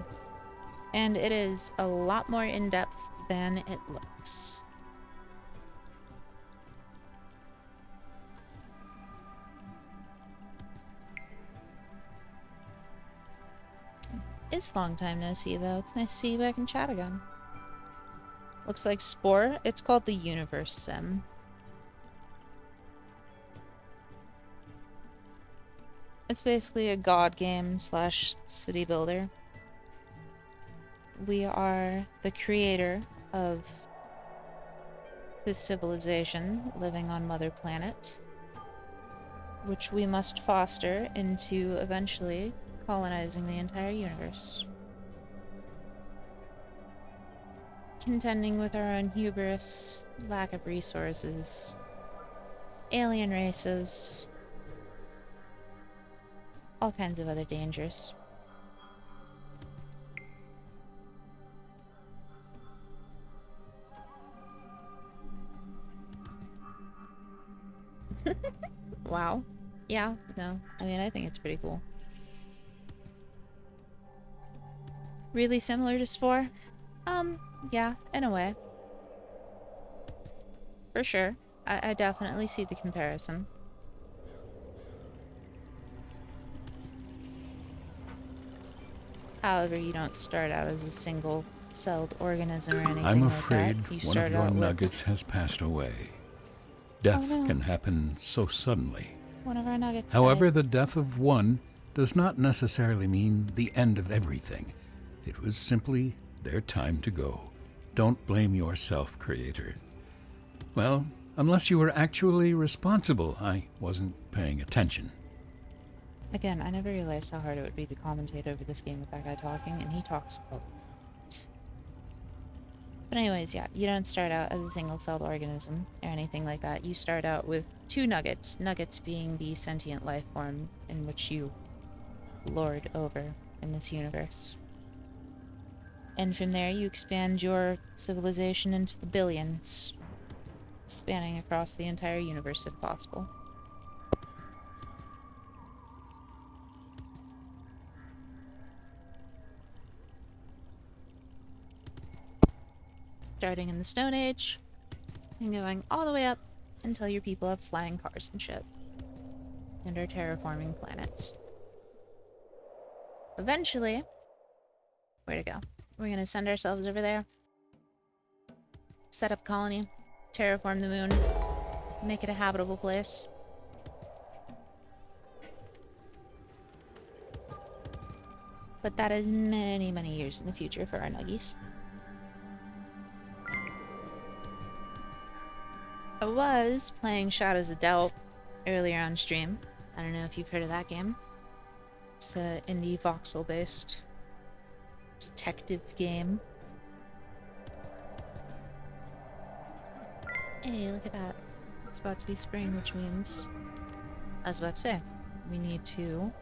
And it is a lot more in-depth than it looks. It's long time no see, though. It's nice to see you back in chat again. Looks like Spore. It's called the Universim. It's basically a god game slash city builder. We are the creator of this civilization living on Mother Planet, which we must foster into eventually colonizing the entire universe. Contending with our own hubris, lack of resources, alien races, all kinds of other dangers. Wow. Yeah, no. I mean, I think it's pretty cool. Really similar to Spore? Yeah, in a way. For sure. I definitely see the comparison. However, you don't start out as a single-celled organism or anything I'm like afraid that. You one start of your out with nuggets has passed away. Death no. can happen so suddenly. one of our nuggets. However, died. the death of one does not necessarily mean the end of everything. It was simply their time to go. Don't blame yourself, Creator. Well, unless you were actually responsible, I wasn't paying attention. Again, I never realized how hard it would be to commentate over this game with that guy talking, and he talks a lot. But anyways, yeah, you don't start out as a single-celled organism or anything like that. You start out with two nuggets. Nuggets being the sentient life form in which you lord over in this universe. And from there, you expand your civilization into the billions, spanning across the entire universe if possible. Starting in the Stone Age, and going all the way up until your people have flying cars and shit, and are terraforming planets. Eventually, where to go? We're gonna send ourselves over there, set up colony, terraform the moon, make it a habitable place. But that is many, many years in the future for our nuggies. I was playing Shadows of Doubt earlier on stream. I don't know if you've heard of that game. It's an indie voxel-based detective game. Hey, look at that. It's about to be spring, which means... I was about to say, we need to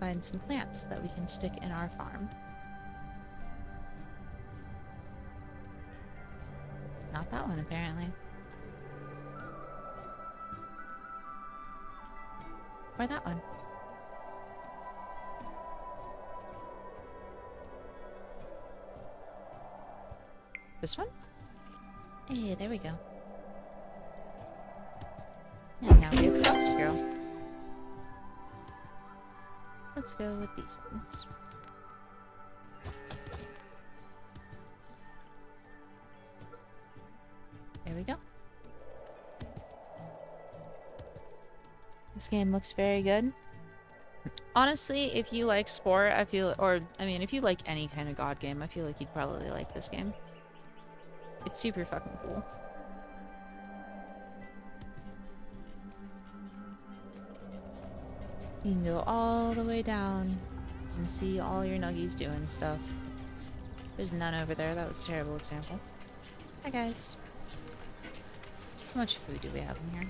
find some plants that we can stick in our farm. Not that one, apparently. Or that one. This one? Hey, there we go. And now we have Frost Girl. Let's go with these ones. There we go. This game looks very good. Honestly, if you like Spore, I feel, or, I mean, if you like any kind of God game, I feel like you'd probably like this game. It's super fucking cool. You can go all the way down and see all your nuggies doing stuff. There's none over there. That was a terrible example. Hi, guys. How much food do we have in here?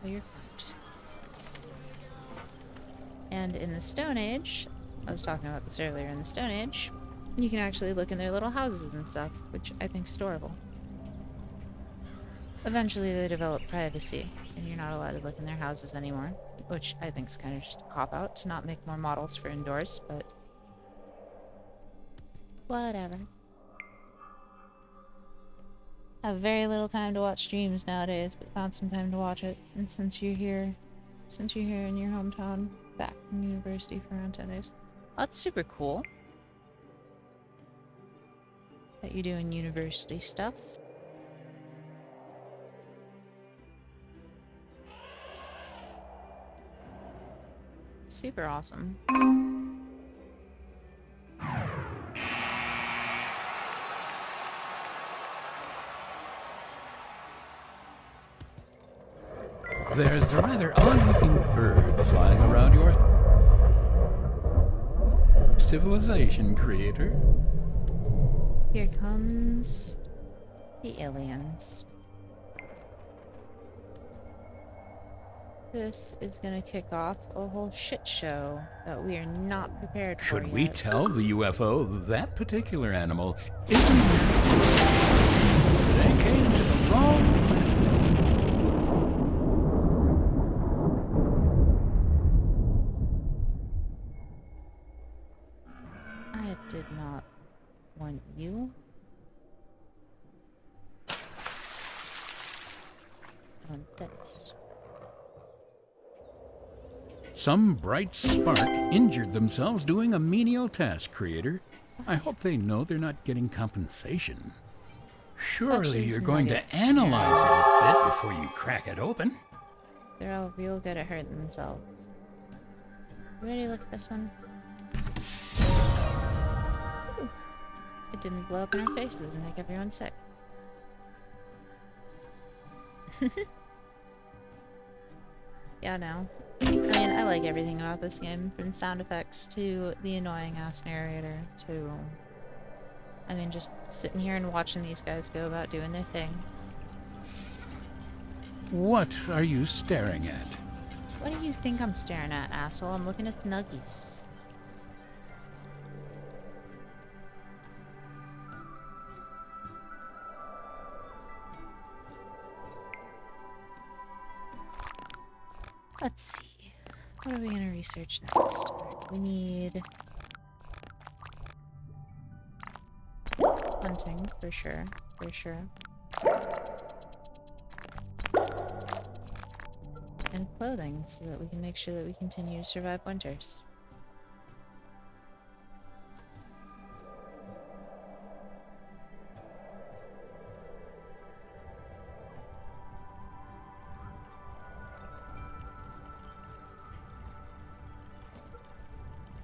Oh, you're just... And in the Stone Age, I was talking about this earlier, in the Stone Age, you can actually look in their little houses and stuff, which I think's adorable. Eventually they develop privacy, and you're not allowed to look in their houses anymore, which I think's kind of just a cop-out to not make more models for indoors, but... whatever. I have very little time to watch streams nowadays, but found some time to watch it, and since you're here in your hometown, back from university for around 10 days. Oh, that's super cool. That you're doing university stuff. Super awesome. There's a rather odd-looking bird flying around your civilization, creator. Here comes the aliens. This is gonna kick off a whole shit show that we are not prepared for Should we yet. tell the UFO that particular animal isn't they came to the wrong planet? I did not want you. I want this. Some bright spark injured themselves doing a menial task, creator. I hope they know they're not getting compensation. Surely as you're going nuggets. to analyze it a bit before you crack it open. They're all real good at hurting themselves. Ready to look at this one? Ooh. It didn't blow up in our faces and make everyone sick. Yeah, no. I mean, I like everything about this game, from sound effects to the annoying-ass narrator to... I mean, just sitting here and watching these guys go about doing their thing. What are you staring at? What do you think I'm staring at, asshole? I'm looking at the nuggies. Let's see. What are we gonna research next? We need hunting for sure. For sure. And clothing so that we can make sure that we continue to survive winters.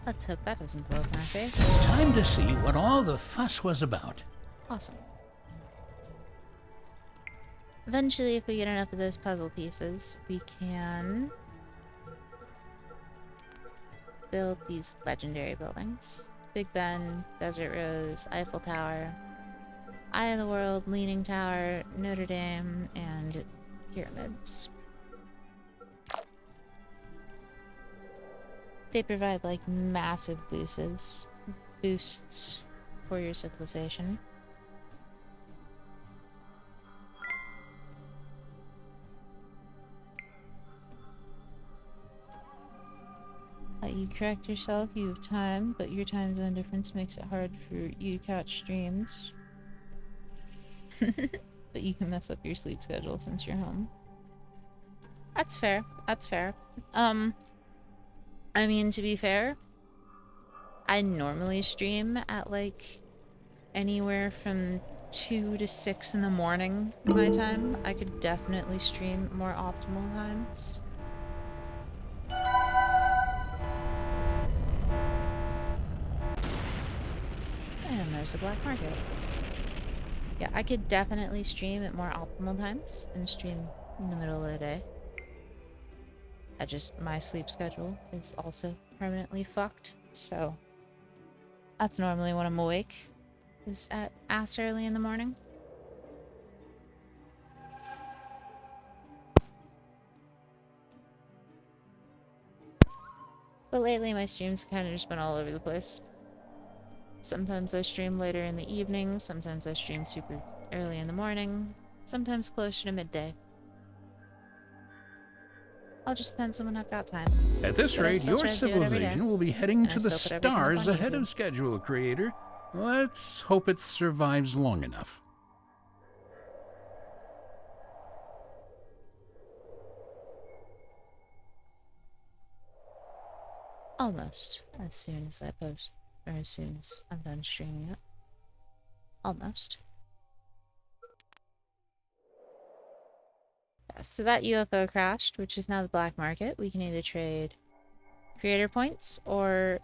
Let's hope that doesn't blow up in our face. Time to see what all the fuss was about. Awesome. Eventually, if we get enough of those puzzle pieces, we can build these legendary buildings. Big Ben, Desert Rose, Eiffel Tower, Eye of the World, Leaning Tower, Notre Dame, and pyramids. They provide like massive boosts for your civilization. You correct yourself, you have time, but your time zone difference makes it hard for you to catch streams. But you can mess up your sleep schedule since you're home. That's fair. That's fair. I mean, to be fair, I normally stream at like anywhere from 2 to 6 in the morning my time. I could definitely stream more optimal times. And there's a black market. Yeah, I could definitely stream at more optimal times and stream in the middle of the day. My sleep schedule is also permanently fucked, so that's normally when I'm awake, is at ass early in the morning. But lately my streams have kind of just been all over the place. Sometimes I stream later in the evening, sometimes I stream super early in the morning, sometimes closer to midday. All just depends on when I've got time. At this But I rate, still your try to do it every day. civilization will be heading to I the still put everything up stars on ahead of YouTube. schedule, creator. Let's hope it survives long enough. Almost. As soon as I post, or as soon as I'm done streaming it. Almost. Yeah, so that UFO crashed, which is now the black market. We can either trade creator points or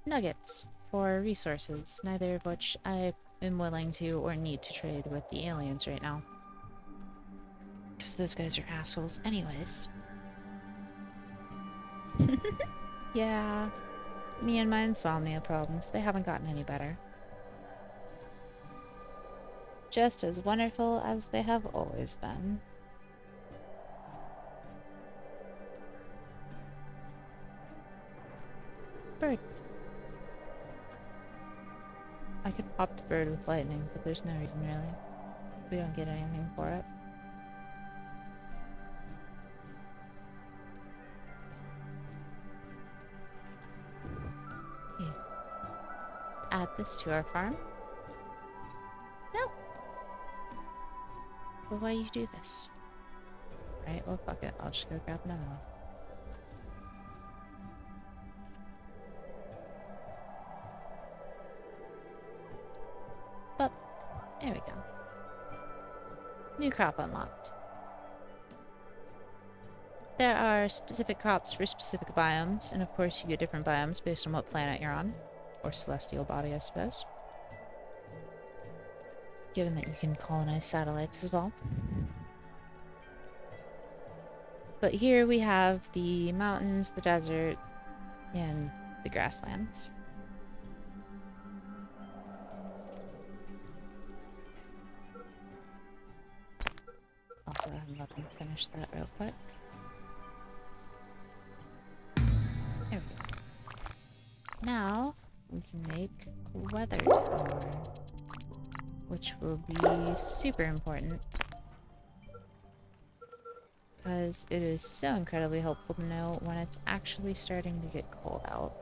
nuggets for resources, neither of which I am willing to or need to trade with the aliens right now. Because those guys are assholes anyways. Yeah, me and my insomnia problems, they haven't gotten any better. Just as wonderful as they have always been. Bird. I could pop the bird with lightning, but there's no reason really. We don't get anything for it. Yeah. Add this to our farm. No. Well, why you do this? Right, well fuck it, I'll just go grab another one. But, there we go. New crop unlocked. There are specific crops for specific biomes, and of course you get different biomes based on what planet you're on. Or celestial body, I suppose. Given that you can colonize satellites as well. But here we have the mountains, the desert, and the grasslands. I'll go ahead and let him finish that real quick. There we go. Now, we can make weather tower, which will be super important. because it is so incredibly helpful to know when it's actually starting to get cold out.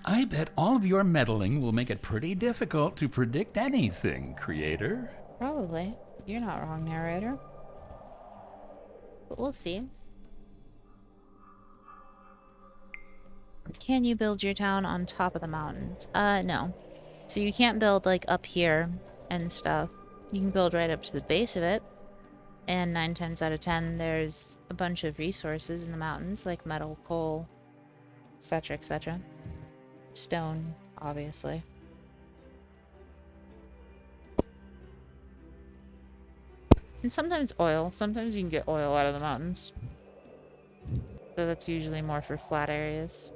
I bet all of your meddling will make it pretty difficult to predict anything, creator. Probably. You're not wrong, narrator. But we'll see. Can you build your town on top of the mountains? No. So you can't build, like, up here and stuff. You can build right up to the base of it. And 9 times out of 10, there's a bunch of resources in the mountains, like metal, coal, etc., etc. Stone, obviously. And sometimes oil. Sometimes you can get oil out of the mountains. So that's usually more for flat areas.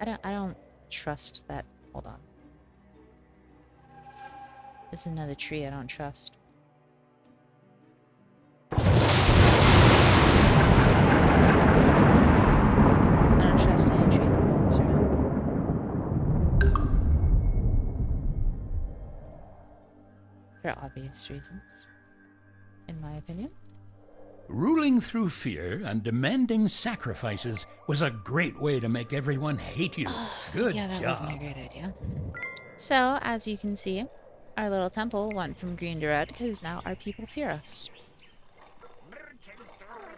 I don't trust that. Hold on. This is another tree I don't trust. I don't trust any tree that walks around. For obvious reasons, in my opinion. Ruling through fear and demanding sacrifices was a great way to make everyone hate you. Good Yeah, that job. wasn't a great idea. So, as you can see, our little temple went from green to red because now our people fear us.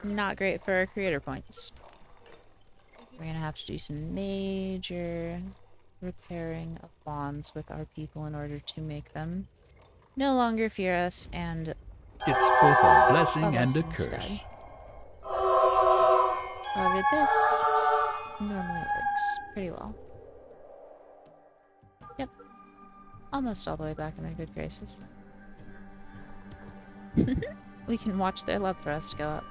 Not great for our creator points. We're gonna have to do some major repairing of bonds with our people in order to make them no longer fear us and It's both a blessing love and us a instead. curse. However, this normally works pretty well. Yep. Almost all the way back in their good graces. We can watch their love for us go up.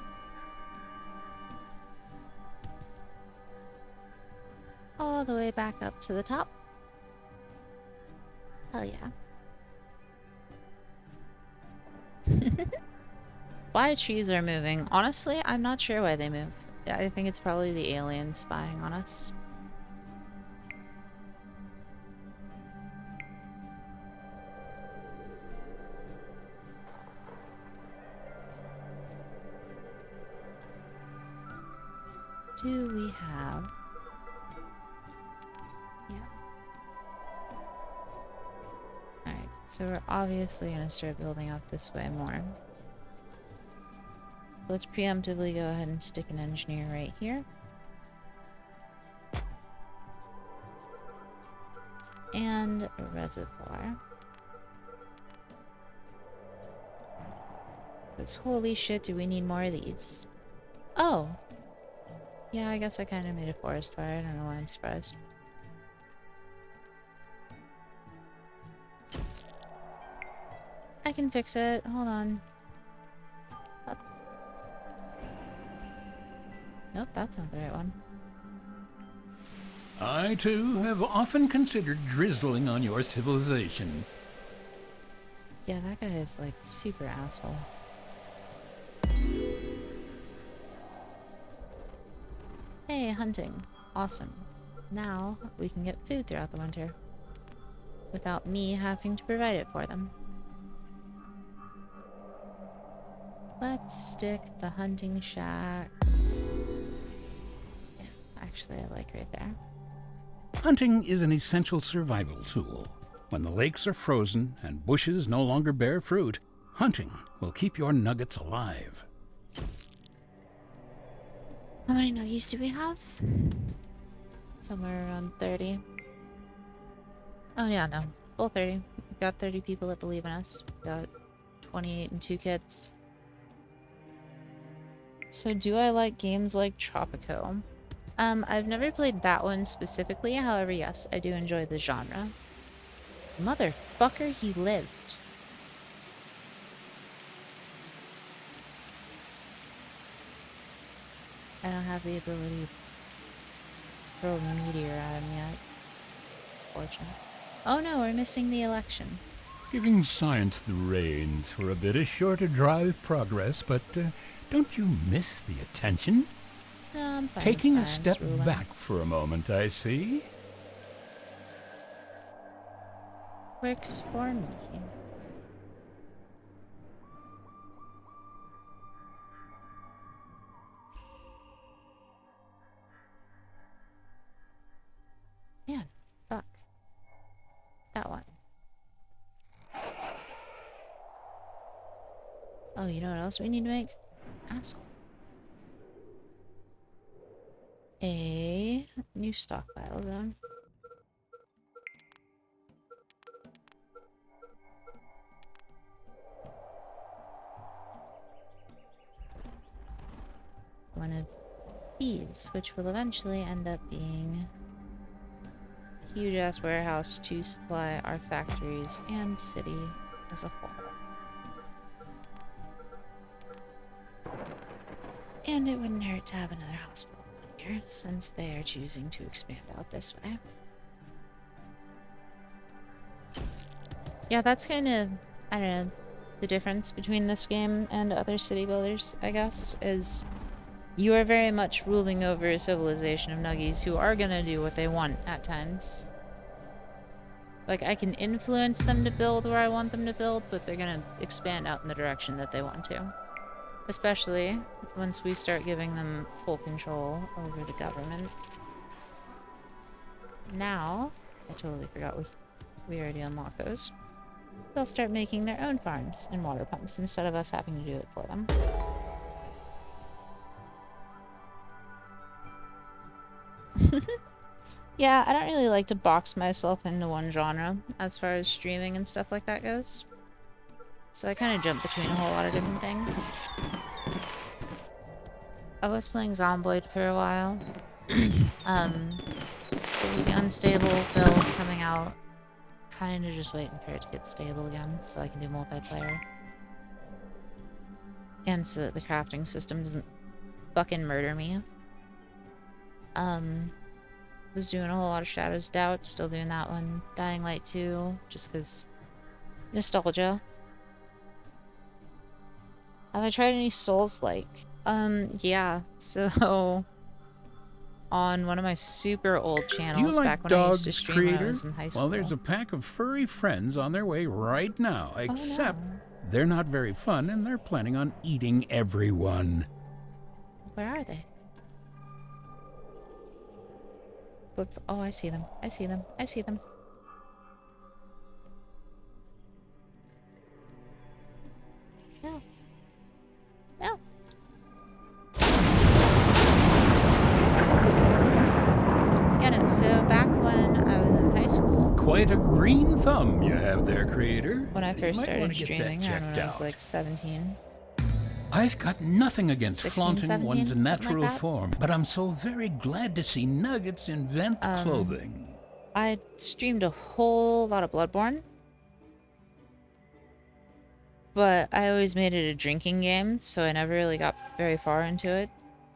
All the way back up to the top. Hell yeah. Why trees are moving? Honestly, I'm not sure why they move. I think it's probably the aliens spying on us. Do we have... Yeah. Alright, so we're obviously going to start building up this way more. Let's preemptively go ahead and stick an engineer right here. And a reservoir. Because holy shit, do we need more of these? Oh! Yeah, I guess I kind of made a forest fire. I don't know why I'm surprised. I can fix it. Hold on. Up. Nope, that's not the right one. I, too, have often considered drizzling on your civilization. Yeah, that guy is like super asshole. Hey, hunting. Awesome. Now we can get food throughout the winter. Without me having to provide it for them. Let's stick the hunting shack. Yeah, actually I like right there. Hunting is an essential survival tool. When the lakes are frozen and bushes no longer bear fruit, hunting will keep your nuggets alive. How many nuggies do we have? Somewhere around 30. Oh yeah, no. Full 30. We've got 30 people that believe in us. We've got 28 and 2 kids. So do I like games like Tropico? I've never played that one specifically. However, yes, I do enjoy the genre. Motherfucker, he lived. I don't have the ability to throw a meteor at him yet. Fortunate. Oh no, we're missing the election. Giving science the reins for a bit is sure to drive progress, but don't you miss the attention? No, I'm fine with Taking a science step ruling. back for a moment, I see. Works for me. Man, fuck. That one. Oh, you know what else we need to make? Asshole. A new stockpile zone. One of these, which will eventually end up being a huge ass warehouse to supply our factories and city as a whole. And it wouldn't hurt to have another hospital here, since they are choosing to expand out this way. Yeah, that's kind of, I don't know, the difference between this game and other city builders, I guess, is you are very much ruling over a civilization of nuggies who are gonna do what they want at times. Like, I can influence them to build where I want them to build, but they're gonna expand out in the direction that they want to. Especially once we start giving them full control over the government. Now, I totally forgot we already unlocked those. They'll start making their own farms and water pumps instead of us having to do it for them. Yeah, I don't really like to box myself into one genre as far as streaming and stuff like that goes. So I kind of jump between a whole lot of different things. I was playing Zomboid for a while. With the unstable build coming out, kind of just waiting for it to get stable again so I can do multiplayer. And so that the crafting system doesn't fucking murder me. Was doing a whole lot of Shadows of Doubt, still doing that one. Dying Light 2, just because nostalgia. Have I tried any Souls-like? Yeah, so on one of my super old Do you channels like back when I used to dogs, stream when I creator? was in high school. Well, there's a pack of furry friends on their way right now, except no. they're not very fun and they're planning on eating everyone. Where are they? Oh, I see them. I see them. I see them. No. No. Yeah, no. So back when I was in high school, Quite a green thumb you have there, creator. when I You first might wanna started get streaming, that around when checked I was out. like 17. I've got nothing against 16, flaunting 17, one's something like natural that. form, but I'm so very glad to see Nuggets invent clothing. I streamed a whole lot of Bloodborne. But I always made it a drinking game, so I never really got very far into it.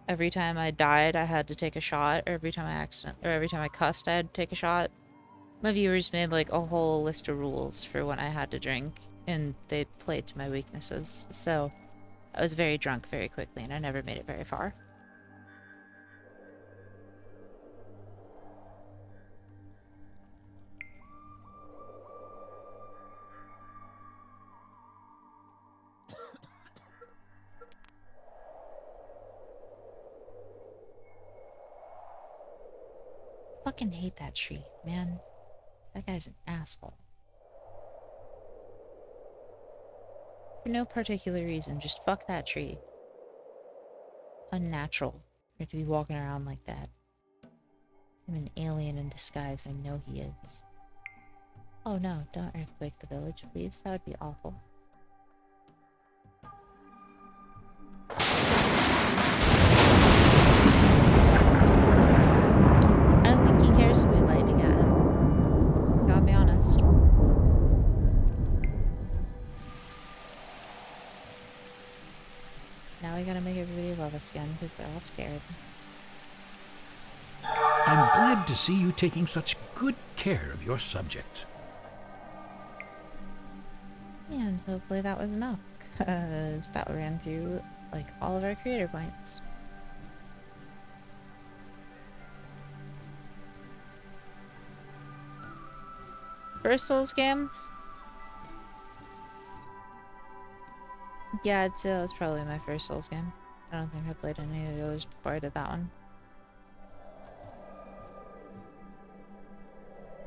Every time I died, I had to take a shot, or every time I cussed, I had to take a shot. My viewers made like a whole list of rules for when I had to drink, and they played to my weaknesses. So I was very drunk very quickly, and I never made it very far. Fucking hate that tree, man. That guy's an asshole. For no particular reason, just fuck that tree. Unnatural for it to be walking around like that. I'm an alien in disguise, I know he is. Oh no, don't earthquake the village, please. That would be awful. I don't think he cares if we lightning at him. Gotta be honest. Now we gotta make everybody love us again, because they're all scared. I'm glad to see you taking such good care of your subject. And hopefully that was enough, because that ran through, like, all of our creator points. First Souls game? Yeah, I'd say that was probably my first Souls game. I don't think I played any of the others before I did that one.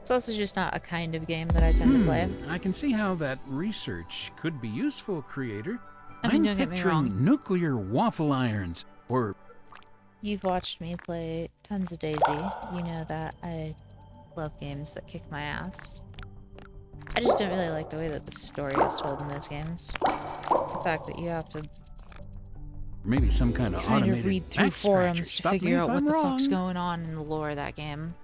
It's also just not a kind of game that I tend to play. I can see how that research could be useful, creator. I mean, I'm don't get me picturing wrong. nuclear waffle irons, or You've watched me play tons of Daisy. You know that I love games that kick my ass. I just don't really like the way that the story is told in those games. The fact that you have to maybe some kind of kind automated of read through back forums scratcher. to Stop me figure if out what I'm the wrong. fuck's going on in the lore of that game.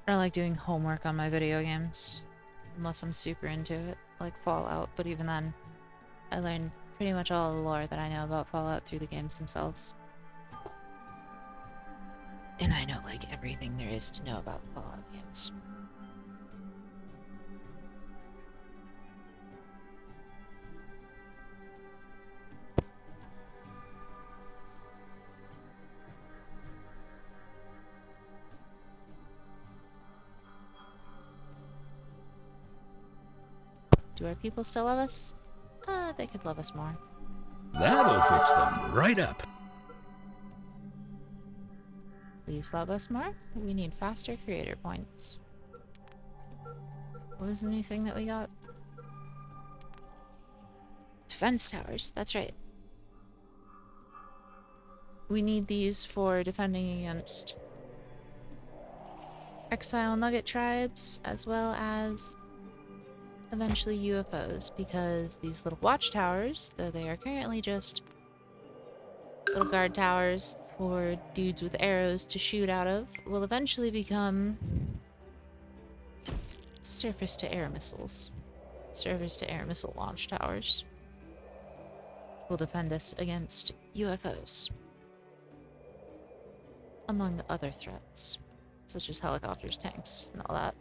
Or like doing homework on my video games. Unless I'm super into it, like Fallout, but even then, I learned pretty much all the lore that I know about Fallout through the games themselves. And I know like everything there is to know about the Fallout games. Do our people still love us? They could love us more. That'll fix them right up. Please love us more. We need faster creator points. What was the new thing that we got? Defense towers, that's right. We need these for defending against exile nugget tribes, as well as eventually UFOs, because these little watchtowers, though they are currently just little guard towers for dudes with arrows to shoot out of, will eventually become surface-to-air missiles. Surface-to-air missile launch towers will defend us against UFOs, among other threats, such as helicopters, tanks, and all that.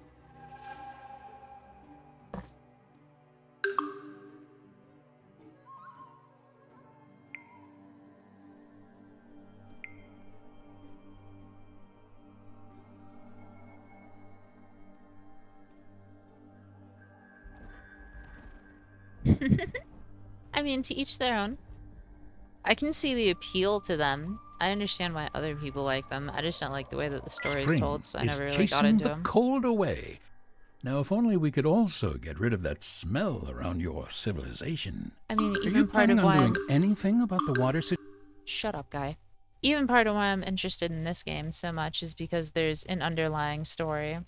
I mean, to each their own. I can see the appeal to them. I understand why other people like them. I just don't like the way that the story is Spring told, so I is never really got chasing into the them. cold away. Now, if only we could also get rid of that smell around your civilization. I mean, Are even you part of planning on why doing anything about the water situation? Shut up, guy. Even part of why I'm interested in this game so much is because there's an underlying story.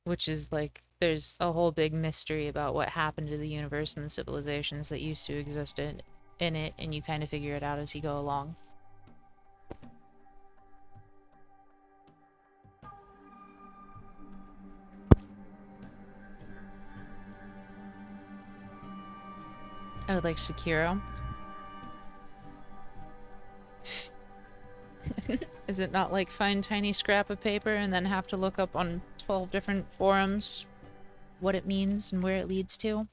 Which is like, there's a whole big mystery about what happened to the universe and the civilizations that used to exist in it, and you kind of figure it out as you go along. I would like Sekiro. Is it not like find tiny scrap of paper and then have to look up on 12 different forums what it means and where it leads to?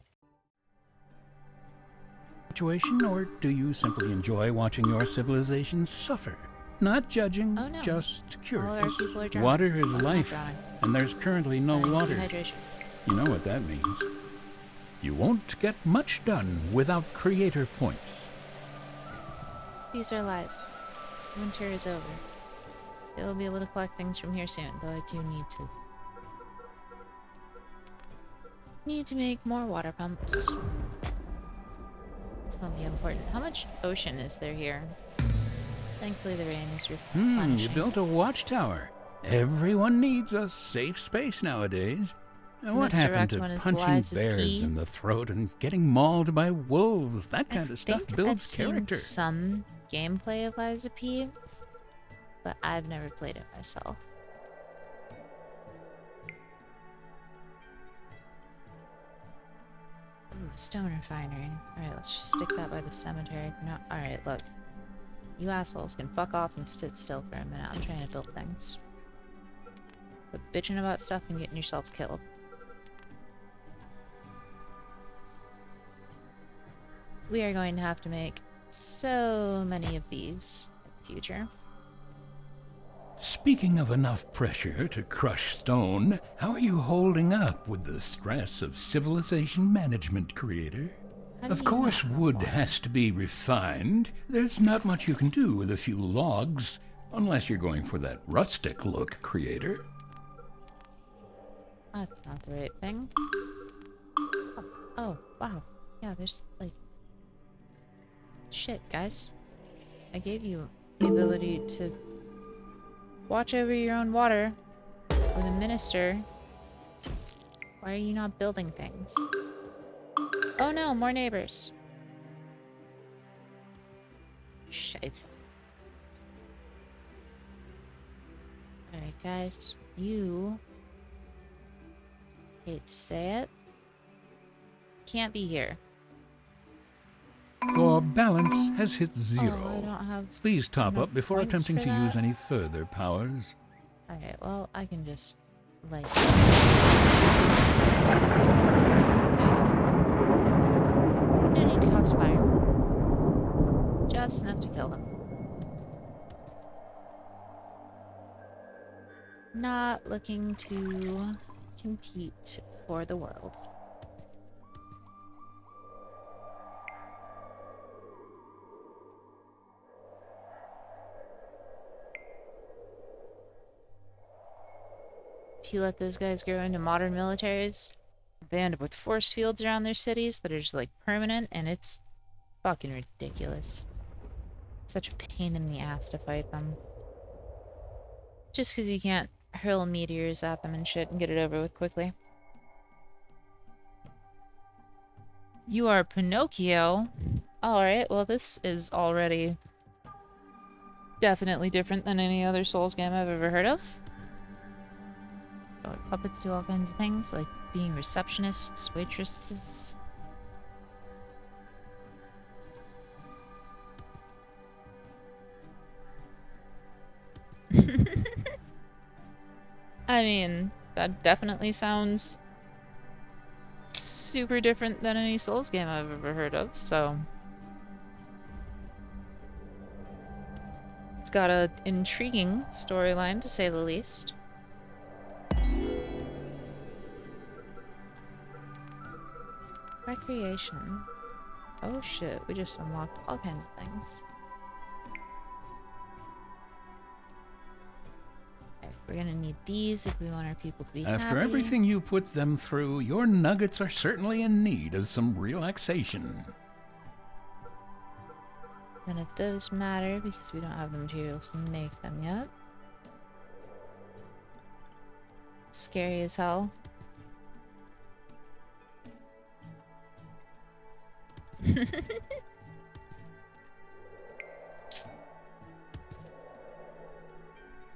Or do you simply enjoy watching your civilization suffer? Not judging, Oh, no. just All curious. our people are drowning. Water is I'm not life, drowning. and there's currently no water. Dehydration. You know what that means. You won't get much done without creator points. These are lies. Winter is over. They will be able to collect things from here soon, though I do need to make more water pumps. It's gonna be important. How much ocean is there here? Thankfully the rain is replenishing. You built a watchtower. Everyone needs a safe space nowadays. What Most happened direct one to is punching Lies of bears P. in the throat and getting mauled by wolves? That I kind of stuff think builds I've character. seen some gameplay of Lies of P, but I've never played it myself. Ooh, stone refinery. Alright, let's just stick that by the cemetery for now. Alright, look. You assholes can fuck off and sit still for a minute. I'm trying to build things. Quit bitching about stuff and getting yourselves killed. We are going to have to make so many of these in the future. Speaking of enough pressure to crush stone, how are you holding up with the stress of civilization management, creator? How do Of you not course, have wood water? has to be refined. There's not much you can do with a few logs, unless you're going for that rustic look, creator. That's not the right thing. Oh, wow. Yeah, there's like... Shit, guys. I gave you the ability to watch over your own water with a minister. Why are you not building things? Oh no, more neighbors. Shit. Alright, guys. You... hate to say it. Can't be here. Your balance has hit Oh, I zero. don't have Please top enough up before points attempting for to use that. any further powers. Alright, well, I can just, like... No need to cause fire. Just enough to kill them. Not looking to compete for the world. If you let those guys grow into modern militaries, they end up with force fields around their cities that are just like permanent, and it's fucking ridiculous. Such a pain in the ass to fight them. Just because you can't hurl meteors at them and shit and get it over with quickly. You are Pinocchio. Alright, well this is already definitely different than any other Souls game I've ever heard of. Like, puppets do all kinds of things, like being receptionists, waitresses. I mean, that definitely sounds super different than any Souls game I've ever heard of, so... It's got an intriguing storyline, to say the least. Recreation. Oh shit, we just unlocked all kinds of things. Okay, we're gonna need these if we want our people to be After happy. everything you put them through, your nuggets are certainly in need of some relaxation. None of those matter because we don't have the materials to make them yet. Scary as hell.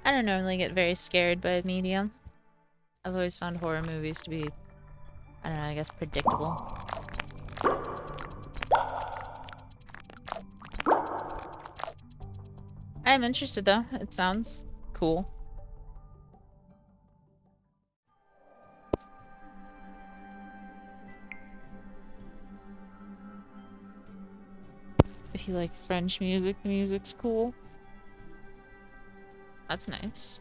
I don't normally get very scared by medium. I've always found horror movies to be, I don't know, I guess predictable. I'm interested though. It sounds cool. If you like French music, the music's cool. That's nice.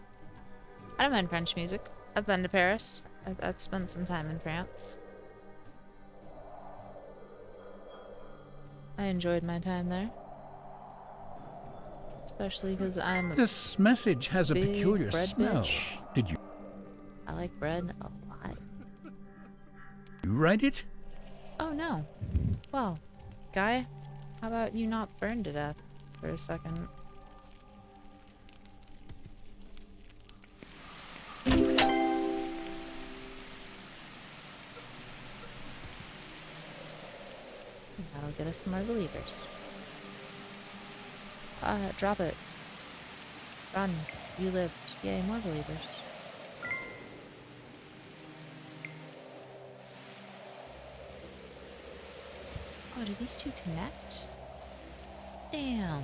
I don't mind French music. I've been to Paris. I've spent some time in France. I enjoyed my time there. Especially because I'm a This message has a big peculiar bread smell. bitch. Did you I like bread a lot. write it? Oh no. Well, guy, how about you not burn to death for a second? That'll get us some more believers. Drop it. Run. You lived. Yay, more believers. Oh, do these two connect? Damn.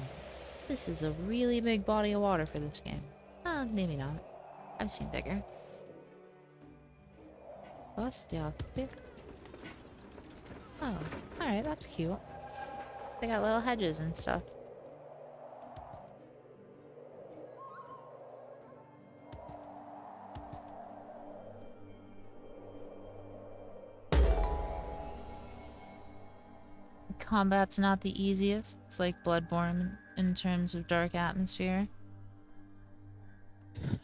This is a really big body of water for this game. Maybe not. I've seen bigger. Bust the outfit. Oh, alright, that's cute. They got little hedges and stuff. combat's not the easiest. It's like Bloodborne in terms of dark atmosphere.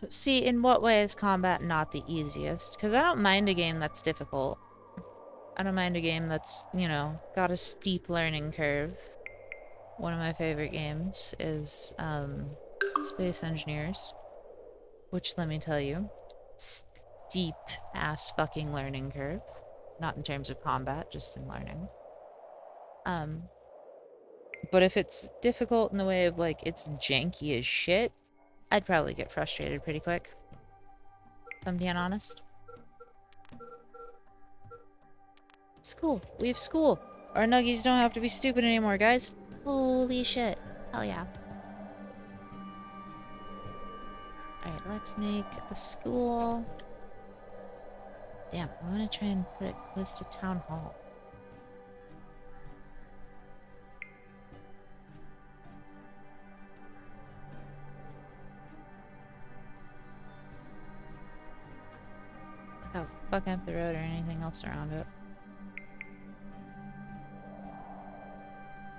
See, in what way is combat not the easiest? Because I don't mind a game that's difficult. I don't mind a game that's, you know, got a steep learning curve. One of my favorite games is Space Engineers, which, let me tell you, steep ass fucking learning curve. Not in terms of combat, just in learning. But if it's difficult in the way of, like, it's janky as shit, I'd probably get frustrated pretty quick. If I'm being honest. School. We have school. Our nuggies don't have to be stupid anymore, guys. Holy shit. Hell yeah. Alright, let's make a school. Damn, I want to try and put it close to Town Hall. Without fucking up the road or anything else around it.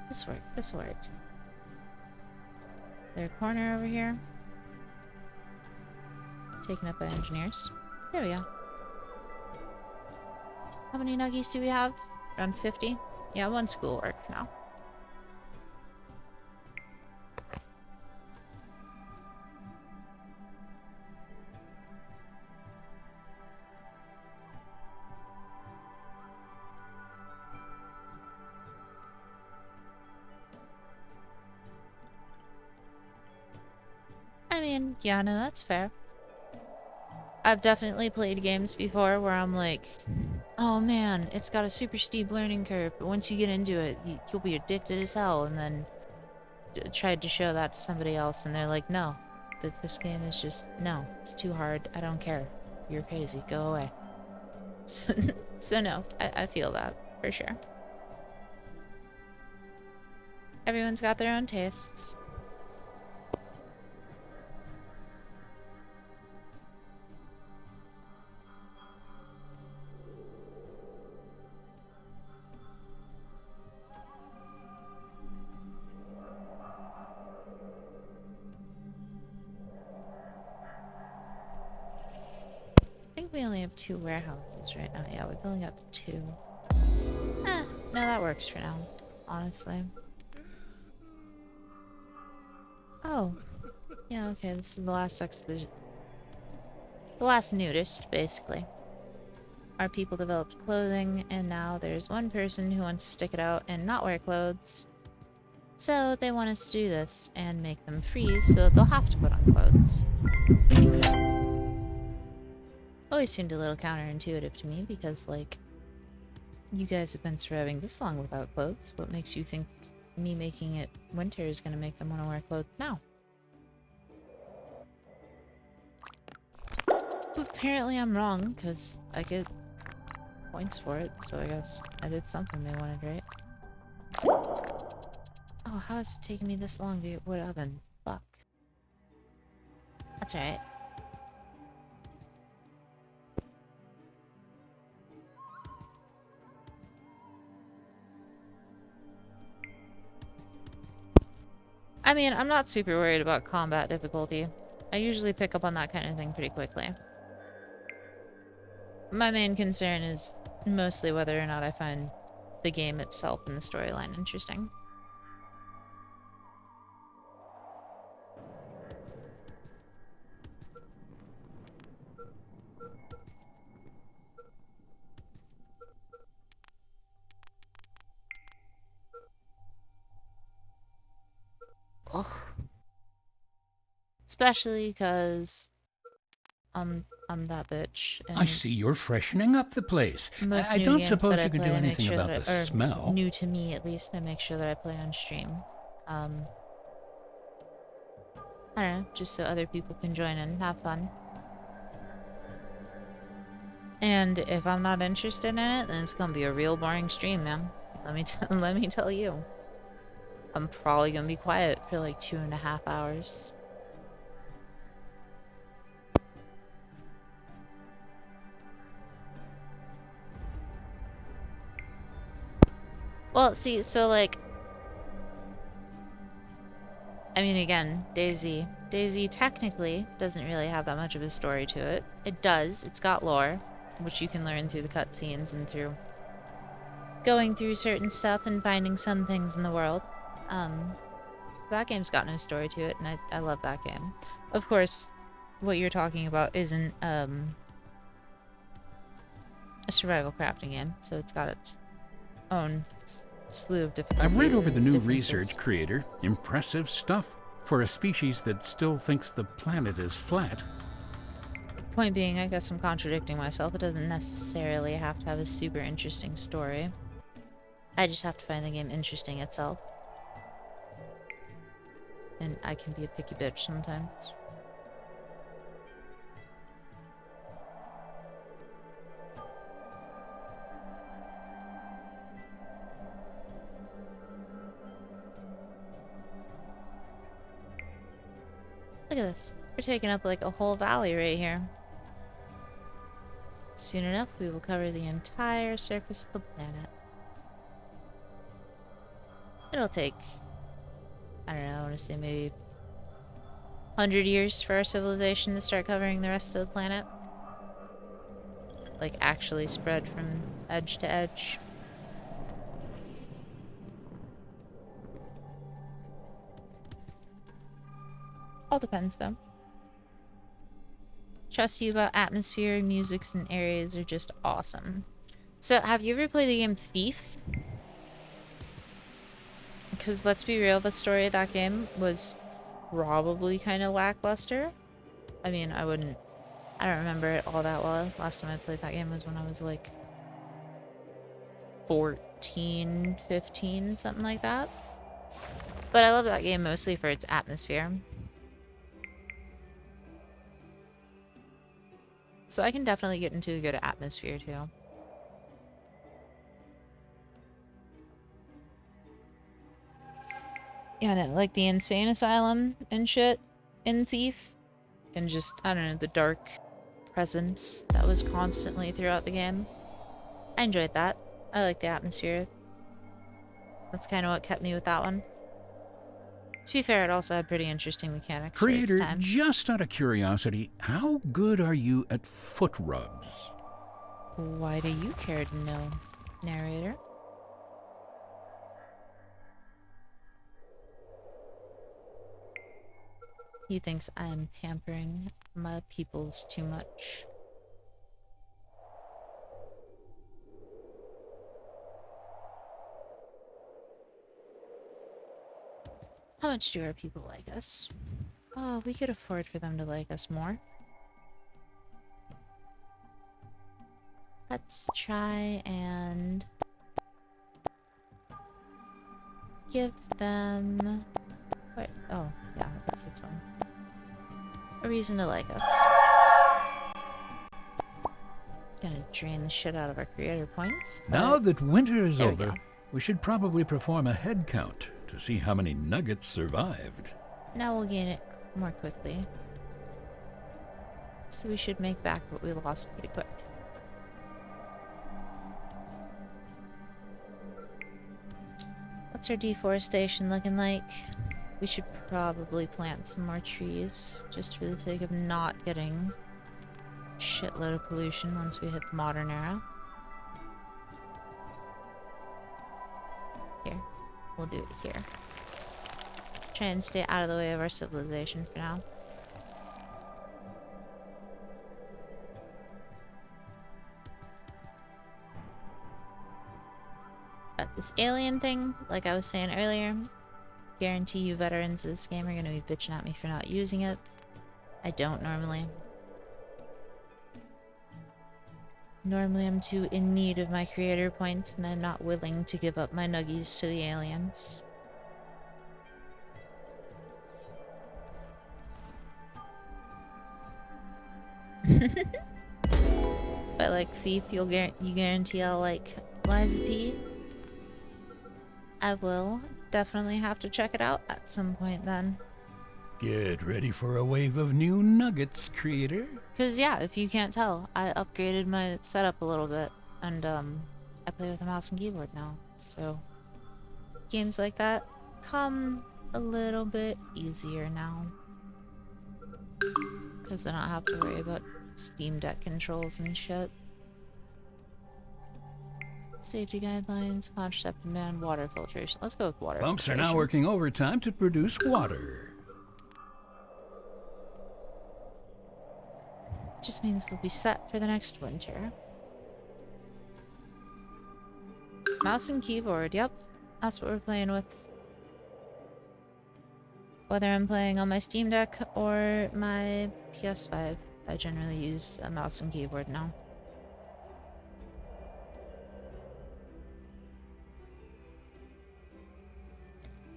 This worked. This worked. Is there a corner over here? Taken up by engineers. There we go. How many nuggies do we have? Around 50? Yeah, one school work for now. I mean, yeah, no, that's fair. I've definitely played games before where I'm like, oh man, it's got a super steep learning curve, but once you get into it, you'll be addicted as hell, and then tried to show that to somebody else, and they're like, no, this game is just, no, it's too hard, I don't care. You're crazy, go away. So no, I feel that, for sure. Everyone's got their own tastes. I think we only have 2 warehouses right now. Yeah, we've only got the 2. No, that works for now, honestly. Oh. Yeah, okay, this is the last exposition. The last nudist, basically. Our people developed clothing, and now there's one person who wants to stick it out and not wear clothes. So they want us to do this and make them freeze so that they'll have to put on clothes. Always seemed a little counterintuitive to me because, like, you guys have been surviving this long without clothes. What makes you think me making it winter is going to make them want to wear clothes now? But apparently I'm wrong, because I get points for it, so I guess I did something they wanted, right? Oh, how is it taking me this long to get wood oven? Fuck. That's alright. I mean, I'm not super worried about combat difficulty. I usually pick up on that kind of thing pretty quickly. My main concern is mostly whether or not I find the game itself and the storyline interesting. Ugh. Especially because I'm that bitch. And I see you're freshening up the place. most I new don't games suppose that I you can play, do I make anything sure about that, the or smell. new to me at least, I make sure that I play on stream. I don't know, just so other people can join in and have fun. And if I'm not interested in it, then it's gonna be a real boring stream, man. Let me tell you. I'm probably gonna be quiet for like 2.5 hours. Well, see, so like, I mean, again, Daisy. Daisy technically doesn't really have that much of a story to it. It does. It's got lore, which you can learn through the cutscenes and through going through certain stuff and finding some things in the world. That game's got no story to it, and I love that game. Of course, what you're talking about isn't a survival crafting game, so it's got its own slew of I've read difficulties over the and new differences. research creator. Impressive stuff for a species that still thinks the planet is flat. Point being, I guess I'm contradicting myself. It doesn't necessarily have to have a super interesting story. I just have to find the game interesting itself. And I can be a picky bitch sometimes. Look at this. We're taking up like a whole valley right here. Soon enough, we will cover the entire surface of the planet. It'll take, I don't know, I want to say maybe 100 years for our civilization to start covering the rest of the planet. Like, actually spread from edge to edge. All depends, though. Trust you about atmosphere, musics, and areas are just awesome. So, have you ever played the game Thief? Because let's be real, the story of that game was probably kind of lackluster. I mean, I don't remember it all that well. Last time I played that game was when I was like 14, 15, something like that. But I love that game mostly for its atmosphere. So I can definitely get into a good atmosphere too. Yeah, no, like the insane asylum and shit in Thief. And just, I don't know, the dark presence that was constantly throughout the game. I enjoyed that. I like the atmosphere. That's kind of what kept me with that one. To be fair, it also had pretty interesting mechanics for its Creator, time. just out of curiosity, how good are you at foot rubs? Why do you care to know, narrator? He thinks I'm pampering my peoples too much. How much do our people like us? Oh, we could afford for them to like us more. Let's try and give them... Wait, oh, yeah, that's this one. A reason to like us. Gonna drain the shit out of our creator points. Now that winter is there we over, go. we should probably perform a head count to see how many nuggets survived. Now we'll gain it more quickly. So we should make back what we lost pretty quick. What's our deforestation looking like? We should probably plant some more trees, just for the sake of not getting a shitload of pollution once we hit the modern era. Here. We'll do it here. Try and stay out of the way of our civilization for now. But this alien thing, like I was saying earlier, guarantee you veterans of this game are going to be bitching at me for not using it. I don't normally. Normally I'm too in need of my creator points and I'm not willing to give up my nuggies to the aliens. But like Thief, you guarantee I'll like Liza P. I will definitely have to check it out at some point then. Get ready for a wave of new nuggets, creator. Cause yeah, if you can't tell, I upgraded my setup a little bit, and I play with a mouse and keyboard now. So games like that come a little bit easier now. Because I don't have to worry about Steam Deck controls and shit. Safety guidelines, contracept demand, water filtration. Let's go with water Pumps are filtration. now working overtime to produce water. Just means we'll be set for the next winter. Mouse and keyboard, yep. That's what we're playing with. Whether I'm playing on my Steam Deck or my PS5, I generally use a mouse and keyboard now.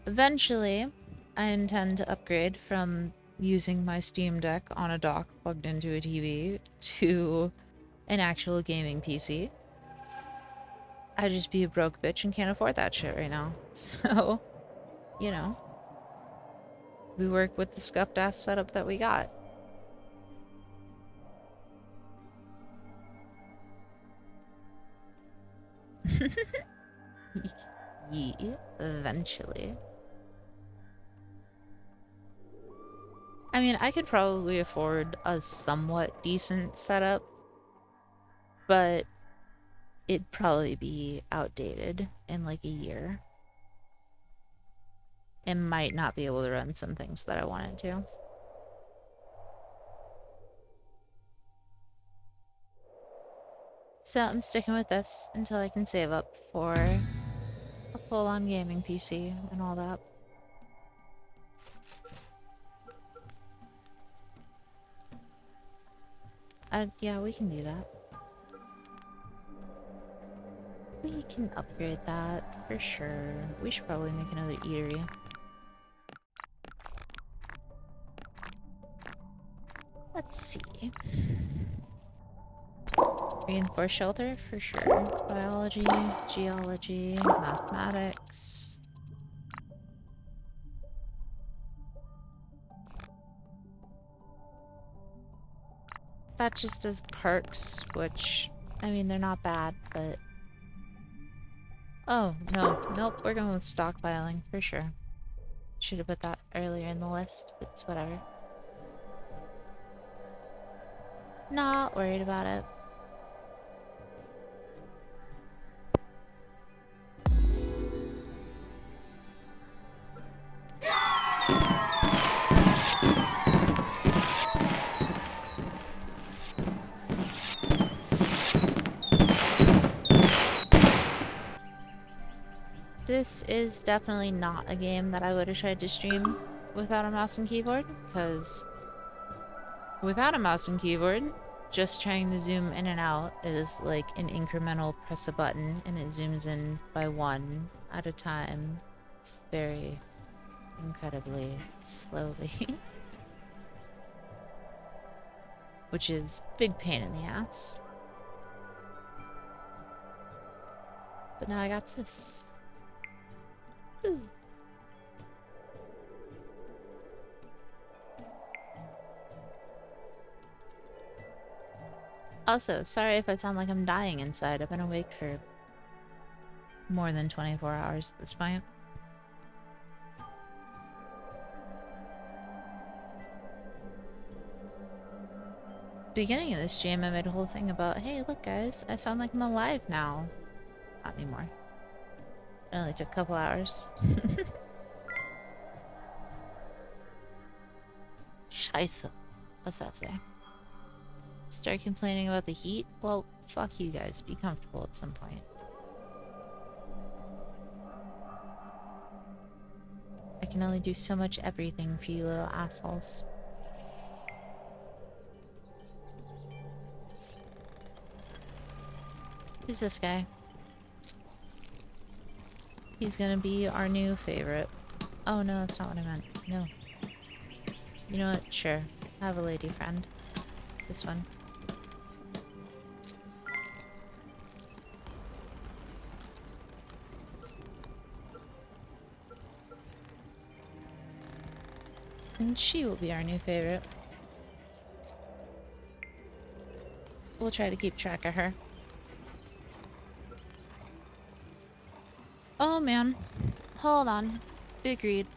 Eventually, I intend to upgrade from using my Steam Deck on a dock plugged into a TV to an actual gaming PC. I'd just be a broke bitch and can't afford that shit right now. So, you know, we work with the scuffed ass setup that we got. Yeah, eventually. I mean, I could probably afford a somewhat decent setup, but it'd probably be outdated in like a year. It might not be able to run some things that I want it to. So I'm sticking with this until I can save up for a full-on gaming PC and all that. Yeah, we can do that. We can upgrade that for sure. We should probably make another eatery. Let's see. Reinforced shelter for sure. Biology, geology, mathematics. That just does perks, which, I mean, they're not bad, but... Oh, no. Nope, we're going with stockpiling, for sure. Should have put that earlier in the list, but it's whatever. Not worried about it. This is definitely not a game that I would have tried to stream without a mouse and keyboard, because without a mouse and keyboard, just trying to zoom in and out is like an incremental press a button and it zooms in by one at a time. It's very incredibly slowly. Which is big pain in the ass. But now I got this. Ooh. Also, sorry if I sound like I'm dying inside. I've been awake for more than 24 hours at this point. Beginning of the stream, I made a whole thing about, hey, look guys, I sound like I'm alive now. Not anymore. It only took a couple hours. Scheisse. What's that say? Start complaining about the heat? Well, fuck you guys. Be comfortable at some point. I can only do so much everything for you little assholes. Who's this guy? He's gonna be our new favorite. Oh no, that's not what I meant. No. You know what? Sure. I have a lady friend. This one. And she will be our new favorite. We'll try to keep track of her. Oh man. Hold on. Agreed.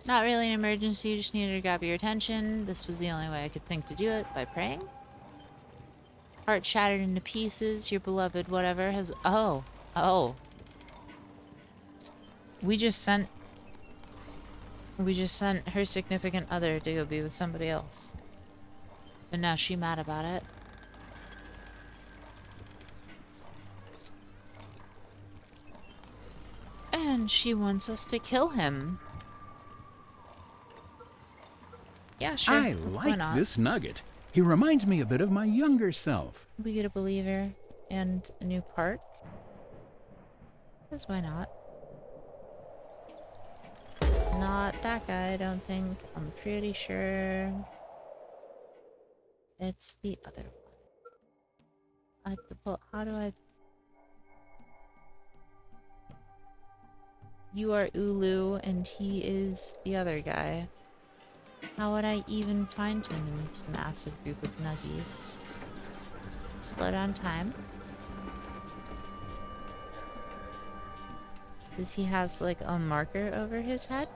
Not really an emergency, just needed to grab your attention. This was the only way I could think to do it, by praying. Heart shattered into pieces, your beloved whatever has... Oh. Oh. We just sent her significant other to go be with somebody else. And now she's mad about it. And she wants us to kill him. Yeah, sure. I Why like not? this nugget. He reminds me a bit of my younger self. We get a believer and a new park. Because why not? It's not that guy, I don't think. I'm pretty sure it's the other one. Well, how do I... You are Ulu, and he is the other guy. How would I even find him in this massive group of nuggies? Slow down time. Does he has like a marker over his head?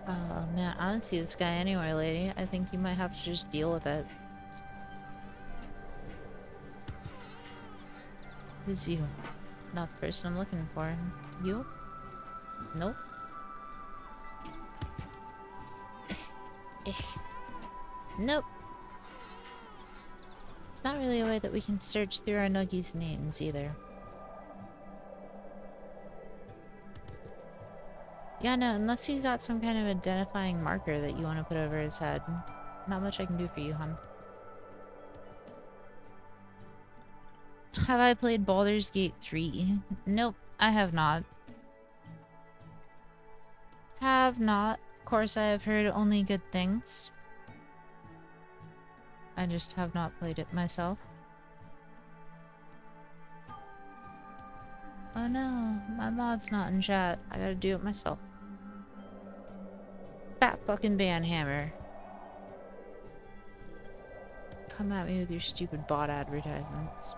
Oh man, I don't see this guy anywhere, lady. I think you might have to just deal with it. Who's you? Not the person I'm looking for. You? Nope. Nope. It's not really a way that we can search through our nuggies' names either. Yeah, no, unless you got some kind of identifying marker that you want to put over his head. Not much I can do for you, hon. Have I played Baldur's Gate 3? Nope, I have not. Have not. Of course, I have heard only good things. I just have not played it myself. Oh no, my mod's not in chat. I gotta do it myself. Fat fucking banhammer. Come at me with your stupid bot advertisements.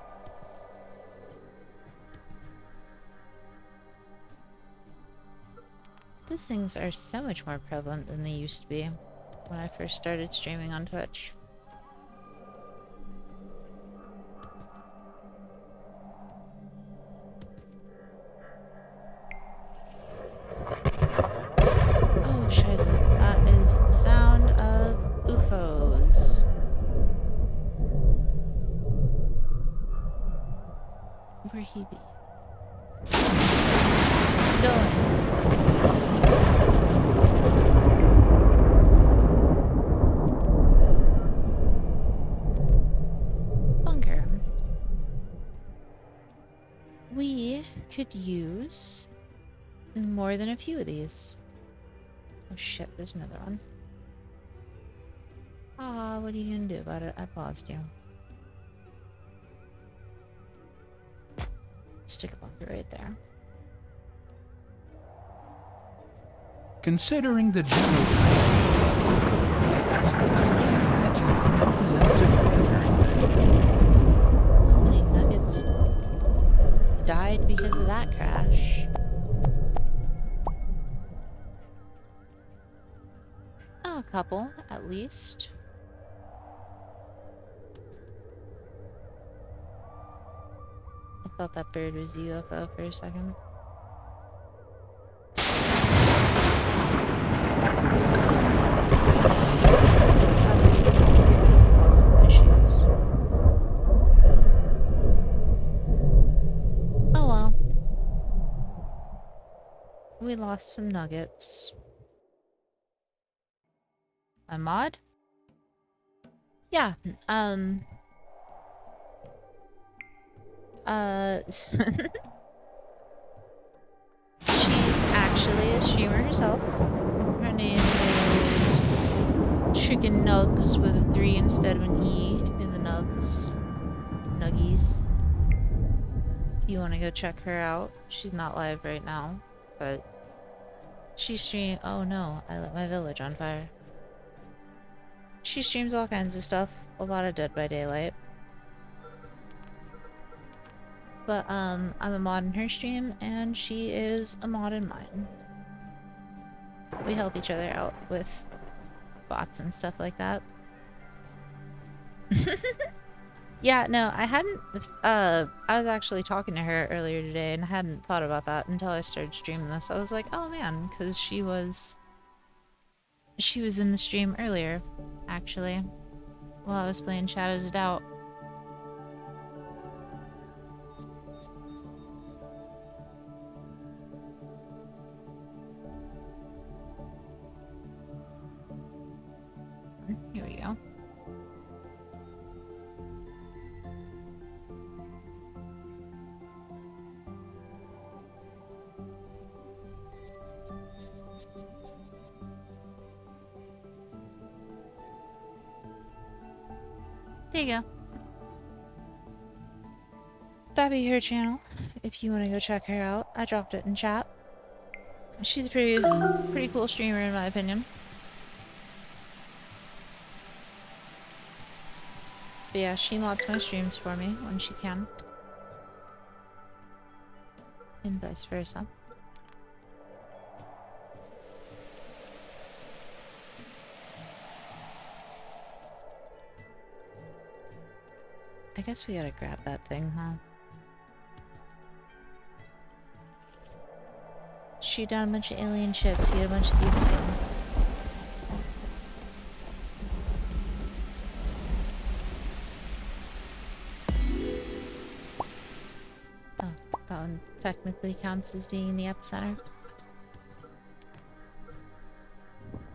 Those things are so much more prevalent than they used to be when I first started streaming on Twitch. Oh, shiza. That is the sound of UFOs. Where he be? Going. Bunker. We could use more than a few of these. Oh shit, there's another one. Ah, what are you gonna do about it? I paused you. Stick a bunker right there. Considering the general hygiene levels of your nuggets, I can't imagine crowding them together in there. How many nuggets died because of that crash? Oh, a couple, at least. I thought that bird was a UFO for a second. That's also gonna cause some issues. Oh well. We lost some nuggets. A mod? Yeah, she's actually a streamer herself. Her name is Chicken Nugs with a 3 instead of an E in the Nugs. Nuggies. If you want to go check her out, she's not live right now, but she stream. Oh no, I lit my village on fire. She streams all kinds of stuff. A lot of Dead by Daylight. But I'm a mod in her stream, and she is a mod in mine. We help each other out with bots and stuff like that. Yeah, no, I hadn't, I was actually talking to her earlier today, and I hadn't thought about that until I started streaming this. I was like, oh man, because she was in the stream earlier, actually, while I was playing Shadows of Doubt. Here we go. There you go. That'd be her channel, if you want to go check her out. I dropped it in chat. She's a pretty cool streamer in my opinion. But yeah, she mods my streams for me when she can. And vice versa. I guess we gotta grab that thing, huh? Shoot down a bunch of alien ships, you get a bunch of these things. Oh, that one technically counts as being in the epicenter.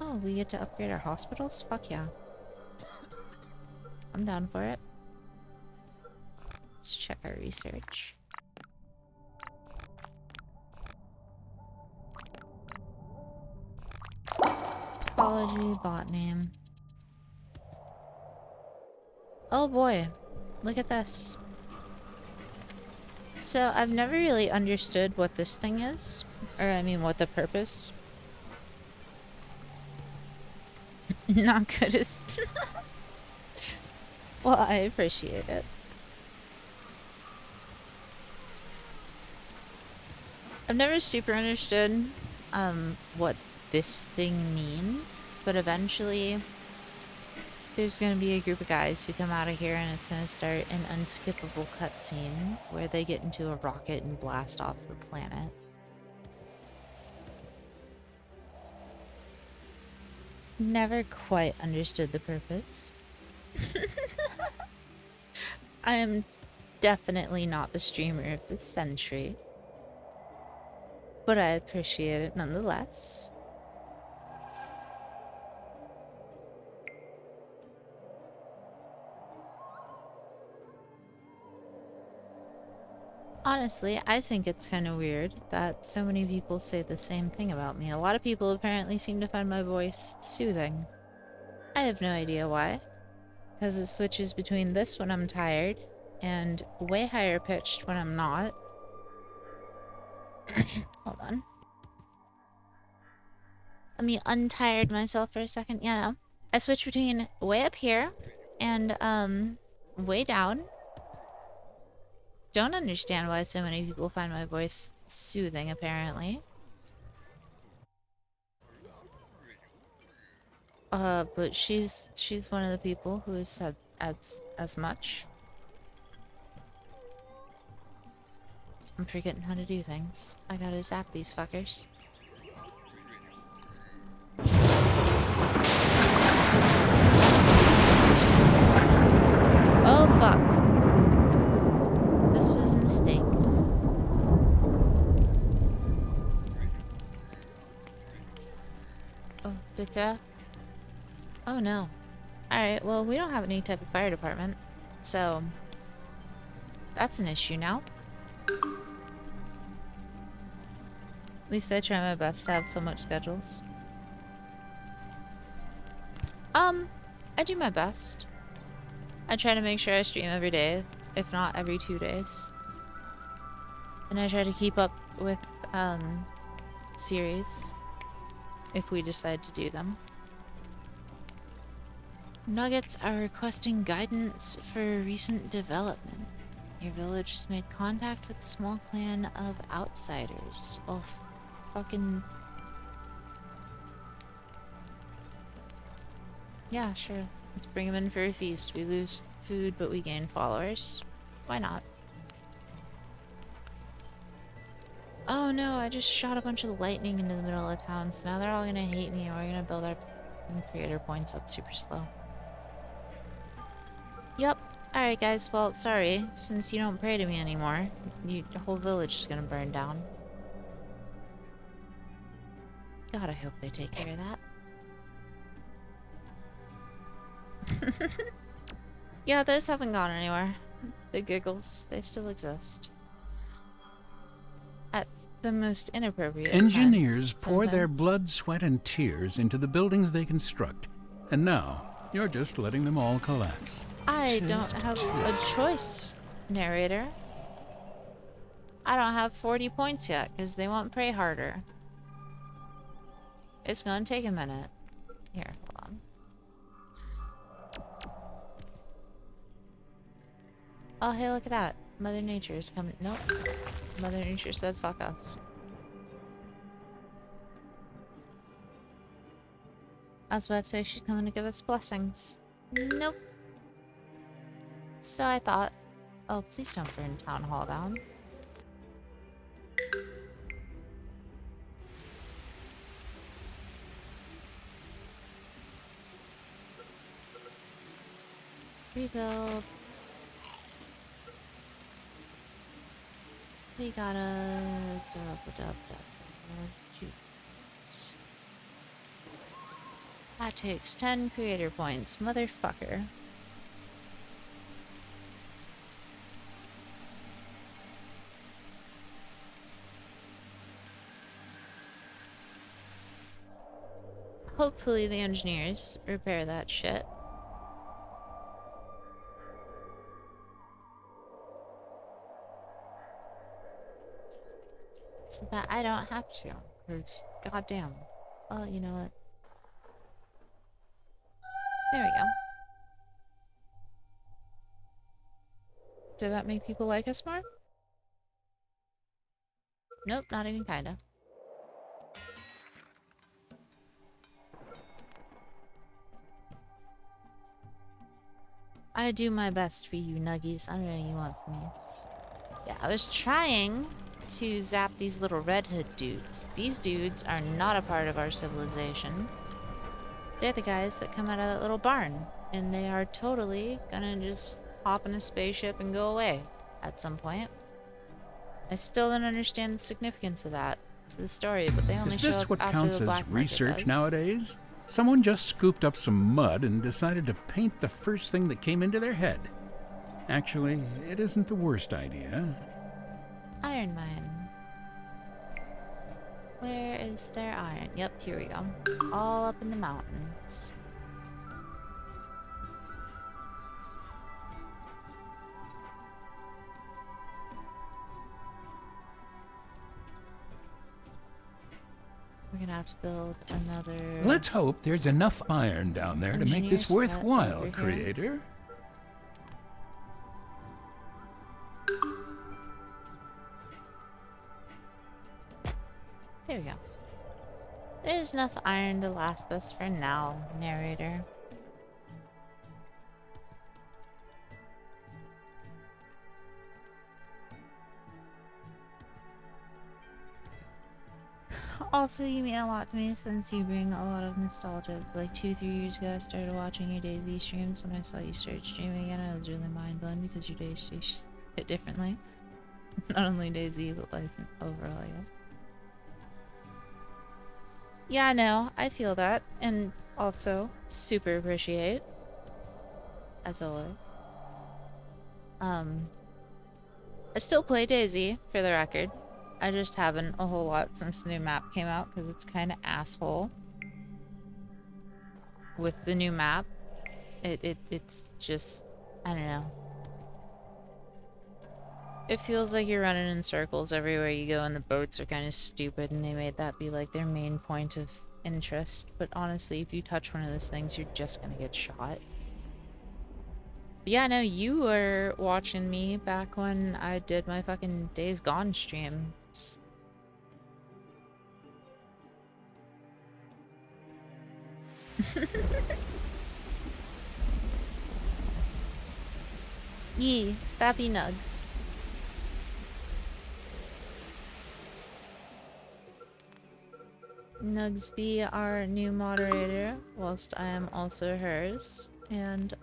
Oh, we get to upgrade our hospitals? Fuck yeah. I'm down for it. Let's check our research. Biology, bot name. Oh boy, look at this. So I've never really understood what this thing is. Or I mean what the purpose. Not good as... Well, I appreciate it. I've never super understood what this thing means, but eventually there's gonna be a group of guys who come out of here and it's gonna start an unskippable cutscene where they get into a rocket and blast off the planet. Never quite understood the purpose. I am definitely not the streamer of the century, but I appreciate it nonetheless. Honestly, I think it's kind of weird that so many people say the same thing about me. A lot of people apparently seem to find my voice soothing. I have no idea why. Because it switches between this when I'm tired and way higher pitched when I'm not. Hold on. Let me untired myself for a second. Yeah, no. I switch between way up here and way down. Don't understand why so many people find my voice soothing, apparently. But she's one of the people who has said as much. I'm forgetting how to do things. I gotta zap these fuckers. Oh fuck. This was a mistake. Oh, bitte. Oh no. Alright, well we don't have any type of fire department, so that's an issue now. At least I try my best to have so much schedules. I do my best. I try to make sure I stream every day, if not every 2 days. And I try to keep up with, series if we decide to do them. Nuggets are requesting guidance for recent development. Your village has made contact with a small clan of outsiders. Well, fucking... Yeah, sure. Let's bring them in for a feast. We lose food, but we gain followers. Why not? Oh no, I just shot a bunch of lightning into the middle of town, so now they're all gonna hate me, and we're gonna build our creator points up super slow. Yup. Alright guys, well, sorry. Since you don't pray to me anymore, your whole village is gonna burn down. God, I hope they take care of that. Yeah, those haven't gone anywhere. The giggles, they still exist. At the most inappropriate Engineers times, pour their sometimes. blood, sweat, and tears into the buildings they construct, and now you're just letting them all collapse. I don't have a choice, narrator. I don't have 40 points yet, because they won't pray harder. It's gonna take a minute. Here, hold on. Oh, hey, look at that. Mother Nature is coming. Nope. Mother Nature said fuck us. I was about to say she's coming to give us blessings. Nope. So I thought, oh, please don't burn Town Hall down. Rebuild. We gotta shoot. That takes 10 creator points, motherfucker. Hopefully the engineers repair that shit. So that I don't have to. Because, goddamn. Well, you know what? There we go. Did that make people like us more? Nope, not even kinda. I do my best for you, Nuggies. I don't know what you want from me. Yeah, I was trying to zap these little Red Hood dudes. These dudes are not a part of our civilization. They're the guys that come out of that little barn. And they are totally gonna just hop in a spaceship and go away at some point. I still don't understand the significance of that to the story, but they only Is show this up what after counts the as black market research does. nowadays? Someone just scooped up some mud and decided to paint the first thing that came into their head. Actually, it isn't the worst idea. Iron mine. Where is their iron? Yep, here we go. All up in the mountains. We're gonna have to build another... Let's hope there's enough iron down there to make engineer this set worthwhile, over here. creator. There we go. There's enough iron to last us for now, narrator. Also, you mean a lot to me since you bring a lot of nostalgia. Like 2-3 years ago, I started watching your daily streams. When I saw you start streaming again, I was really mind blown because your days hit differently. Not only DayZ, but life overall, yeah. Yeah, no, I feel that. And also, super appreciate. As always. I still play DayZ, for the record. I just haven't a whole lot since the new map came out, because it's kind of asshole. With the new map. It's just... I don't know. It feels like you're running in circles everywhere you go, and the boats are kind of stupid, and they made that be like their main point of interest. But honestly, if you touch one of those things, you're just gonna get shot. But yeah, no, you were watching me back when I did my fucking Days Gone streams. Yee, Fappy Nugs. Nugs be our new moderator, whilst I am also hers, and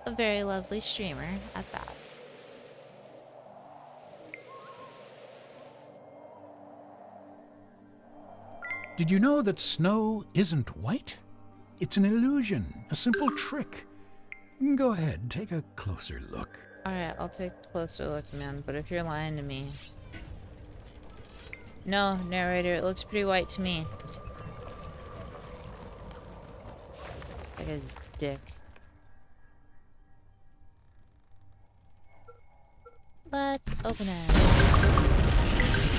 a very lovely streamer at that. Did you know that snow isn't white? It's an illusion, a simple trick. Go ahead, take a closer look. Alright, I'll take a closer look, man, but if you're lying to me... No, narrator, it looks pretty white to me. Like a dick. Let's open it.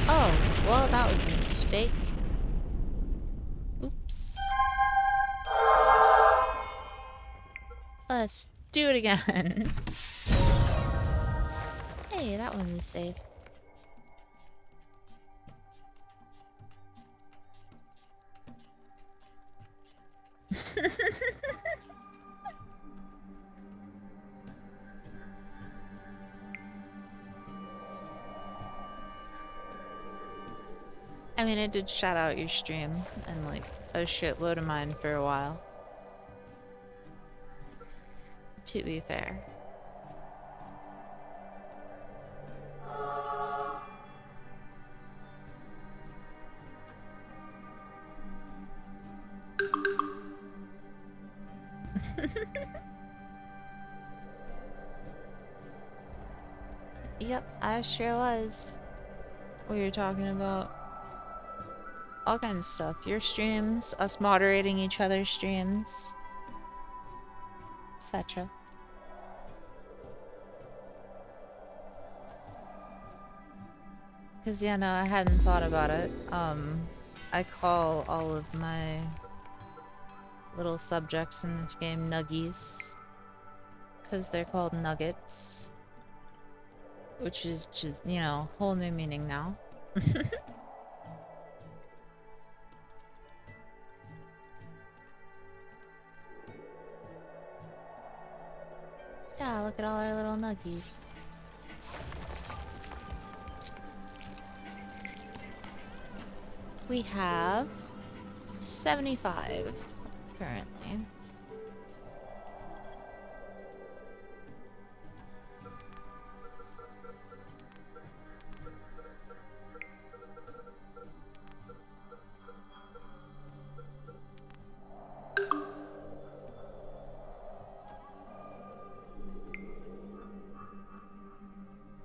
Oh, well, that was a mistake. Oops. Let's do it again. Hey, that one was safe. I mean, I did shout out your stream and like a shitload of mine for a while. To be fair. Yep, I sure was. We were talking about all kinds of stuff. Your streams, us moderating each other's streams, etc. Because, yeah, no, I hadn't thought about it. I call all of my little subjects in this game nuggies. Because they're called nuggets. Which is just, you know, whole new meaning now. Yeah, look at all our little nuggies. We have 75 currently.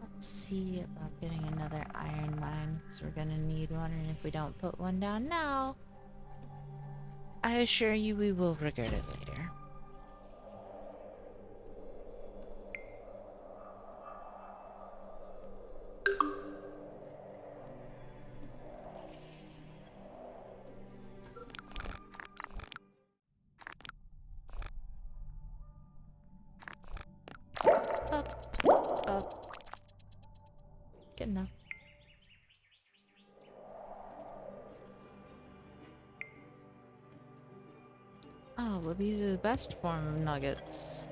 Let's see about getting another iron mine, because we're gonna need one, and if we don't put one down now, I assure you we will regret it later. Up, up. Good enough. Oh, well, these are the best form of nuggets.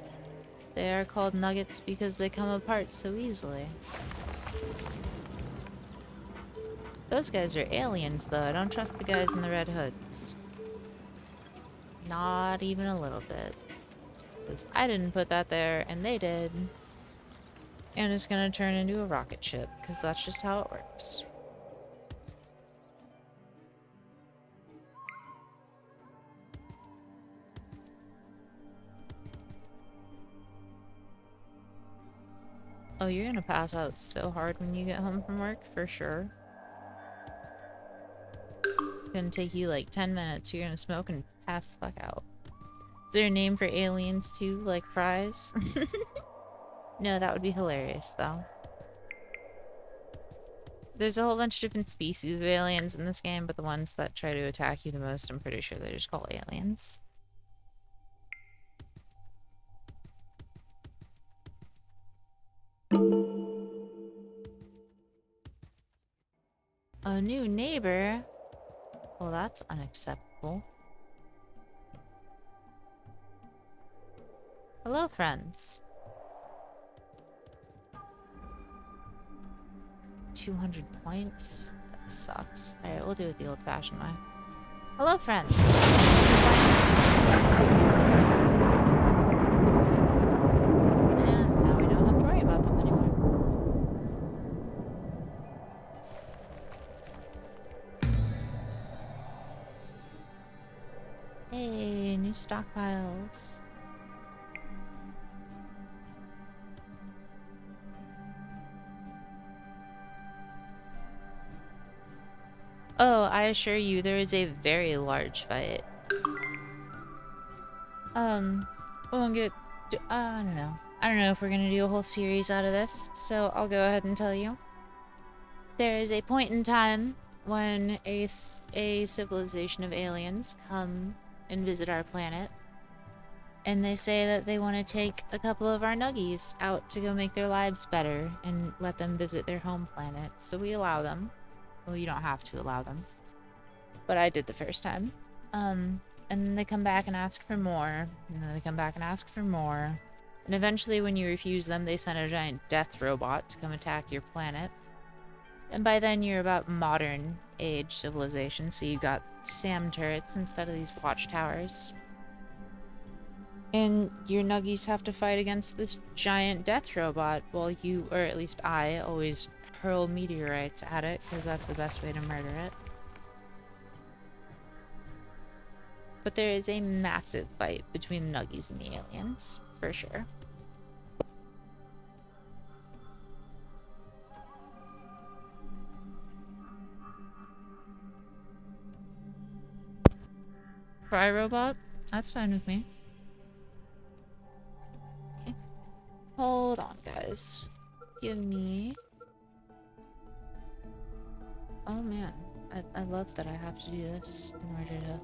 They are called nuggets because they come apart so easily. Those guys are aliens, though. I don't trust the guys in the red hoods. Not even a little bit. Because I didn't put that there, and they did. And it's gonna turn into a rocket ship, because that's just how it works. Oh, you're gonna pass out so hard when you get home from work, for sure. It's gonna take you like 10 minutes. You're gonna smoke and pass the fuck out. Is there a name for aliens too, like fries? No, that would be hilarious, though. There's a whole bunch of different species of aliens in this game, but the ones that try to attack you the most, I'm pretty sure they're just called aliens. A new neighbor? Well, that's unacceptable. Hello, friends. 200 points? That sucks. Alright, we'll do it the old-fashioned way. Hello, friends. And now we don't have to worry about them anymore. Hey, new stockpiles. Oh, I assure you, there is a very large fight. We won't get... I don't know. I don't know if we're gonna do a whole series out of this, so I'll go ahead and tell you. There is a point in time when a civilization of aliens come and visit our planet, and they say that they want to take a couple of our nuggies out to go make their lives better and let them visit their home planet. So we allow them. Well, you don't have to allow them, but I did the first time. And then they come back and ask for more, and then they come back and ask for more. And eventually, when you refuse them, they send a giant death robot to come attack your planet. And by then, you're about modern age civilization, so you got SAM turrets instead of these watchtowers. And your nuggies have to fight against this giant death robot while you, or at least I, always hurl meteorites at it, because that's the best way to murder it. But there is a massive fight between the nuggies and the aliens, for sure. Fry robot? That's fine with me. Okay. Hold on, guys. Give me... Oh man, I love that I have to do this in order to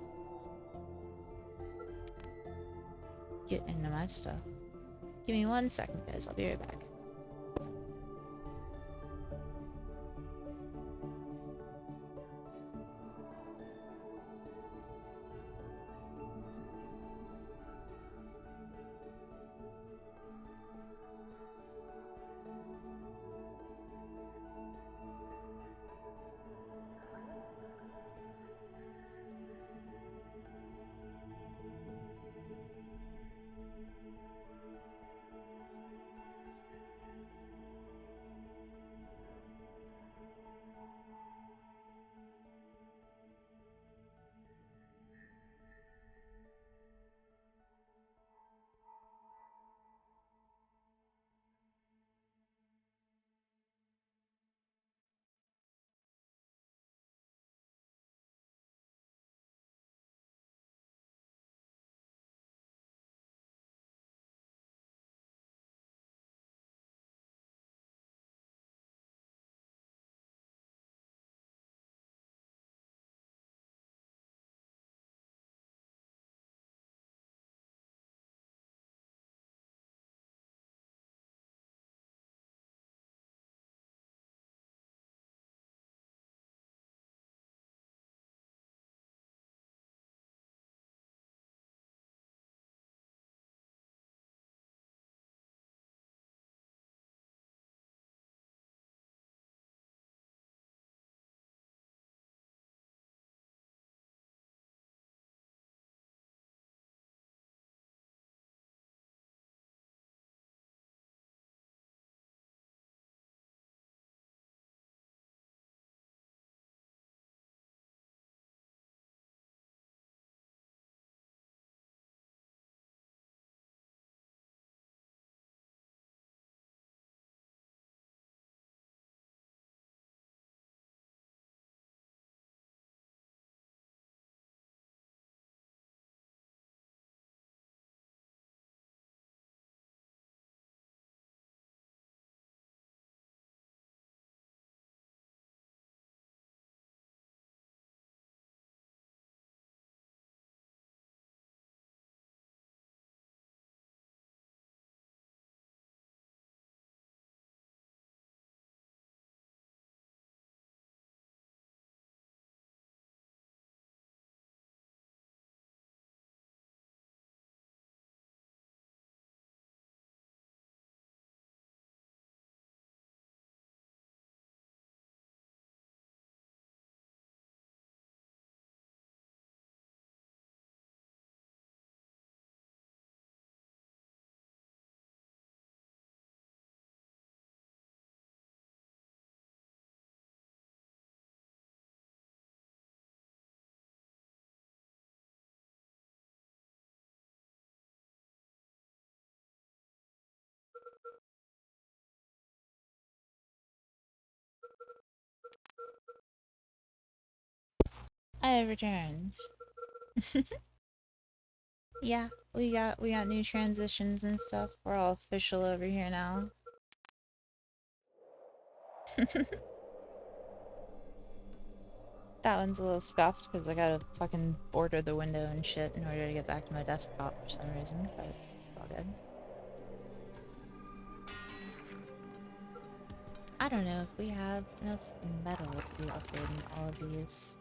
get into my stuff. Give me 1 second, guys. I'll be right back. I have returned. Yeah, we got new transitions and stuff. We're all official over here now. That one's a little scuffed because I gotta fucking border the window and shit in order to get back to my desktop for some reason, but it's all good. I don't know if we have enough metal to be upgrading all of these.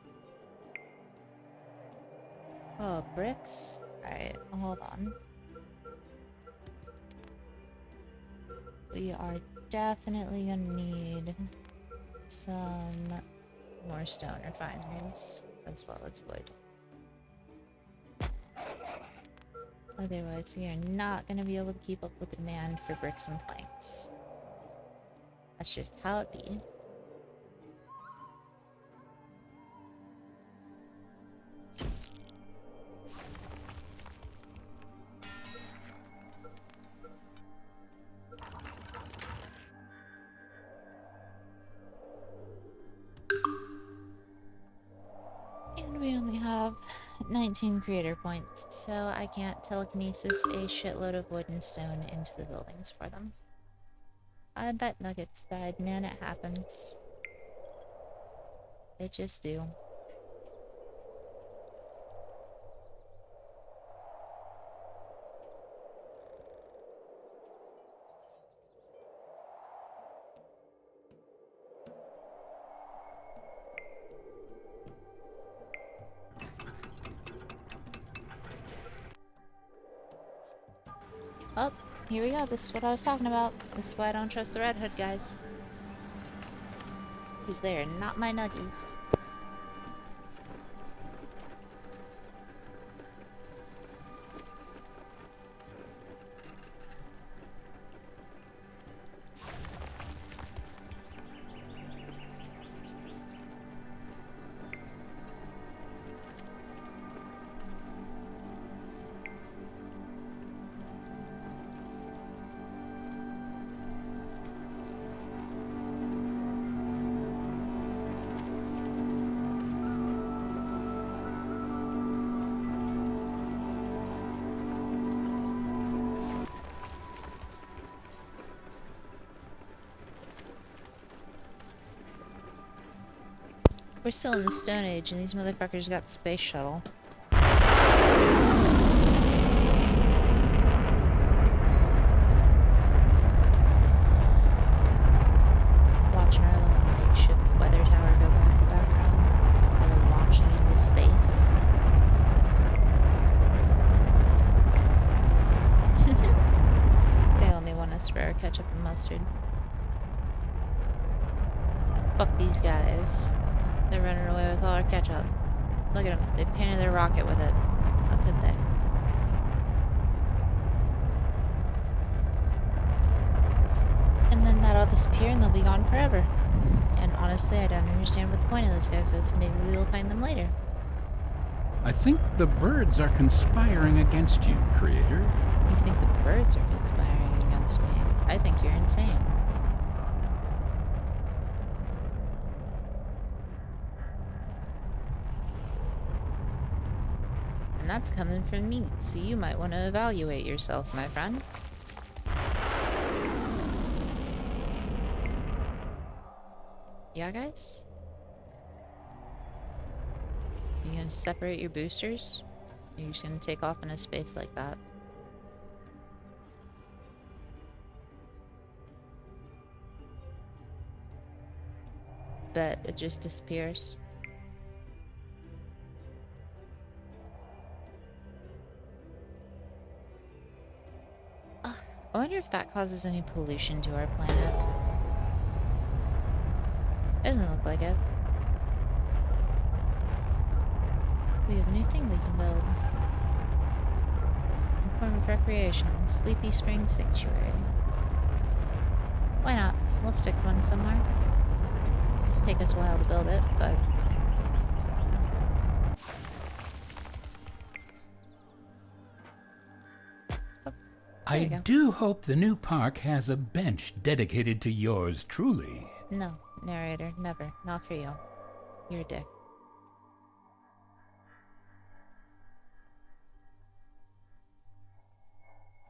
Oh, bricks? Alright, hold on. We are definitely gonna need some more stone refineries as well as wood. Otherwise, we are not gonna be able to keep up with the demand for bricks and planks. That's just how it be. And we only have 19 creator points, so I can't telekinesis a shitload of wood and stone into the buildings for them. I bet nuggets died, man, it happens. They just do. Oh, here we go. This is what I was talking about. This is why I don't trust the Red Hood guys. Because they are not my nuggies. We're still in the Stone Age, and these motherfuckers got the space shuttle. Watching our little makeshift weather tower go by in the background while they're launching into space. They only want us for our ketchup and mustard. Fuck these guys. They're running away with all our ketchup. Look at them. They painted their rocket with it. How could they? And then that'll disappear and they'll be gone forever. And honestly, I don't understand what the point of those guys is. Maybe we'll find them later. I think the birds are conspiring against you, Creator. You think the birds are conspiring against me? I think you're insane. And that's coming from me, so you might want to evaluate yourself, my friend. Yeah, guys? You gonna separate your boosters? Or you just gonna take off in a space like that? Bet it just disappears. I wonder if that causes any pollution to our planet. Doesn't look like it. We have a new thing we can build. A form of recreation. Sleepy Spring Sanctuary. Why not? We'll stick one somewhere. Take us a while to build it, but... I do hope the new park has a bench dedicated to yours truly. No, narrator, never. Not for you. You're a dick.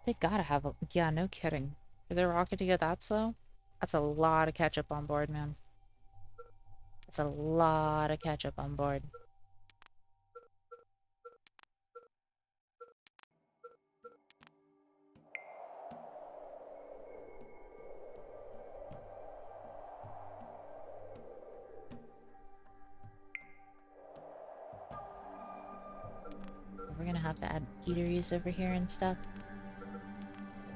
They gotta have a... Yeah, no kidding. For their rocket to get that slow? That's a lot of ketchup on board, man. That's a lot of ketchup on board. We're gonna have to add eateries over here and stuff.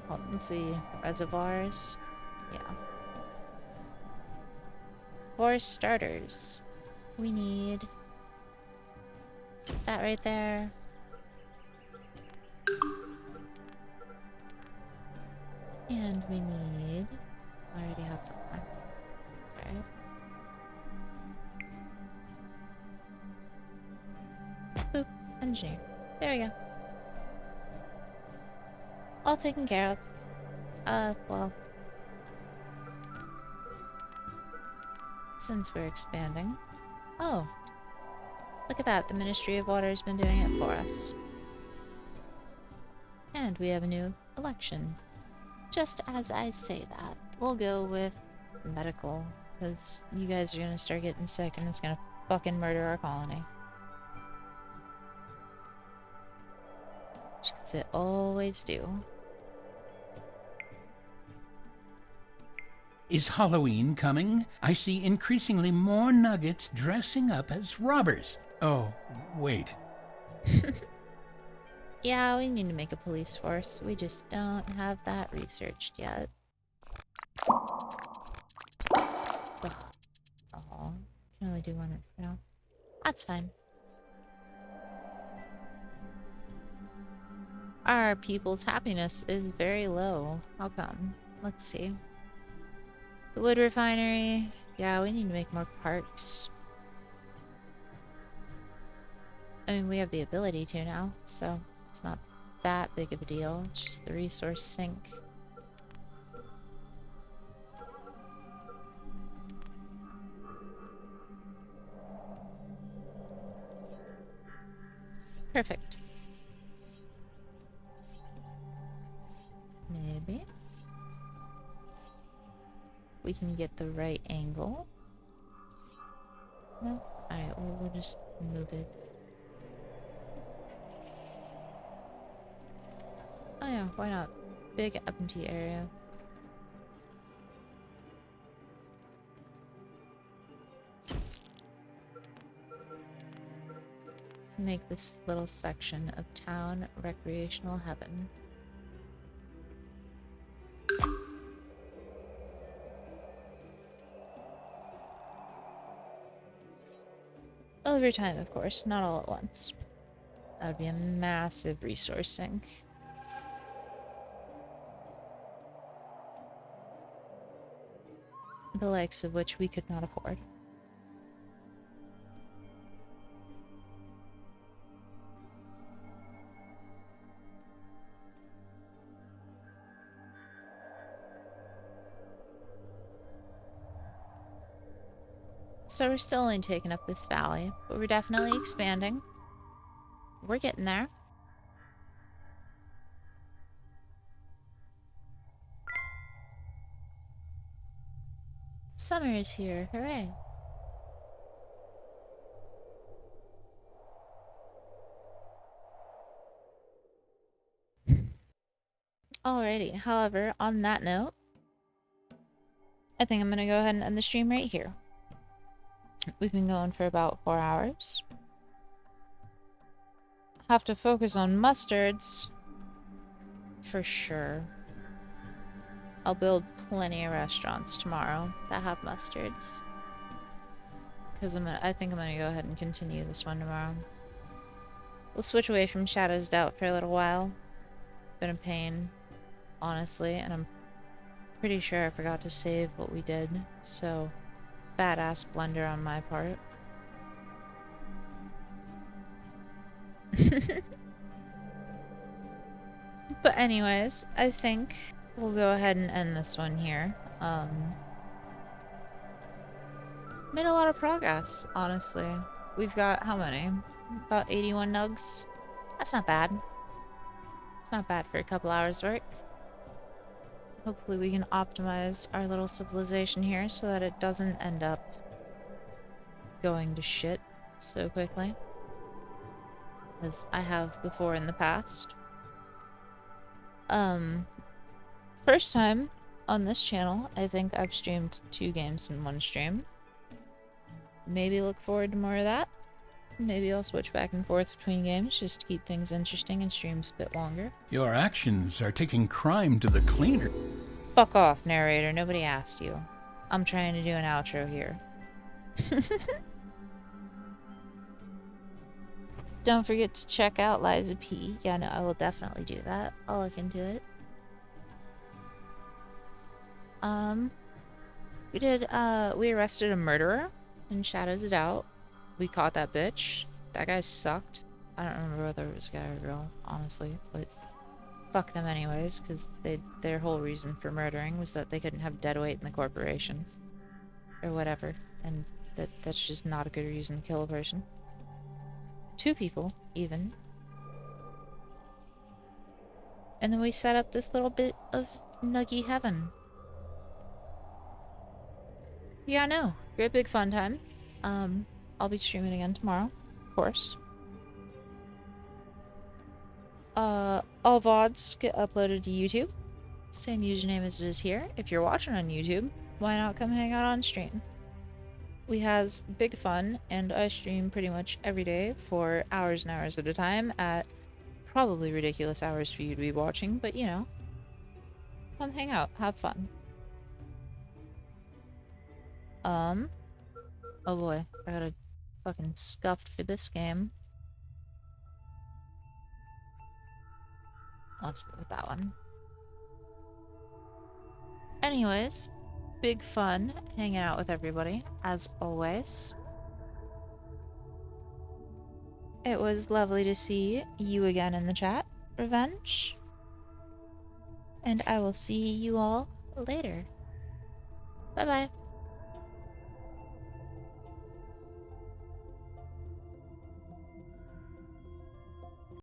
Oh, let's see. Reservoirs. Yeah. For starters, we need that right there. And we need... I already have someone. Sorry. Boop. Engineer. There we go. All taken care of. Well... Since we're expanding... Oh! Look at that, the Ministry of Water has been doing it for us. And we have a new election. Just as I say that, we'll go with medical, because you guys are gonna start getting sick and it's gonna fucking murder our colony. Just 'cause it always do. Is Halloween coming? I see increasingly more nuggets dressing up as robbers. Oh, wait. Yeah, we need to make a police force. We just don't have that researched yet. Ugh. Oh, can only do one for now. That's fine. Our people's happiness is very low. How come? Let's see. The wood refinery. Yeah, we need to make more parks. I mean, we have the ability to now, so it's not that big of a deal. It's just the resource sink. Perfect. Maybe. We can get the right angle. No? Alright, well, we'll just move it. Oh yeah, why not? Big empty area. To make this little section of town recreational heaven. Over time, of course, not all at once. That would be a massive resource sink. The likes of which we could not afford. So we're still only taking up this valley, but we're definitely expanding. We're getting there. Summer is here, hooray! Alrighty, however, on that note, I think I'm gonna go ahead and end the stream right here. We've been going for about 4 hours. Have to focus on mustards. For sure. I'll build plenty of restaurants tomorrow that have mustards. Because I think I'm gonna go ahead and continue this one tomorrow. We'll switch away from Shadow's Doubt for a little while. Been a pain, honestly, and I'm pretty sure I forgot to save what we did, so badass blunder on my part. But anyways, I think we'll go ahead and end this one here. Made a lot of progress, honestly. We've got how many? About 81 nugs? That's not bad. It's It's not bad for a couple hours work. Hopefully we can optimize our little civilization here so that it doesn't end up going to shit so quickly. As I have before in the past. First time on this channel, I think I've streamed 2 games in one stream. Maybe look forward to more of that. Maybe I'll switch back and forth between games just to keep things interesting and streams a bit longer. Your actions are taking crime to the cleaner. Fuck off, narrator. Nobody asked you. I'm trying to do an outro here. Don't forget to check out Liza P. Yeah, no, I will definitely do that. I'll look into it. We arrested a murderer in Shadows of Doubt. We caught that bitch. That guy sucked. I don't remember whether it was a guy or a girl, honestly, but fuck them anyways, because their whole reason for murdering was that they couldn't have deadweight in the corporation. Or whatever. And that's just not a good reason to kill a person. 2 people, even. And then we set up this little bit of nuggy heaven. Yeah, no. Great big fun time. I'll be streaming again tomorrow, of course. All VODs get uploaded to YouTube. Same username as it is here. If you're watching on YouTube, why not come hang out on stream? We has big fun, and I stream pretty much every day for hours and hours at a time at probably ridiculous hours for you to be watching, but you know, come hang out, have fun. Oh boy, I gotta fucking scuffed for this game. Let's go with that one. Anyways, big fun hanging out with everybody, as always. It was lovely to see you again in the chat, Revenge. And I will see you all later. Bye-bye.